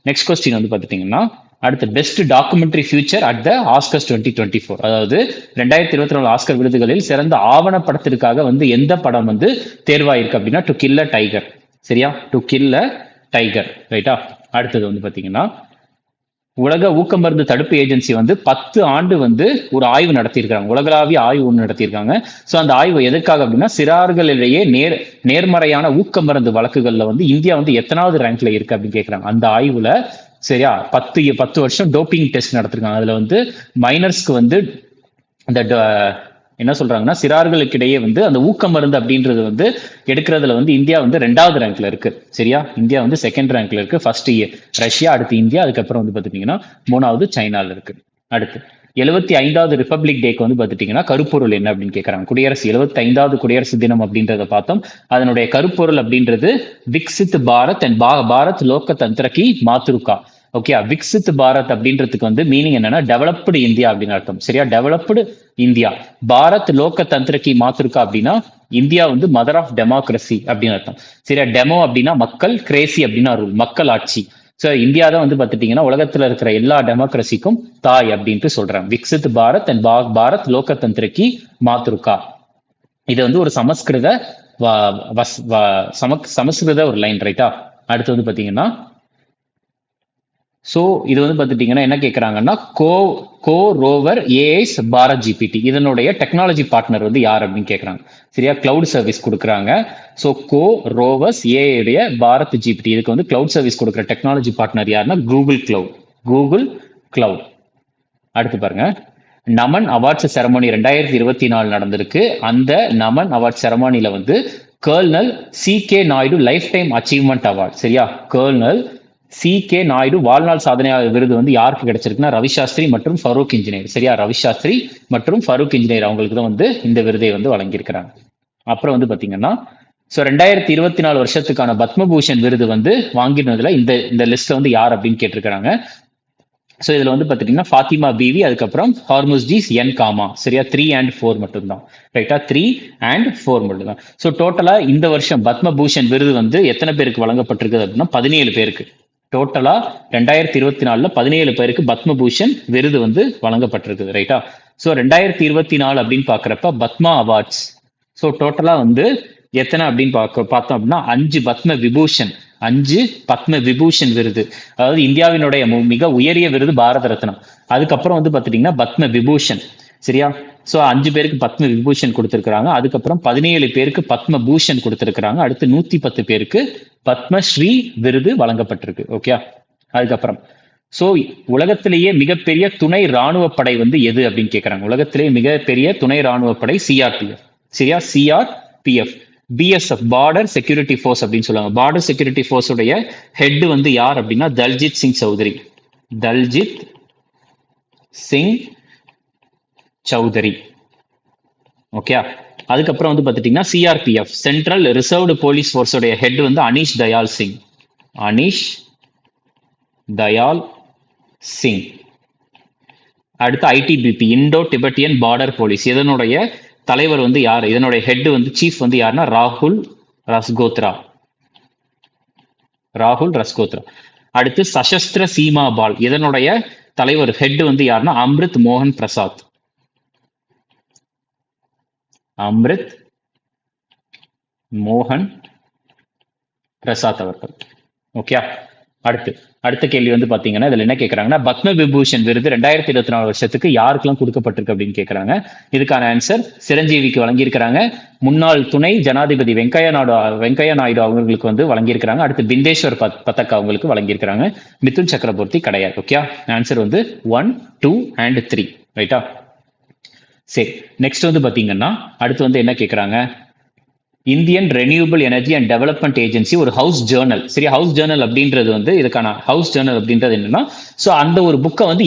நெக்ஸ்ட் கொஸ்டின் வந்து பாத்துட்டீங்கன்னா, அடுத்த best documentary future at the Oscars 2024, அதாவது 2024 ஆஸ்கர் விருதுகளில் சிறந்த ஆவணப்படத்திற்காக வந்து எந்த படம் வந்து தேர்வாயிருக்கு அப்படின்னா டு கில் அ டைகர். சரியா, டு கில் அ டைகர். ரைட்டா? அடுத்தது வந்து பாத்தீங்கன்னா, உலக ஊக்கமருந்து தடுப்பு ஏஜென்சி வந்து 10 ஆண்டு வந்து ஒரு ஆய்வு நடத்தியிருக்காங்க, உலகளாவிய ஆய்வு ஒன்று நடத்தியிருக்காங்க. ஸோ அந்த ஆய்வு எதற்காக அப்படின்னா சிறார்களிடையே நேர்மறையான ஊக்கமருந்து வழக்குகள்ல வந்து இந்தியா வந்து எத்தனாவது ரேங்க்ல இருக்கு அப்படின்னு கேட்கறாங்க அந்த ஆய்வுல. சரியா, 10 வருஷம் டோப்பிங் டெஸ்ட் நடத்திருக்காங்க. அதுல வந்து மைனர்ஸ்க்கு வந்து இந்த என்ன சொல்றாங்கன்னா சிறார்களுக்கு இடையே வந்து அந்த ஊக்க மருந்து அப்படின்றது வந்து எடுக்கிறதுல வந்து இந்தியா வந்து 2வது ரேங்க்ல இருக்கு. சரியா, இந்தியா வந்து 2nd ரேங்க்ல இருக்கு. ஃபர்ஸ்ட் ரஷ்யா, அடுத்து இந்தியா, அதுக்கப்புறம் வந்து பாத்துட்டீங்கன்னா 3வது சைனால இருக்கு. அடுத்து 75வது ரிபப்ளிக் டேக்கு வந்து பாத்துட்டீங்கன்னா கருப்பொருள் என்ன அப்படின்னு கேட்கறாங்க. 75வது குடியரசு தினம் அப்படின்றத பார்த்தோம். அதனுடைய கருப்பொருள் அப்படின்றது விக்சித் பாரத் அண்ட் பாரத் லோக தந்திர கி மாத்ருகா. ஓகே, விக்சித் பாரத் அப்படின்றதுக்கு வந்து மீனிங் என்னன்னா டெவலப்டு இந்தியா அப்படின்னு அர்த்தம். சரியா, டெவலப்டு இந்தியா. பாரத் லோக தந்திர கி மாத்ருகா அப்படின்னா இந்தியா வந்து மதர் ஆஃப் டெமோக்ரஸி அப்படின்னு அர்த்தம். சரியா, டெமோ அப்படின்னா மக்கள், கிரேசி அப்படின்னா ரூல், மக்கள் ஆட்சி. ஸோ இந்தியா தான் வந்து பார்த்துட்டீங்கன்னா உலகத்துல இருக்கிற எல்லா டெமோக்ரஸிக்கும் தாய் அப்படின்ட்டு சொல்றாங்க. விக்சித் பாரத் அண்ட் பாரத் லோக தந்திர கி மாத்ருகா. இது வந்து ஒரு சமஸ்கிருத ஒரு லைன். ரைட்டா? அடுத்து வந்து பாத்தீங்கன்னா, ஸோ இது வந்து பார்த்துட்டீங்கன்னா என்ன கேட்குறாங்கன்னா CoRover AI's Bharat GPT, இதனுடைய டெக்னாலஜி பார்ட்னர் வந்து யார் அப்படின்னு கேட்குறாங்க. சரியா, கிளவுட் சர்வீஸ் கொடுக்குறாங்க. ஸோ கோ ரோவர்ஸ் ஏஐடைய பாரத் ஜிபிடி, இதுக்கு வந்து கிளவுட் சர்வீஸ் கொடுக்குற டெக்னாலஜி பார்ட்னர் யாருன்னா கூகுள் கிளவுட். அடுத்து பாருங்க, நமன் அவார்ட்ஸ் செரமோனி 2024 நடந்திருக்கு. அந்த நமன் அவார்ட் செரமோனில வந்து colonel C K. Naidu lifetime achievement award. சரியா, கர்னல் சி.கே. நாயுடு வாழ்நாள் சாதனையாளர் விருது வந்து யாருக்கு கிடைச்சிருக்குன்னா ரவிசாஸ்திரி மற்றும் ஃபரூக் இன்ஜினியர். சரியா, ரவிசாஸ்திரி மற்றும் ஃபரூக் இன்ஜினியர் அவங்களுக்கு தான் வந்து இந்த விருதை வந்து வழங்கியிருக்கிறாங்க. அப்புறம் வந்து பாத்தீங்கன்னா, ஸோ 2024 வருஷத்துக்கான பத்மபூஷன் விருது வந்து வாங்கினதுல இந்த லிஸ்ட்ல வந்து யார் அப்படின்னு கேட்டிருக்கிறாங்க. ஸோ இதுல வந்து பாத்தீங்கன்னா ஃபாத்திமா பிவி, அதுக்கப்புறம் ஹார்முஸ்ஜீஸ் என் காமா. சரியா, 3 and 4 மட்டும்தான். ரைட்டா, 3 and 4 மட்டும்தான். ஸோ டோட்டலா இந்த வருஷம் பத்மபூஷன் விருது வந்து எத்தனை பேருக்கு வழங்கப்பட்டிருக்குது அப்படின்னா 17 பேருக்கு. டோட்டலா 2024 17 பேருக்கு பத்மபூஷன் விருது வந்து வழங்கப்பட்டிருக்குது. ரைட்டா? ஸோ 2024 அப்படின்னு பாக்குறப்ப பத்மா அவார்ட்ஸ் ஸோ டோட்டலா வந்து எத்தனை அப்படின்னு பார்த்தோம் அப்படின்னா 5 பத்ம விபூஷன் விருது. அதாவது இந்தியாவினுடைய மிக உயரிய விருது பாரத ரத்னா. அதுக்கப்புறம் வந்து பாத்துட்டீங்கன்னா பத்ம விபூஷன். சரியா, சோ 5 பேருக்கு பத்ம விபூஷன் கொடுத்திருக்காங்க. அதுக்கப்புறம் 17 பேருக்கு பத்ம பூஷன் கொடுத்திருக்காங்க. அடுத்து 110 பேருக்கு பத்மஸ்ரீ விருது வழங்கப்பட்டிருக்கு. ஓகே, அதுக்கப்புறம் சோ உலகத்திலேயே மிகப்பெரிய துணை ராணுவ படை வந்து எது அப்படின்னு கேட்கறாங்க. உலகத்திலேயே மிகப்பெரிய துணை ராணுவ படை சிஆர்பிஎஃப். சரியா, CRPF. BSF border security force அப்படின்னு சொல்லுவாங்க. பார்டர் செக்யூரிட்டி ஃபோர்ஸ் உடைய ஹெட் வந்து யார் அப்படின்னா தல்ஜித் சிங் சௌதரி. ஓகே, அதுக்கப்புறம் வந்து பாத்துட்டீங்கன்னா சிஆர்பிஎஃப் சென்ட்ரல் ரிசர்வ்டு போலீஸ் ஃபோர்ஸோடைய ஹெட் வந்து அனீஷ் தயால் சிங். அடுத்து ITBP Indo Tibetan border police, இதனுடைய தலைவர் வந்து யார், இதனுடைய ஹெட் வந்து சீஃப் வந்து யாருன்னா ராகுல் ரஸ்கோத்ரா. ராகுல் ரஸ்கோத்ரா. அடுத்து சசஸ்திர சீமா பால், இதனுடைய தலைவர் ஹெட் வந்து யாருன்னா அம்ரித் மோகன் பிரசாத். அம்ரித் மோகன் பிரசாத் அவர்கள். ஓகே. அடுத்த கேள்வி வந்து பாத்தீங்கன்னா இதுல என்ன கேக்குறாங்கன்னா பத்ம விபூஷன் விருது 2024 வருஷத்துக்கு யாருக்கெல்லாம் கொடுக்கப்பட்டிருக்கு அப்படின்னு கேக்குறாங்க. இதுக்கான ஆன்சர் சிரஞ்சீவிக்கு வழங்கியிருக்கிறாங்க. முன்னாள் துணை ஜனாதிபதி வெங்கையா நாயுடு அவங்களுக்கு வந்து வழங்கியிருக்கிறாங்க. அடுத்து பிந்தேஸ்வர் பதக் அவங்களுக்கு வழங்கியிருக்கிறாங்க. மிதுன் சக்கரவர்த்தி கிடையாது. ஓகே. ஆன்சர் வந்து 1, 2 and 3. ரைட்டா? சரி, நெக்ஸ்ட் வந்து பாத்தீங்கன்னா அடுத்து வந்து என்ன கேக்குறாங்க, Indian renewable energy and development agency ஒரு ஹவுஸ் ஜேர்னல். சரி, ஹவுஸ் ஜேர்னல் அப்படின்றது வந்து இதுக்கான ஹவுஸ் ஜேர்னல் அப்படின்றது என்னன்னா, ஸோ அந்த ஒரு புக்கை வந்து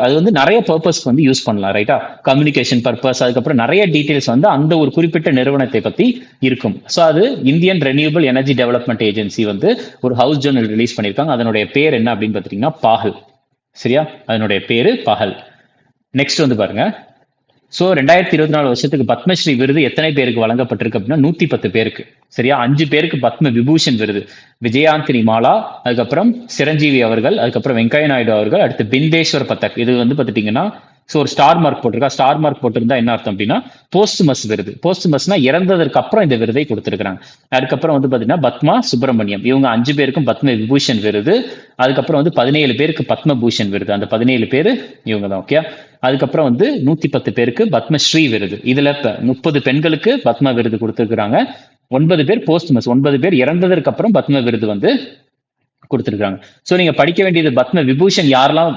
அது வந்து நிறைய பர்பஸ்க்கு வந்து யூஸ் பண்ணலாம். ரைட்டா? கம்யூனிகேஷன் பர்பஸ், அதுக்கப்புறம் நிறைய டீடைல்ஸ் வந்து அந்த ஒரு குறிப்பிட்ட நிறுவனத்தை பத்தி இருக்கும். ஸோ அது Indian renewable energy development agency வந்து ஒரு ஹவுஸ் ஜேர்னல் ரிலீஸ் பண்ணியிருக்காங்க. அதனுடைய பேர் என்ன அப்படின்னு பார்த்தீங்கன்னா பாஹல். சரியா? அதனுடைய பேரு பாஹல். நெக்ஸ்ட் வந்து பாருங்க, சோ 2024 வருஷத்துக்கு பத்மஸ்ரீ விருது எத்தனை பேருக்கு வழங்கப்பட்டிருக்கு அப்படின்னா 110 பேருக்கு. சரியா? 5 பேருக்கு பத்ம விபூஷன் விருது. விஜயாந்தினி மாலா, அதுக்கப்புறம் சிரஞ்சீவி அவர்கள், அதுக்கப்புறம் வெங்கையா நாயுடு அவர்கள், அடுத்து பிந்தேஸ்வர் பதக். இது வந்து பாத்துட்டீங்கன்னா ஸோ ஒரு ஸ்டார் மார்க் போட்டிருக்கா. ஸ்டார் மார்க் போட்டிருந்தா என்ன அர்த்தம் அப்படின்னா போஸ்ட்மஸ் விருது. போஸ்ட்மஸ்னா இறந்ததற்கு அப்புறம் இந்த விருதை கொடுத்திருக்காங்க. அதுக்கப்புறம் வந்து பாத்தீங்கன்னா பத்மா சுப்பிரமணியம், இவங்க 5 பேருக்கும் பத்ம விபூஷன் விருது. அதுக்கப்புறம் வந்து 17 பேருக்கு பத்ம பூஷன் விருது. அந்த 17 பேரு இவங்க தான். ஓகே. அதுக்கப்புறம் வந்து 110 பேருக்கு பத்மஸ்ரீ விருது. இதுல 30 பெண்களுக்கு பத்ம விருது கொடுத்திருக்காங்க. 9 பேர் போஸ்ட்மஸ், 9 பேர் இறந்ததற்கு அப்புறம் பத்ம விருது வந்து கொடுத்திருக்காங்க. சோ நீங்க படிக்க வேண்டியது பத்ம விபூஷன் யாரெல்லாம்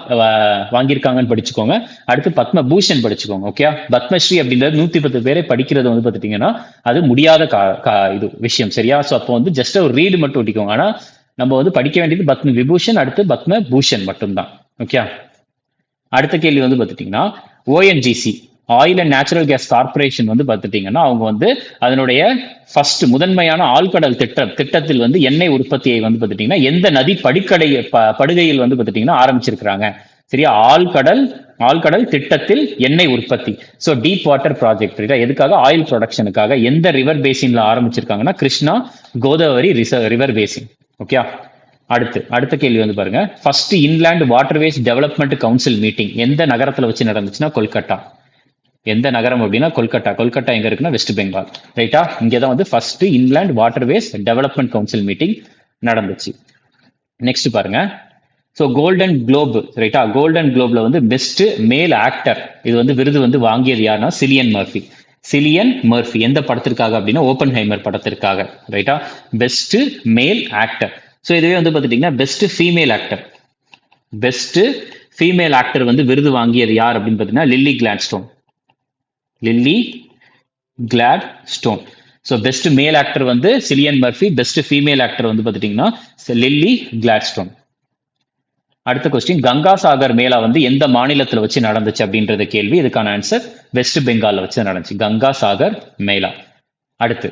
வாங்கியிருக்காங்கன்னு படிச்சுக்கோங்க. அடுத்து பத்ம பூஷன் படிச்சுக்கோங்க. ஓகே. பத்மஸ்ரீ அப்படின்றது 110 பேரை படிக்கிறது வந்து பாத்துட்டீங்கன்னா அது முடியாத இது விஷயம். சரியா? சோ அப்போ வந்து ஜஸ்ட் ஒரு ரீடு மட்டும் ஒட்டிக்கோங்க. ஆனா நம்ம வந்து படிக்க வேண்டியது பத்ம விபூஷன், அடுத்து பத்ம பூஷன் மட்டும்தான். ஓகே. அடுத்த கேள்வி வந்து பாத்துட்டீங்கன்னா ONGC, oil and natural gas corporation வந்து பார்த்துட்டீங்கன்னா அவங்க வந்து அதனுடைய ஃபர்ஸ்ட் முதன்மையான ஆழ்கடல் திட்டத்தில் வந்து எண்ணெய் உற்பத்தியை வந்து பார்த்துட்டீங்கன்னா எந்த நதி படுகையில் வந்து பார்த்துட்டீங்கன்னா ஆரம்பிச்சிருக்கிறாங்க. சரியா? ஆழ்கடல் திட்டத்தில் எண்ணெய் உற்பத்தி. So deep water project. எதுக்காக? ஆயில் ப்ரொடக்ஷனுக்காக. எந்த ரிவர் பேசின்ல ஆரம்பிச்சிருக்காங்கன்னா Krishna Godavari river basin. Okay. அடுத்த கேள்வி வந்து பாருங்க, first inland waterways development council meeting எந்த நகரத்துல வச்சு நடந்துச்சுன்னா கொல்கட்டா. எந்த நகரம் அப்படின்னா கொல்கட்டா. கொல்கட்டா எங்க இருக்குன்னா வெஸ்ட் பெங்கால். ரைட்டா? இங்கதான் வந்து first inland waterways development council meeting நடந்துச்சு. நெக்ஸ்ட் பாருங்க, ஸோ கோல்டன் குளோப். ரைட்டா? கோல்டன் குளோப்ல வந்து பெஸ்ட் மேல் ஆக்டர் இது வந்து விருது வந்து வாங்கியது யாருன்னா சிலியன் மர்ஃபி. சிலியன் மர்ஃபி எந்த படத்திற்காக அப்படின்னா ஓப்பன்ஹைமர் படத்திற்காக. ரைட்டா? Best male actor. ஸோ இதுவே வந்து பார்த்துட்டீங்கன்னா best female actor. Best female actor வந்து விருது வாங்கியது யார் அப்படின்னு பார்த்தீங்கன்னா Lily Gladstone. Lily Gladstone. So best male actor வந்து Cillian Murphy, best female actor வந்து பார்த்துட்டீங்கன்னா லில்லி கிளாட்ஸ்டோன். அடுத்த கொஸ்டின், கங்கா சாகர் மேளா வந்து எந்த மாநிலத்தில் வச்சு நடந்துச்சு அப்படின்றது கேள்வி. இதுக்கான ஆன்சர் வெஸ்ட் பெங்கால்ல வச்சு நடந்துச்சு கங்கா சாகர் மேளா. அடுத்து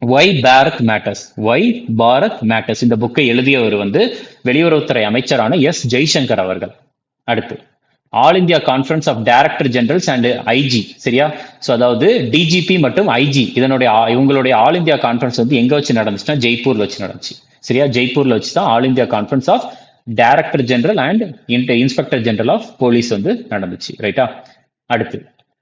why Bharat matters. Why Bharat matters இந்த புக்கை எழுதியவர் வந்து வெளியுறவுத்துறை அமைச்சரான எஸ் ஜெய்சங்கர் அவர்கள். அடுத்து all India conference of director generals and IG. சரியா? ஸோ அதாவது டிஜிபி மற்றும் ஐஜி இவங்களுடைய ஆல் இந்தியா கான்ஃபரன்ஸ் வந்து எங்க வச்சு நடந்துச்சுன்னா ஜெய்ப்பூர்ல வச்சு நடந்துச்சு. சரியா? ஜெய்ப்பூர்ல வச்சு தான் all India conference of director general and inspector general of police வந்து நடந்துச்சு. ரைட்டா? அடுத்து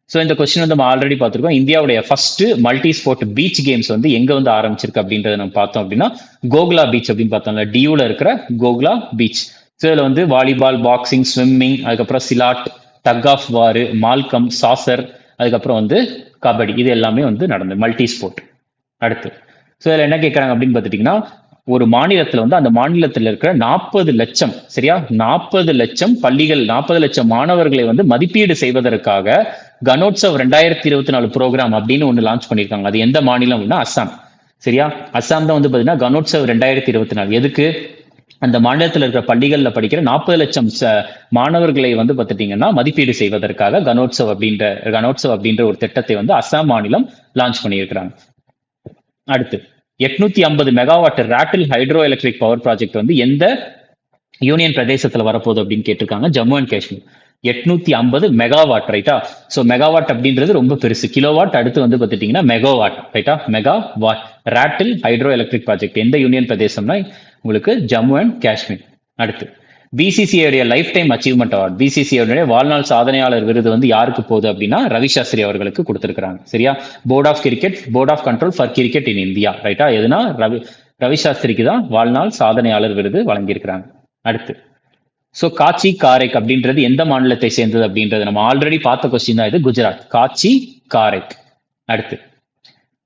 ஸோ இந்த கொஸ்டின் வந்து நம்ம ஆல்ரெடி பார்த்துருக்கோம். இந்தியாவுடைய first multi sport beach games வந்து எங்க வந்து ஆரம்பிச்சிருக்கு அப்படின்றத நம்ம பார்த்தோம் அப்படின்னா கோகுலா பீச் அப்படின்னு பார்த்தோம்ல, டியூல இருக்கிற கோகுலா பீச். ஸோ இதில் வந்து வாலிபால், பாக்ஸிங், ஸ்விம்மிங், அதுக்கப்புறம் silat, tug of war, mallakhamb, சாசர், அதுக்கப்புறம் வந்து கபடி, இது எல்லாமே வந்து நடந்தது மல்டி ஸ்போர்ட். அடுத்து ஸோ இதில் என்ன கேட்குறாங்க அப்படின்னு பார்த்துட்டிங்கன்னா ஒரு மாநிலத்தில் வந்து அந்த மாநிலத்தில் இருக்கிற 40 லட்சம், சரியா, 40 லட்சம் பள்ளிகள், 40 லட்சம் மாணவர்களை வந்து மதிப்பீடு செய்வதற்காக கனோத்சவ் 2024 ப்ரோக்ராம் அப்படின்னு ஒன்று லான்ச் பண்ணியிருக்காங்க. அது எந்த மாநிலம் அப்படின்னா அஸ்ஸாம். சரியா? அஸ்ஸாம் தான் வந்து பார்த்தீங்கன்னா கனோத்சவ் 2024. எதுக்கு? அந்த மாநிலத்தில் இருக்கிற பள்ளிகளில் படிக்கிற 40 லட்சம் மாணவர்களை வந்து பார்த்துட்டீங்கன்னா மதிப்பீடு செய்வதற்காக கனோத்சவ் அப்படின்ற ஒரு திட்டத்தை வந்து அஸ்ஸாம் மாநிலம் லான்ச் பண்ணியிருக்கிறாங்க. அடுத்து 850 megawatt Ratle hydro electric power project வந்து எந்த யூனியன் பிரதேசத்துல வரப்போகுது அப்படின்னு கேட்டிருக்காங்க. ஜம்மு அண்ட் காஷ்மீர். 850 மெகாவாட். ரைட்டா? ஸோ மெகாவாட் அப்படின்றது ரொம்ப பெருசு. கிலோவாட் அடுத்து வந்து பார்த்துட்டீங்கன்னா மெகாவாட். ரைட்டா? Megawatt Ratle hydro electric project எந்த யூனியன் பிரதேசம்னா உங்களுக்கு ஜம்மு அண்ட் காஷ்மீர். அடுத்து பிசிசிஐடைய லைஃப் டைம் அச்சீவ்மெண்ட் அவார்ட், பிசிசிஐடைய வாழ்நாள் சாதனையாளர் விருது வந்து யாருக்கு போகுது அப்படின்னா ரவி சாஸ்திரி அவர்களுக்கு கொடுத்திருக்காங்க. சரியா? Board of cricket, board of control for cricket in India. ரைட்டா? எதுனா ரவி சாஸ்திரிக்கு தான் வாழ்நாள் சாதனையாளர் விருது வழங்கியிருக்கிறாங்க. அடுத்து காச்சி காரைக் அப்படின்றது எந்த மாநிலத்தை சேர்ந்தது அப்படின்றது நம்ம ஆல்ரெடி பார்த்த கொஸ்டின் தான் இது. குஜராத். காச்சி காரைக். அடுத்து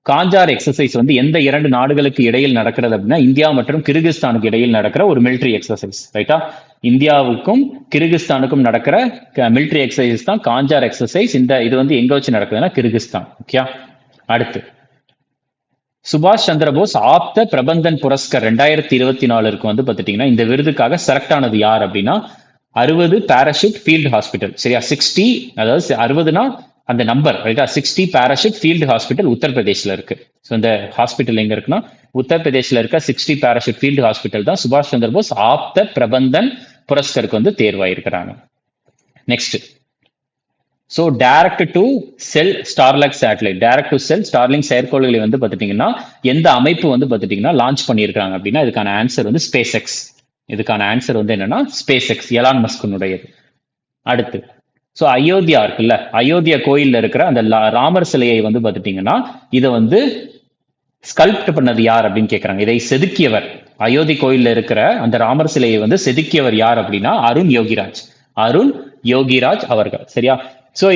காஞ்சார் எக்ஸசைஸ் வந்து எந்த 2 நாடுகளுக்கு இடையில் நடக்கிறது அப்படின்னா இந்தியா மற்றும் கிர்கிஸ்தானுக்கு இடையில் நடக்கிற ஒரு மிலிட்டரி எக்ஸசைஸ். ரைட்டா? இந்தியாவுக்கும் கிர்கிஸ்தானுக்கும் நடக்கிற மிலிட்டரி எக்ஸசைஸ் தான் காஞ்சார் எக்ஸசைஸ். இது வந்து எங்க வச்சு நடக்குதுன்னா கிர்கிஸ்தான். ஓகே. அடுத்து சுபாஷ் சந்திரபோஸ் ஆப்த பிரபந்தன் புரஸ்கர் 2024 வந்து பார்த்துட்டீங்கன்னா இந்த விருதுக்காக செலக்ட் ஆனது யார் அப்படின்னா 60 பாராஷூட் ஃபீல்டு ஹாஸ்பிட்டல். சரியா? 60, அதாவது 60னா அந்த நம்பர். ரைட்டா? 60 பாராஷூட் ஃபீல்டு ஹாஸ்பிட்டல் உத்தரப்பிரதேஷ்ல இருக்கு. ஸோ இந்த ஹாஸ்பிட்டல் எங்க இருக்குன்னா உத்தரப்பிரதேஷ்ல இருக்க 60 பாராஷூட் ஃபீல்டு ஹாஸ்பிட்டல் தான் சுபாஷ் சந்திரபோஸ் ஆப்த பிரபந்தன் புரஸ்கருக்கு வந்து தேர்வாயிருக்கிறாங்க. Next direct to cell Starlink satellite, direct to cell Starlink செயற்கைக்கோள்களை வந்து பார்த்துட்டீங்கன்னா எந்த அமைப்பு வந்து பார்த்துட்டீங்கன்னா லான்ச் பண்ணியிருக்காங்க அப்படின்னா இதுக்கான ஆன்சர் வந்து ஸ்பேஸ் எக்ஸ். இதுக்கான ஆன்சர் வந்து என்னன்னா ஸ்பேஸ் எக்ஸ், எலான் மஸ்கினுடையது. அடுத்து அயோத்தியா இருக்குல்ல, அயோத்தியா கோயில்ல இருக்கிற அந்த ராமர் சிலையை வந்து பார்த்துட்டீங்கன்னா இதை வந்து ஸ்கல்ப்ட் பண்ணது யார் அப்படின்னு கேட்கறாங்க. இதை செதுக்கியவர், அயோத்தி கோயில்ல இருக்கிற அந்த ராமர் சிலையை வந்து செதுக்கியவர் யார் அப்படின்னா அருண் யோகிராஜ் அவர்கள். சரியா?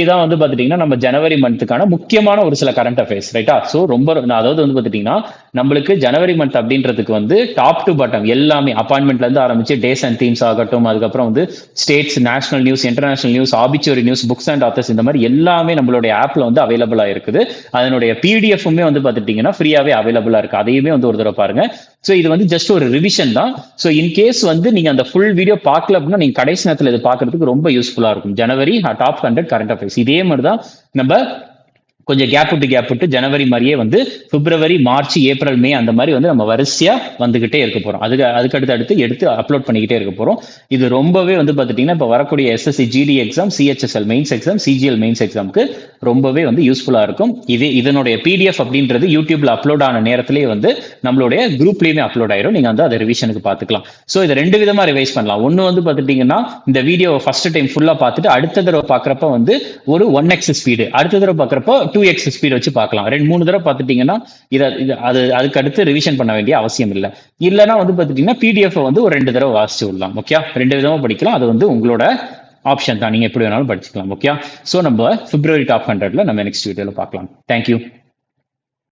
இதான் வந்து பாத்துட்டீங்கன்னா நம்ம ஜனவரி மந்த்துக்கான முக்கியமான ஒரு சில கரண்ட் அஃபேர்ஸ். ரைட்டா? ரொம்ப அதாவது வந்து பாத்துட்டீங்கன்னா நம்மளுக்கு ஜனவரி மந்த் அப்படின்றதுக்கு வந்து டாப் டு பாட்டம் எல்லாமே அப்பாயின்மெண்ட்ல இருந்து ஆரம்பிச்சு டேஸ் அண்ட் தீம்ஸ் ஆகட்டும், அதுக்கப்புறம் வந்து states, national news, international news, ஆபிச்சுவரி news, books and authors, இந்த மாதிரி எல்லாமே நம்மளுடைய ஆப்ல வந்து அவைலபிளா இருக்குது. அதனுடைய பிடிஎஃப்மே வந்து பாத்துட்டீங்கன்னா ஃப்ரீயாவே அவைலபிளா இருக்கு. அதையுமே வந்து ஒரு தடவை பாருங்க. இது வந்து ஜஸ்ட் ஒரு ரிவிஷன் தான். இன்கேஸ் வந்து நீங்க அந்த ஃபுல் வீடியோ பார்க்கல அப்படின்னா நீங்க கடைசி நேரத்தில் இது பார்க்கறதுக்கு ரொம்ப யூஸ்ஃபுல்லா இருக்கும். ஜனவரி டாப் 100 கரண்ட் அஃபேர்ஸ் இதே மாதிரி தான் நம்ம கொஞ்சம் கேப் விட்டு ஜனவரி மாதிரியே வந்து பிப்ரவரி, மார்ச், ஏப்ரல், மே அந்த மாதிரி வந்து நம்ம வரிசையா வந்துகிட்டே இருக்க போறோம். அதுக்கு அடுத்து எடுத்து அப்லோட் பண்ணிக்கிட்டே இருக்க போறோம். இது ரொம்பவே வந்து பாத்துட்டீங்கன்னா இப்ப வரக்கூடிய SSC GD exam, CHSL mains exam, CGL mains எக்ஸாமுக்கு ரொம்பவே வந்து யூஸ்ஃபுல்லா இருக்கும். இதனுடைய பிடிஎஃப் அப்படின்றது யூடியூப்ல அப்லோட் ஆன நேரத்திலேயே வந்து நம்மளுடைய குரூப்லயுமே அப்லோட் ஆயிரும். நீங்க வந்து அதை ரிவிஷனுக்கு பாத்துக்கலாம். இது 2 விதமா ரிவைஸ் பண்ணலாம். ஒன்னு வந்து பாத்துட்டீங்கன்னா இந்த வீடியோ ஃபர்ஸ்ட் டைம் ஃபுல்லா பார்த்துட்டு அடுத்த தடவை பாக்குறப்ப வந்து ஒரு 1x ஸ்பீடு, அடுத்த தடவை பாக்குறப்ப 2x ஸ்பீட் வச்சு பார்க்கலாம். 2-3 தடவை பார்த்துட்டீங்கன்னா அதுக்கு அடுத்து ரிவிஷன் பண்ண வேண்டிய அவசியம் இல்லை. இல்லைன்னா வந்து பார்த்துட்டீங்கன்னா பிடிஎஃப் வந்து ஒரு 2 தடவை வாசிச்சு விடலாம். ஓகே? 2 விதமா படிக்கலாம். அது வந்து உங்களோட ஆப்ஷன் தான். நீங்க எப்படி வேணாலும் படிச்சுக்கலாம். ஓகே? நம்ம பிப்ரவரி டாப் 100ல நம்ம நெக்ஸ்ட் வீடியோல பார்க்கலாம். தேங்க்யூ.